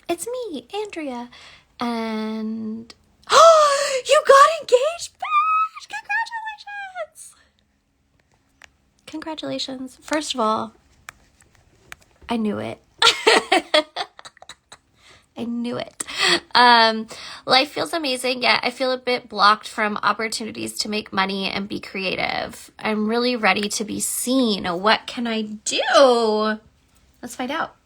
It's me, Andrea. And... oh, you got engaged, bitch! Congratulations! Congratulations. First of all, I knew it. I knew it. Life feels amazing, yet I feel a bit blocked from opportunities to make money and be creative. I'm really ready to be seen. What can I do? Let's find out.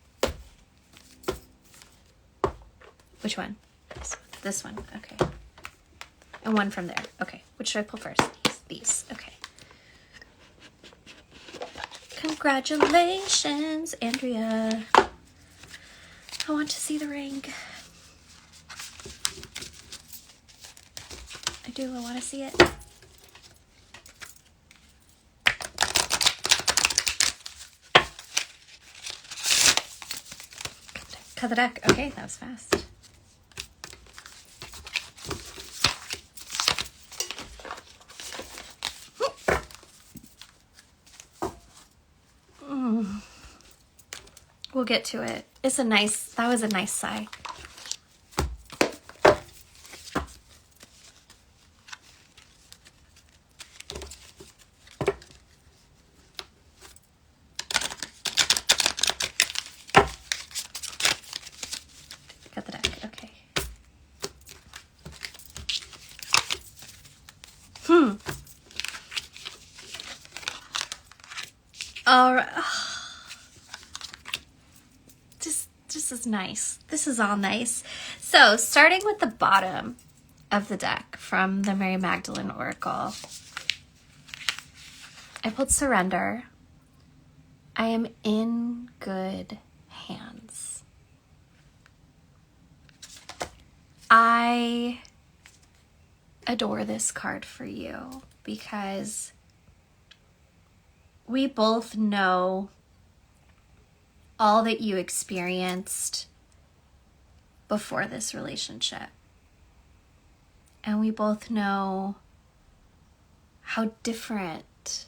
Which one? This one. Okay. And one from there. Okay. Which should I pull first? These. Okay. Congratulations, Andrea. I want to see the ring. I do. I want to see it. Cut the deck. Okay, that was fast. We'll get to it. That was a nice sigh. Got the deck, okay. All right. This is nice. This is all nice. So, starting with the bottom of the deck from the Mary Magdalene Oracle, I pulled Surrender. I am in good hands. I adore this card for you because we both know all that you experienced before this relationship. And we both know how different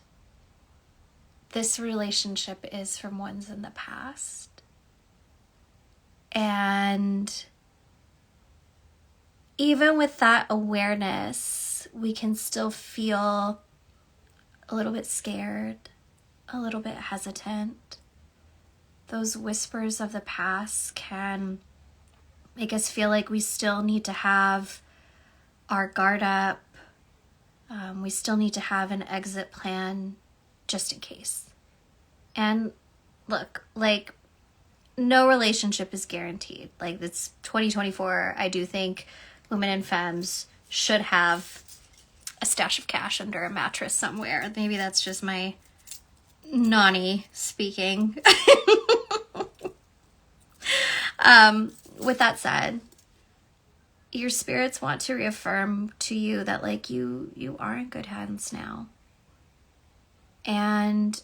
this relationship is from ones in the past. And even with that awareness, we can still feel a little bit scared, a little bit hesitant. Those whispers of the past can make us feel like we still need to have our guard up. We still need to have an exit plan just in case. And look, like, no relationship is guaranteed. Like, it's 2024. I do think women and femmes should have a stash of cash under a mattress somewhere. Maybe that's just my Nani speaking. With that said, your spirits want to reaffirm to you that, like, you are in good hands now. And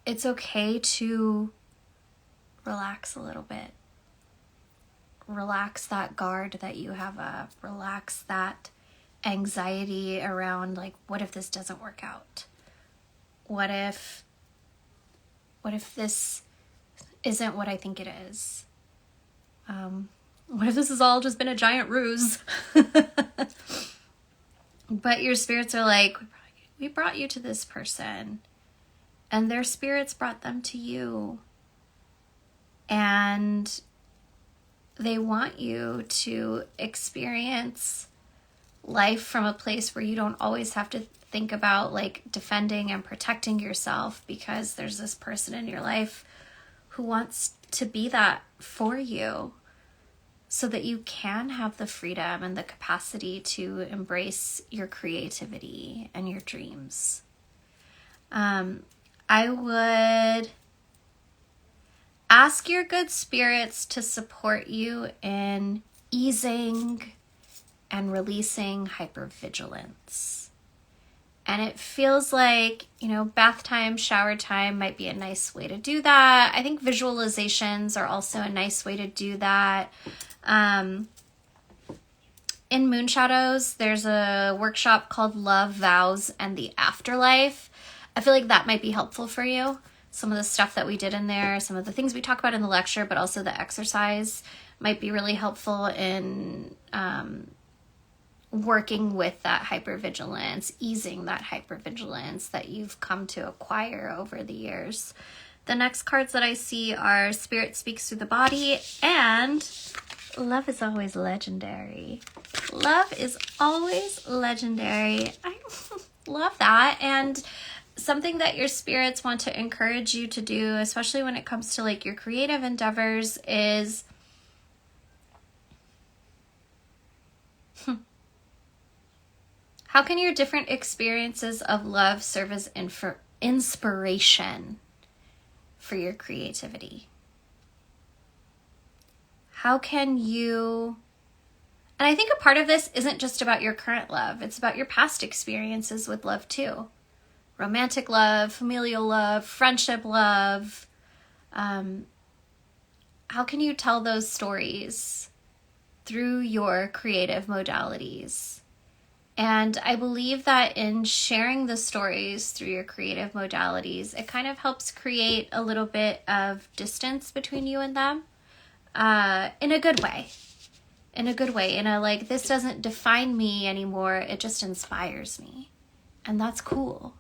it's okay to relax a little bit. Relax that guard that you have up. Relax that anxiety around, like, what if this doesn't work out? What if What if this isn't what I think it is? What if this has all just been a giant ruse? But your spirits are like, we brought you to this person, and their spirits brought them to you. And they want you to experience life from a place where you don't always have to think about like defending and protecting yourself, because there's this person in your life who wants to be that for you, so that you can have the freedom and the capacity to embrace your creativity and your dreams. I would ask your good spirits to support you in easing and releasing hypervigilance. And it feels like, bath time, shower time might be a nice way to do that. I think visualizations are also a nice way to do that. In Moon Shadows, there's a workshop called Love, Vows, and the Afterlife. I feel like that might be helpful for you. Some of the stuff that we did in there, some of the things we talk about in the lecture, but also the exercise might be really helpful in working with that hypervigilance, easing that hypervigilance that you've come to acquire over the years. The next cards that I see are Spirit Speaks Through the Body and Love is Always Legendary. Love is always legendary. I love that. And something that your spirits want to encourage you to do, especially when it comes to like your creative endeavors, is how can your different experiences of love serve as inspiration for your creativity? How can you... And I think a part of this isn't just about your current love. It's about your past experiences with love too. Romantic love, familial love, friendship love. How can you tell those stories through your creative modalities? And I believe that in sharing the stories through your creative modalities, it kind of helps create a little bit of distance between you and them, in a good way. In a good way. In a like, this doesn't define me anymore. It just inspires me. And that's cool.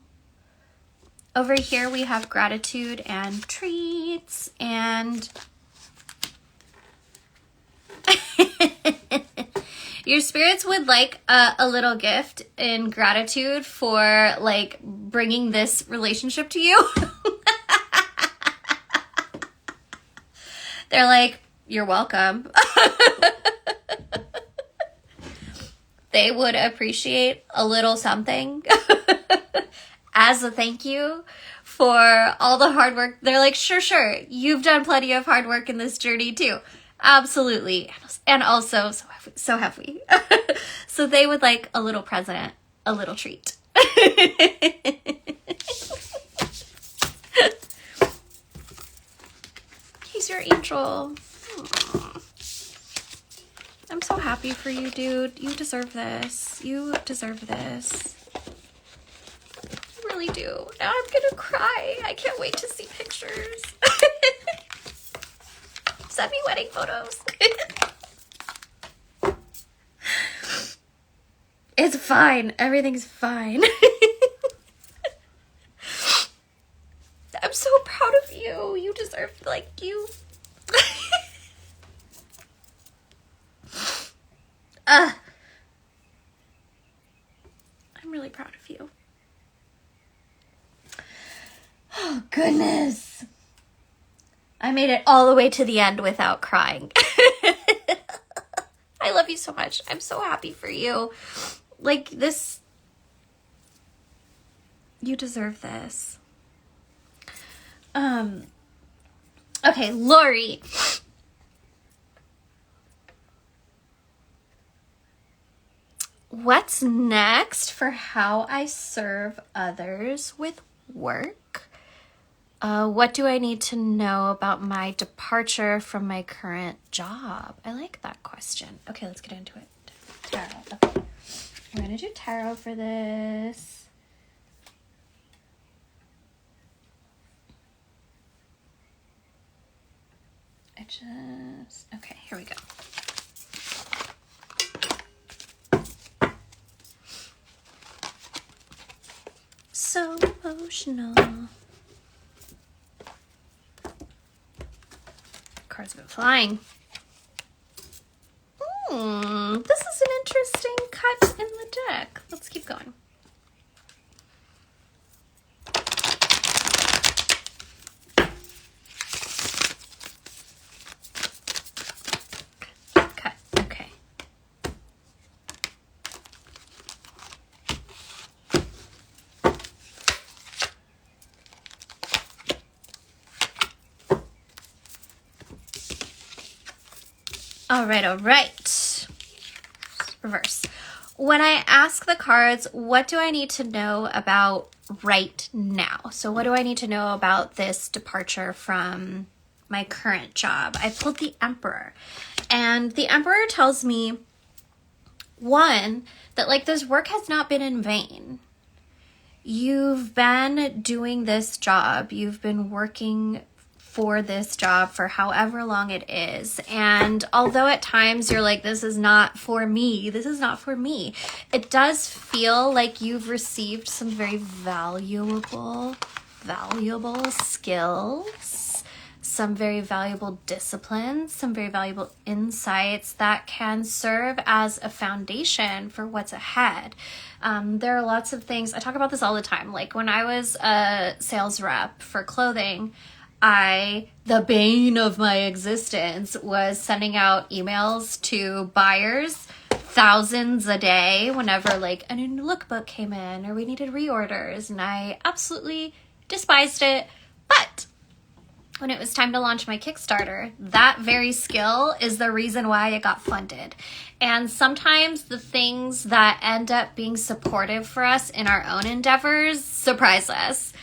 Over here we have gratitude and treats, and your spirits would like a little gift in gratitude for like bringing this relationship to you. They're like, you're welcome. They would appreciate a little something as a thank you for all the hard work. They're like, sure, you've done plenty of hard work in this journey too. Absolutely. And also, so have we. So they would like a little present, a little treat. He's your angel. Aww. I'm so happy for you, dude. You deserve this. You deserve this. You really do. Now I'm gonna cry. I can't wait to see pictures. Send me wedding photos. It's fine. Everything's fine. I'm so proud of you. You deserve, like, you. I'm really proud of you. Oh, goodness. I made it all the way to the end without crying. I love you so much. I'm so happy for you. Like, this, you deserve this. Okay, Lori. What's next for how I serve others with work? What do I need to know about my departure from my current job? I like that question. Okay, let's get into it. Tarot. Okay. I'm going to do tarot for this. Okay, here we go. So emotional. Cards have been flying. This is an interesting cut in the deck. Let's keep going. Cut. Okay. All right. Reverse. When I ask the cards, what do I need to know about right now? So what do I need to know about this departure from my current job? I pulled the Emperor, and the Emperor tells me, one, that like this work has not been in vain. You've been doing this job. You've been working for this job for however long it is. And although at times you're like, this is not for me, it does feel like you've received some very valuable skills, some very valuable disciplines, some very valuable insights that can serve as a foundation for what's ahead. There are lots of things, I talk about this all the time. Like when I was a sales rep for clothing, the bane of my existence was sending out emails to buyers, thousands a day, whenever like a new lookbook came in or we needed reorders, and I absolutely despised it. But when it was time to launch my Kickstarter, that very skill is the reason why it got funded. And sometimes the things that end up being supportive for us in our own endeavors surprise us.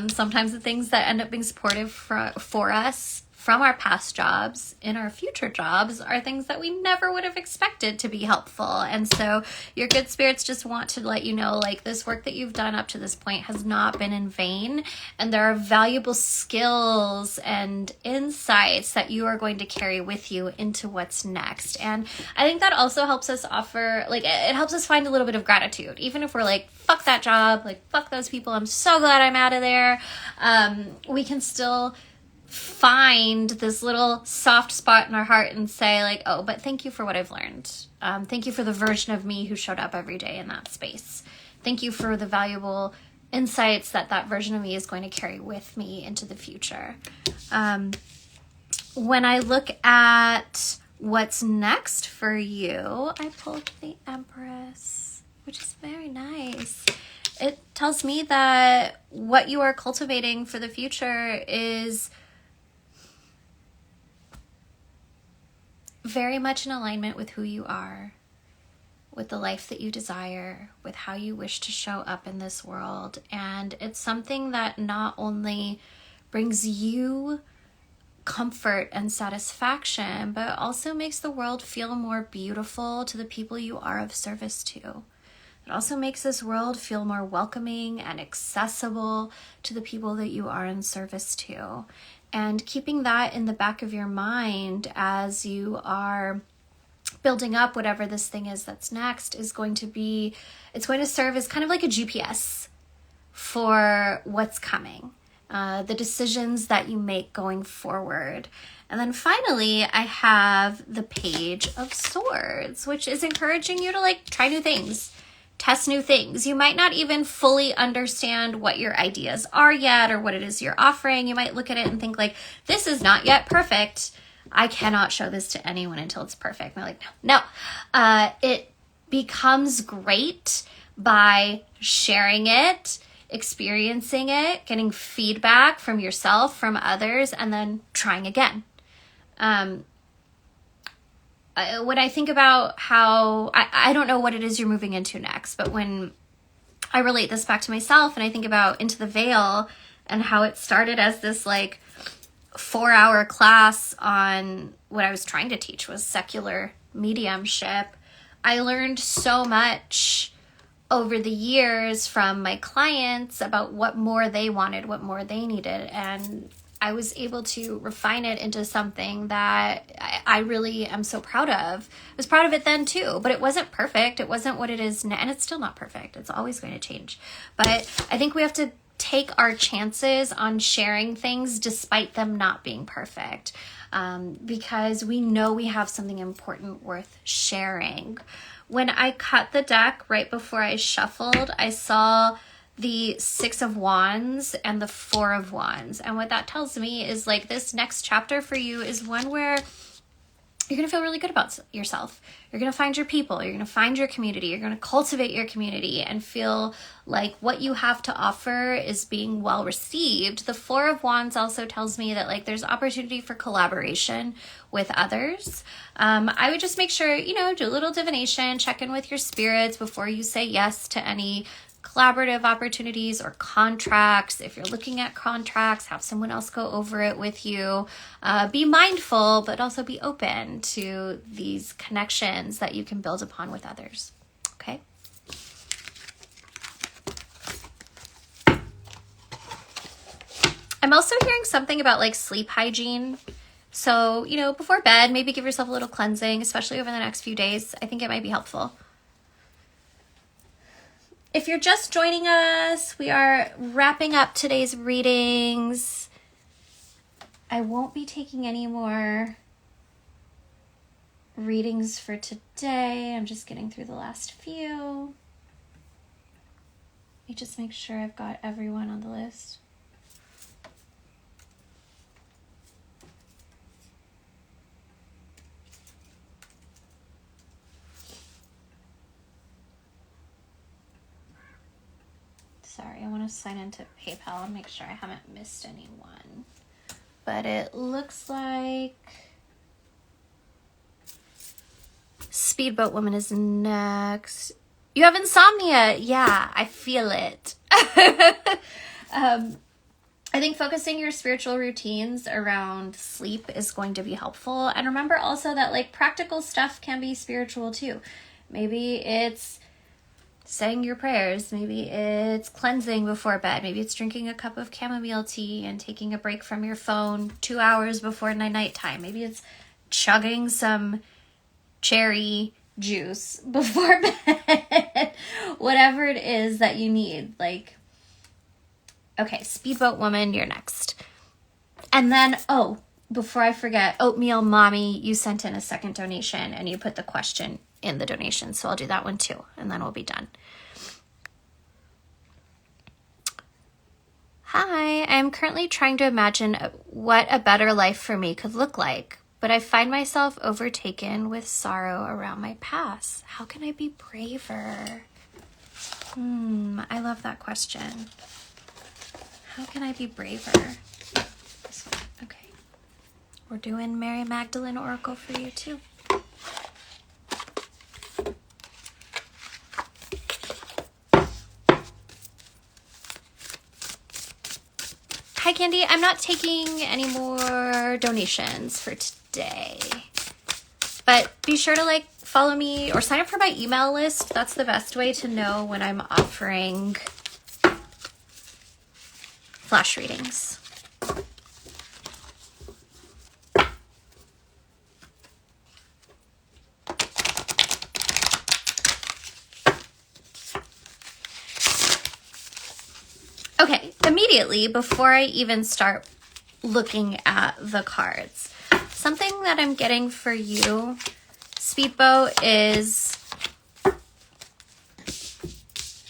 Sometimes the things that end up being supportive for us from our past jobs in our future jobs are things that we never would have expected to be helpful. And so your good spirits just want to let you know, like, this work that you've done up to this point has not been in vain. And there are valuable skills and insights that you are going to carry with you into what's next. And I think that also helps us offer, like, it helps us find a little bit of gratitude. Even if we're like, fuck that job, like, fuck those people, I'm so glad I'm out of there. We can still find this little soft spot in our heart and say like, oh, but thank you for what I've learned. Thank you for the version of me who showed up every day in that space. Thank you for the valuable insights that version of me is going to carry with me into the future. When I look at what's next for you, I pulled the Empress, which is very nice. It tells me that what you are cultivating for the future is very much in alignment with who you are, with the life that you desire, with how you wish to show up in this world. And it's something that not only brings you comfort and satisfaction, but also makes the world feel more beautiful to the people you are of service to. It also makes this world feel more welcoming and accessible to the people that you are in service to. And keeping that in the back of your mind as you are building up whatever this thing is that's next is going to be, it's going to serve as kind of like a GPS for what's coming, the decisions that you make going forward. And then finally, I have the Page of Swords, which is encouraging you to like try new things. Test new things. You might not even fully understand what your ideas are yet or what it is you're offering. You might look at it and think like, this is not yet perfect. I cannot show this to anyone until it's perfect. And I'm like, no. It becomes great by sharing it, experiencing it, getting feedback from yourself, from others, and then trying again. When I think about how, I don't know what it is you're moving into next, but when I relate this back to myself and I think about Into the Veil and how it started as this like 4-hour class on what I was trying to teach was secular mediumship, I learned so much over the years from my clients about what more they wanted, what more they needed. And I was able to refine it into something that I really am so proud of. I was proud of it then too, but it wasn't perfect. It wasn't what it is now, and it's still not perfect. It's always going to change. But I think we have to take our chances on sharing things despite them not being perfect, because we know we have something important worth sharing. When I cut the deck right before I shuffled, I saw the Six of Wands and the Four of Wands. And what that tells me is like this next chapter for you is one where you're going to feel really good about yourself. You're going to find your people. You're going to find your community. You're going to cultivate your community and feel like what you have to offer is being well received. The Four of Wands also tells me that like there's opportunity for collaboration with others. I would just make sure, do a little divination, check in with your spirits before you say yes to any collaborative opportunities or contracts. If you're looking at contracts, have someone else go over it with you. Be mindful, but also be open to these connections that you can build upon with others. Okay? I'm also hearing something about like sleep hygiene. So, before bed, maybe give yourself a little cleansing, especially over the next few days. I think it might be helpful. If you're just joining us, we are wrapping up today's readings. I won't be taking any more readings for today. I'm just getting through the last few. Let me just make sure I've got everyone on the list. Sorry, I want to sign into PayPal and make sure I haven't missed anyone. But it looks like Speedboat Woman is next. You have insomnia. Yeah, I feel it. I think focusing your spiritual routines around sleep is going to be helpful. And remember also that like practical stuff can be spiritual too. Maybe it's saying your prayers. Maybe it's cleansing before bed. Maybe it's drinking a cup of chamomile tea and taking a break from your phone 2 hours before nighttime. Maybe it's chugging some cherry juice before bed. Whatever it is that you need. Like, okay, Speedboat Woman, you're next. And then, before I forget, Oatmeal Mommy, you sent in a second donation and you put the question in the donation. So I'll do that one too, and then we'll be done. Hi, I'm currently trying to imagine what a better life for me could look like, but I find myself overtaken with sorrow around my past. How can I be braver? I love that question. How can I be braver? This one. Okay. We're doing Mary Magdalene Oracle for you too. Hi, Candy. I'm not taking any more donations for today. But be sure to follow me or sign up for my email list. That's the best way to know when I'm offering flash readings. Okay, immediately before I even start looking at the cards, something that I'm getting for you, Speedboat, is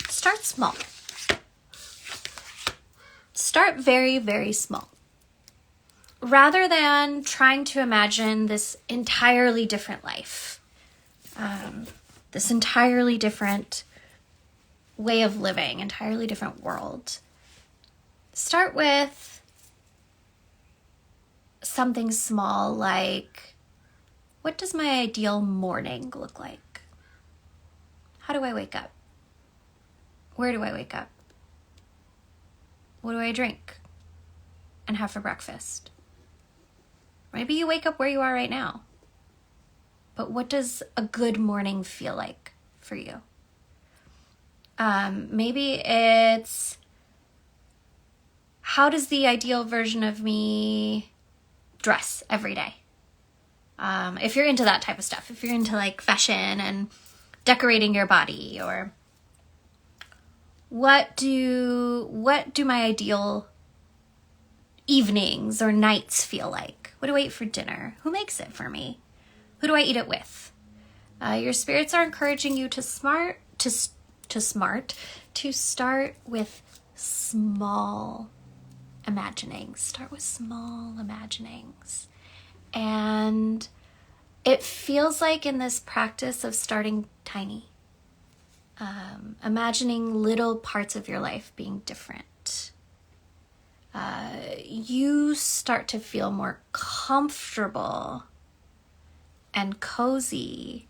start small. Start very, very small. Rather than trying to imagine this entirely different life, this entirely different way of living, entirely different world. Start with something small like, what does my ideal morning look like? How do I wake up? Where do I wake up? What do I drink and have for breakfast? Maybe you wake up where you are right now. But what does a good morning feel like for you? Maybe it's how does the ideal version of me dress every day? If you're into that type of stuff, if you're into like fashion and decorating your body, or what do my ideal evenings or nights feel like? What do I eat for dinner? Who makes it for me? Who do I eat it with? Your spirits are encouraging you to start with small imaginings. Start with small imaginings. And it feels like in this practice of starting tiny, imagining little parts of your life being different, you start to feel more comfortable and cozy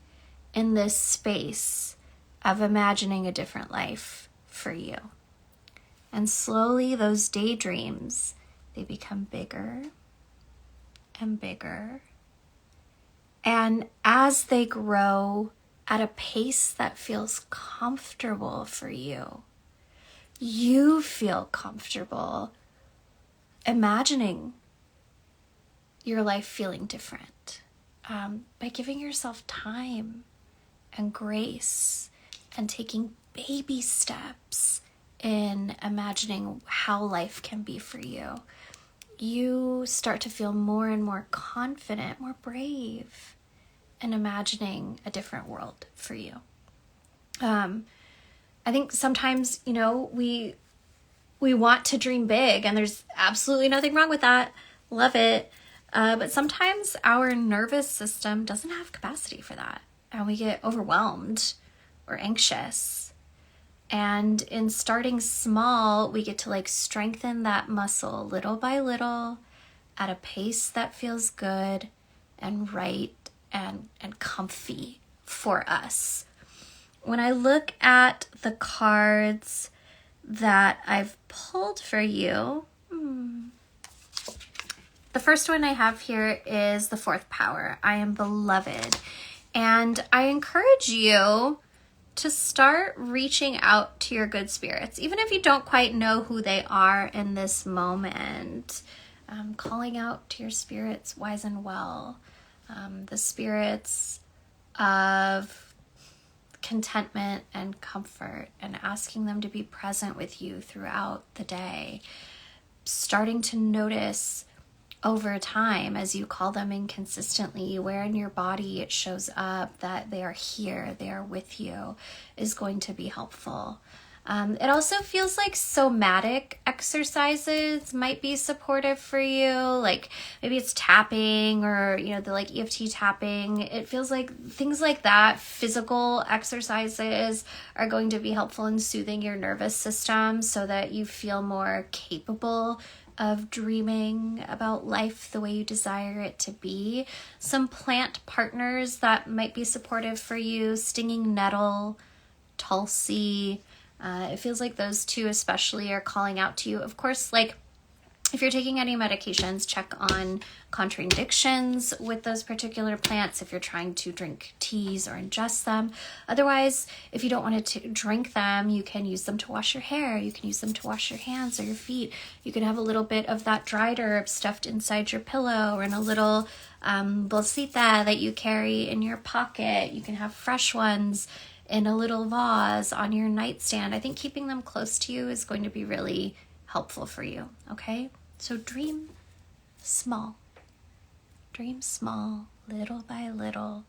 in this space of imagining a different life for you. And slowly those daydreams, they become bigger and bigger. And as they grow at a pace that feels comfortable for you, you feel comfortable imagining your life feeling different, by giving yourself time and grace and taking baby steps in imagining how life can be for you. You start to feel more and more confident, more brave in imagining a different world for you. I think sometimes, we want to dream big, and there's absolutely nothing wrong with that. Love it. But sometimes our nervous system doesn't have capacity for that, and we get overwhelmed or anxious. And in starting small, we get to strengthen that muscle little by little at a pace that feels good and right and comfy for us. When I look at the cards that I've pulled for you, the first one I have here is the fourth power. I am beloved. And I encourage you to start reaching out to your good spirits, even if you don't quite know who they are in this moment. Calling out to your spirits wise and well, the spirits of contentment and comfort, and asking them to be present with you throughout the day. Starting to notice over time, as you call them in consistently, where in your body it shows up that they are here, they are with you, is going to be helpful. It also feels like somatic exercises might be supportive for you. Like maybe it's tapping, or, the EFT tapping. It feels like things like that, physical exercises, are going to be helpful in soothing your nervous system so that you feel more capable of dreaming about life the way you desire it to be. Some plant partners that might be supportive for you: stinging nettle, tulsi. It feels like those two especially are calling out to you. Of course, if you're taking any medications, check on contradictions with those particular plants if you're trying to drink teas or ingest them. Otherwise, if you don't want to drink them, you can use them to wash your hair. You can use them to wash your hands or your feet. You can have a little bit of that dried herb stuffed inside your pillow, or in a little bolsita that you carry in your pocket. You can have fresh ones in a little vase on your nightstand. I think keeping them close to you is going to be really helpful for you, okay? So dream small. Dream small, little by little,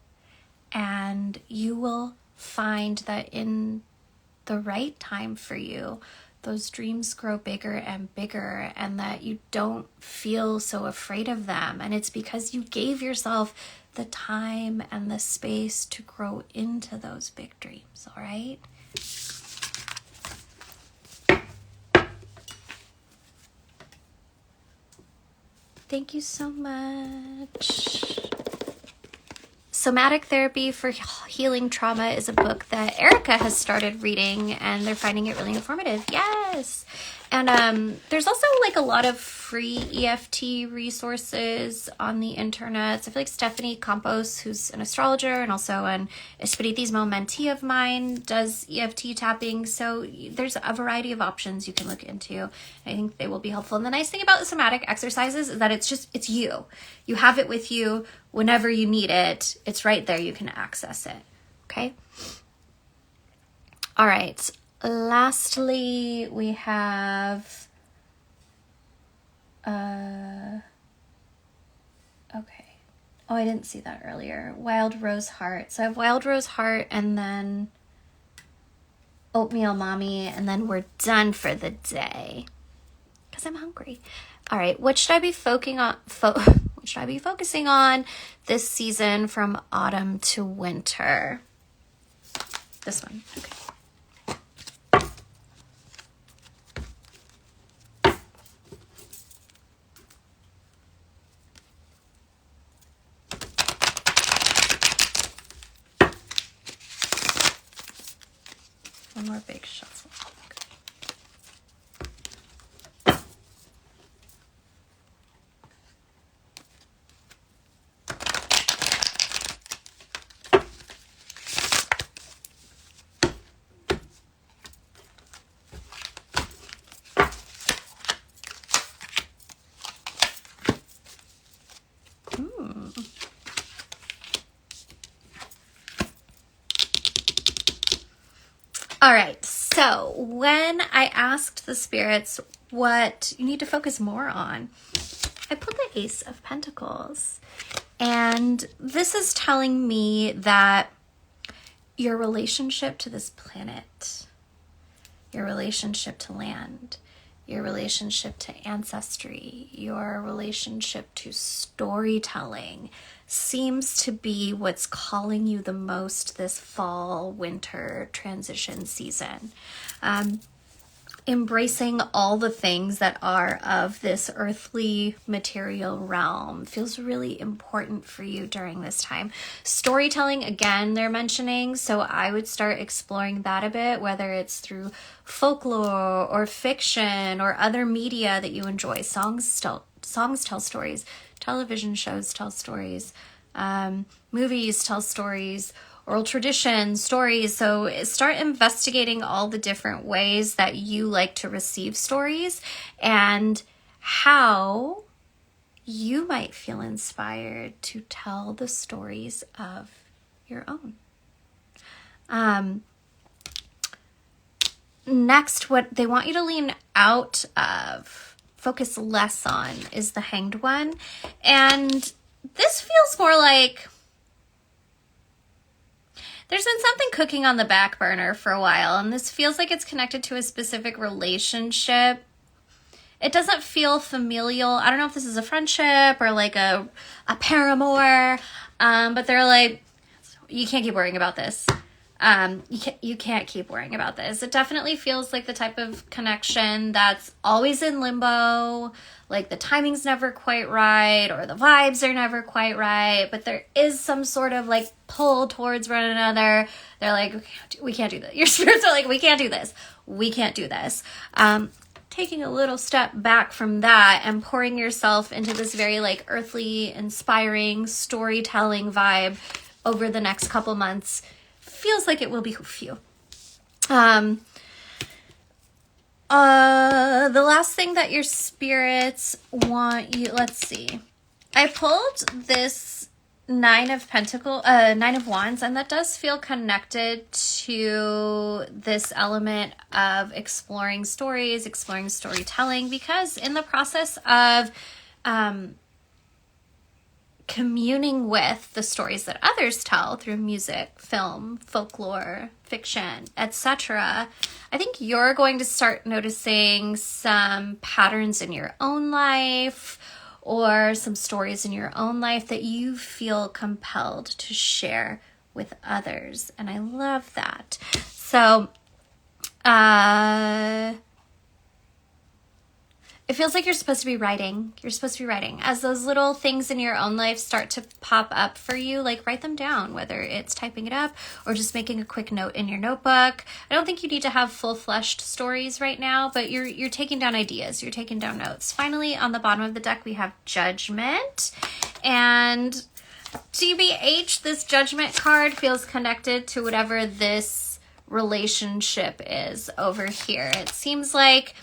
and you will find that in the right time for you, those dreams grow bigger and bigger, and that you don't feel so afraid of them. And it's because you gave yourself the time and the space to grow into those big dreams, all right? Thank you so much. Somatic Therapy for Healing Trauma is a book that Erica has started reading, and they're finding it really informative. Yes. And there's also a lot of free EFT resources on the internet. So I feel like Stephanie Campos, who's an astrologer and also an Espiritismo mentee of mine, does EFT tapping. So there's a variety of options you can look into. I think they will be helpful. And the nice thing about the somatic exercises is that it's you. You have it with you whenever you need it. It's right there. You can access it. Okay. All right. Lastly, we have, okay. Oh, I didn't see that earlier. Wild Rose Heart. So I have Wild Rose Heart and then Oatmeal Mommy, and then we're done for the day because I'm hungry. All right. What should I be focusing on this season from autumn to winter? This one. Okay. One more big shuffle. All right, so when I asked the spirits what you need to focus more on, I pulled the Ace of Pentacles. And this is telling me that your relationship to this planet, your relationship to land, your relationship to ancestry, your relationship to storytelling seems to be what's calling you the most this fall, winter transition season. Embracing all the things that are of this earthly material realm feels really important for you during this time. Storytelling, again, they're mentioning, so I would start exploring that a bit, whether it's through folklore or fiction or other media that you enjoy. Songs tell stories, television shows tell stories, movies tell stories, oral traditions, stories. So start investigating all the different ways that you like to receive stories and how you might feel inspired to tell the stories of your own. Next, what they want you to lean out of, focus less on, is the Hanged One. And this feels more like there's been something cooking on the back burner for a while, and this feels like it's connected to a specific relationship. It doesn't feel familial. I don't know if this is a friendship or like a paramour, but they're like, you can't keep worrying about this. You can't keep worrying about this. It definitely feels like the type of connection that's always in limbo, like the timing's never quite right or the vibes are never quite right, but there is some sort of like pull towards one another. They're like, we can't do this. Your spirits are like, we can't do this. We can't do this. Taking a little step back from that and pouring yourself into this very like earthly, inspiring storytelling vibe over the next couple months feels like it will behoove you. The last thing that your spirits want you, let's see. I pulled this Nine of Wands, and that does feel connected to this element of exploring stories, exploring storytelling, because in the process of communing with the stories that others tell through music, film, folklore, fiction, etc., I think you're going to start noticing some patterns in your own life or some stories in your own life that you feel compelled to share with others. And I love that. So, it feels like you're supposed to be writing. You're supposed to be writing. As those little things in your own life start to pop up for you, like write them down, whether it's typing it up or just making a quick note in your notebook. I don't think you need to have full-fleshed stories right now, but you're taking down ideas. You're taking down notes. Finally, on the bottom of the deck, we have Judgment. And TBH, this Judgment card feels connected to whatever this relationship is over here. It seems like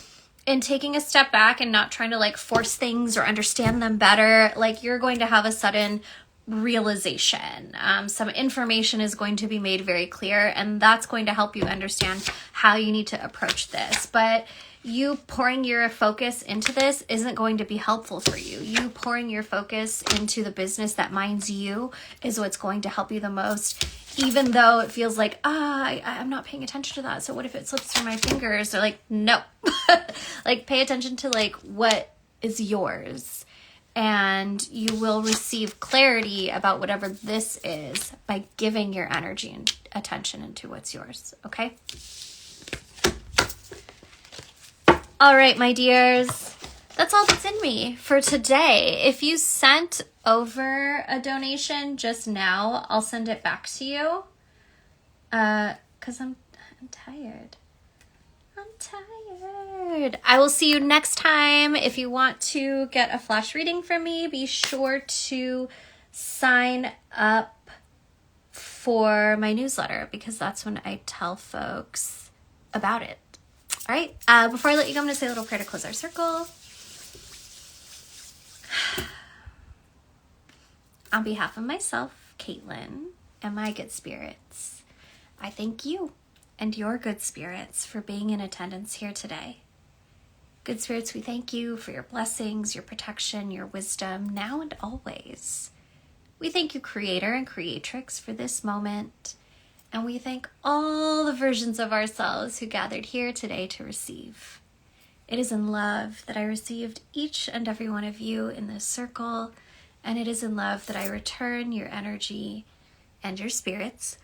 in taking a step back and not trying to like force things or understand them better, like you're going to have a sudden realization. Some information is going to be made very clear, and that's going to help you understand how you need to approach this. But you pouring your focus into this isn't going to be helpful for you. You pouring your focus into the business that minds you is what's going to help you the most, even though it feels like, I'm not paying attention to that. So what if it slips through my fingers? They're like, no. Like, pay attention to like what is yours, and you will receive clarity about whatever this is by giving your energy and attention into what's yours. Okay. All right, my dears, that's all that's in me for today. If you sent over a donation just now, I'll send it back to you. Because I'm tired. I'm tired. I will see you next time. If you want to get a flash reading from me, be sure to sign up for my newsletter, because that's when I tell folks about it. All right, before I let you go, I'm going to say a little prayer to close our circle. On behalf of myself, Caitlin, and my good spirits, I thank you and your good spirits for being in attendance here today. Good spirits, we thank you for your blessings, your protection, your wisdom, now and always. We thank you, Creator and Creatrix, for this moment. And we thank all the versions of ourselves who gathered here today to receive. It is in love that I received each and every one of you in this circle, and it is in love that I return your energy and your spirits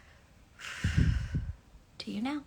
to you now.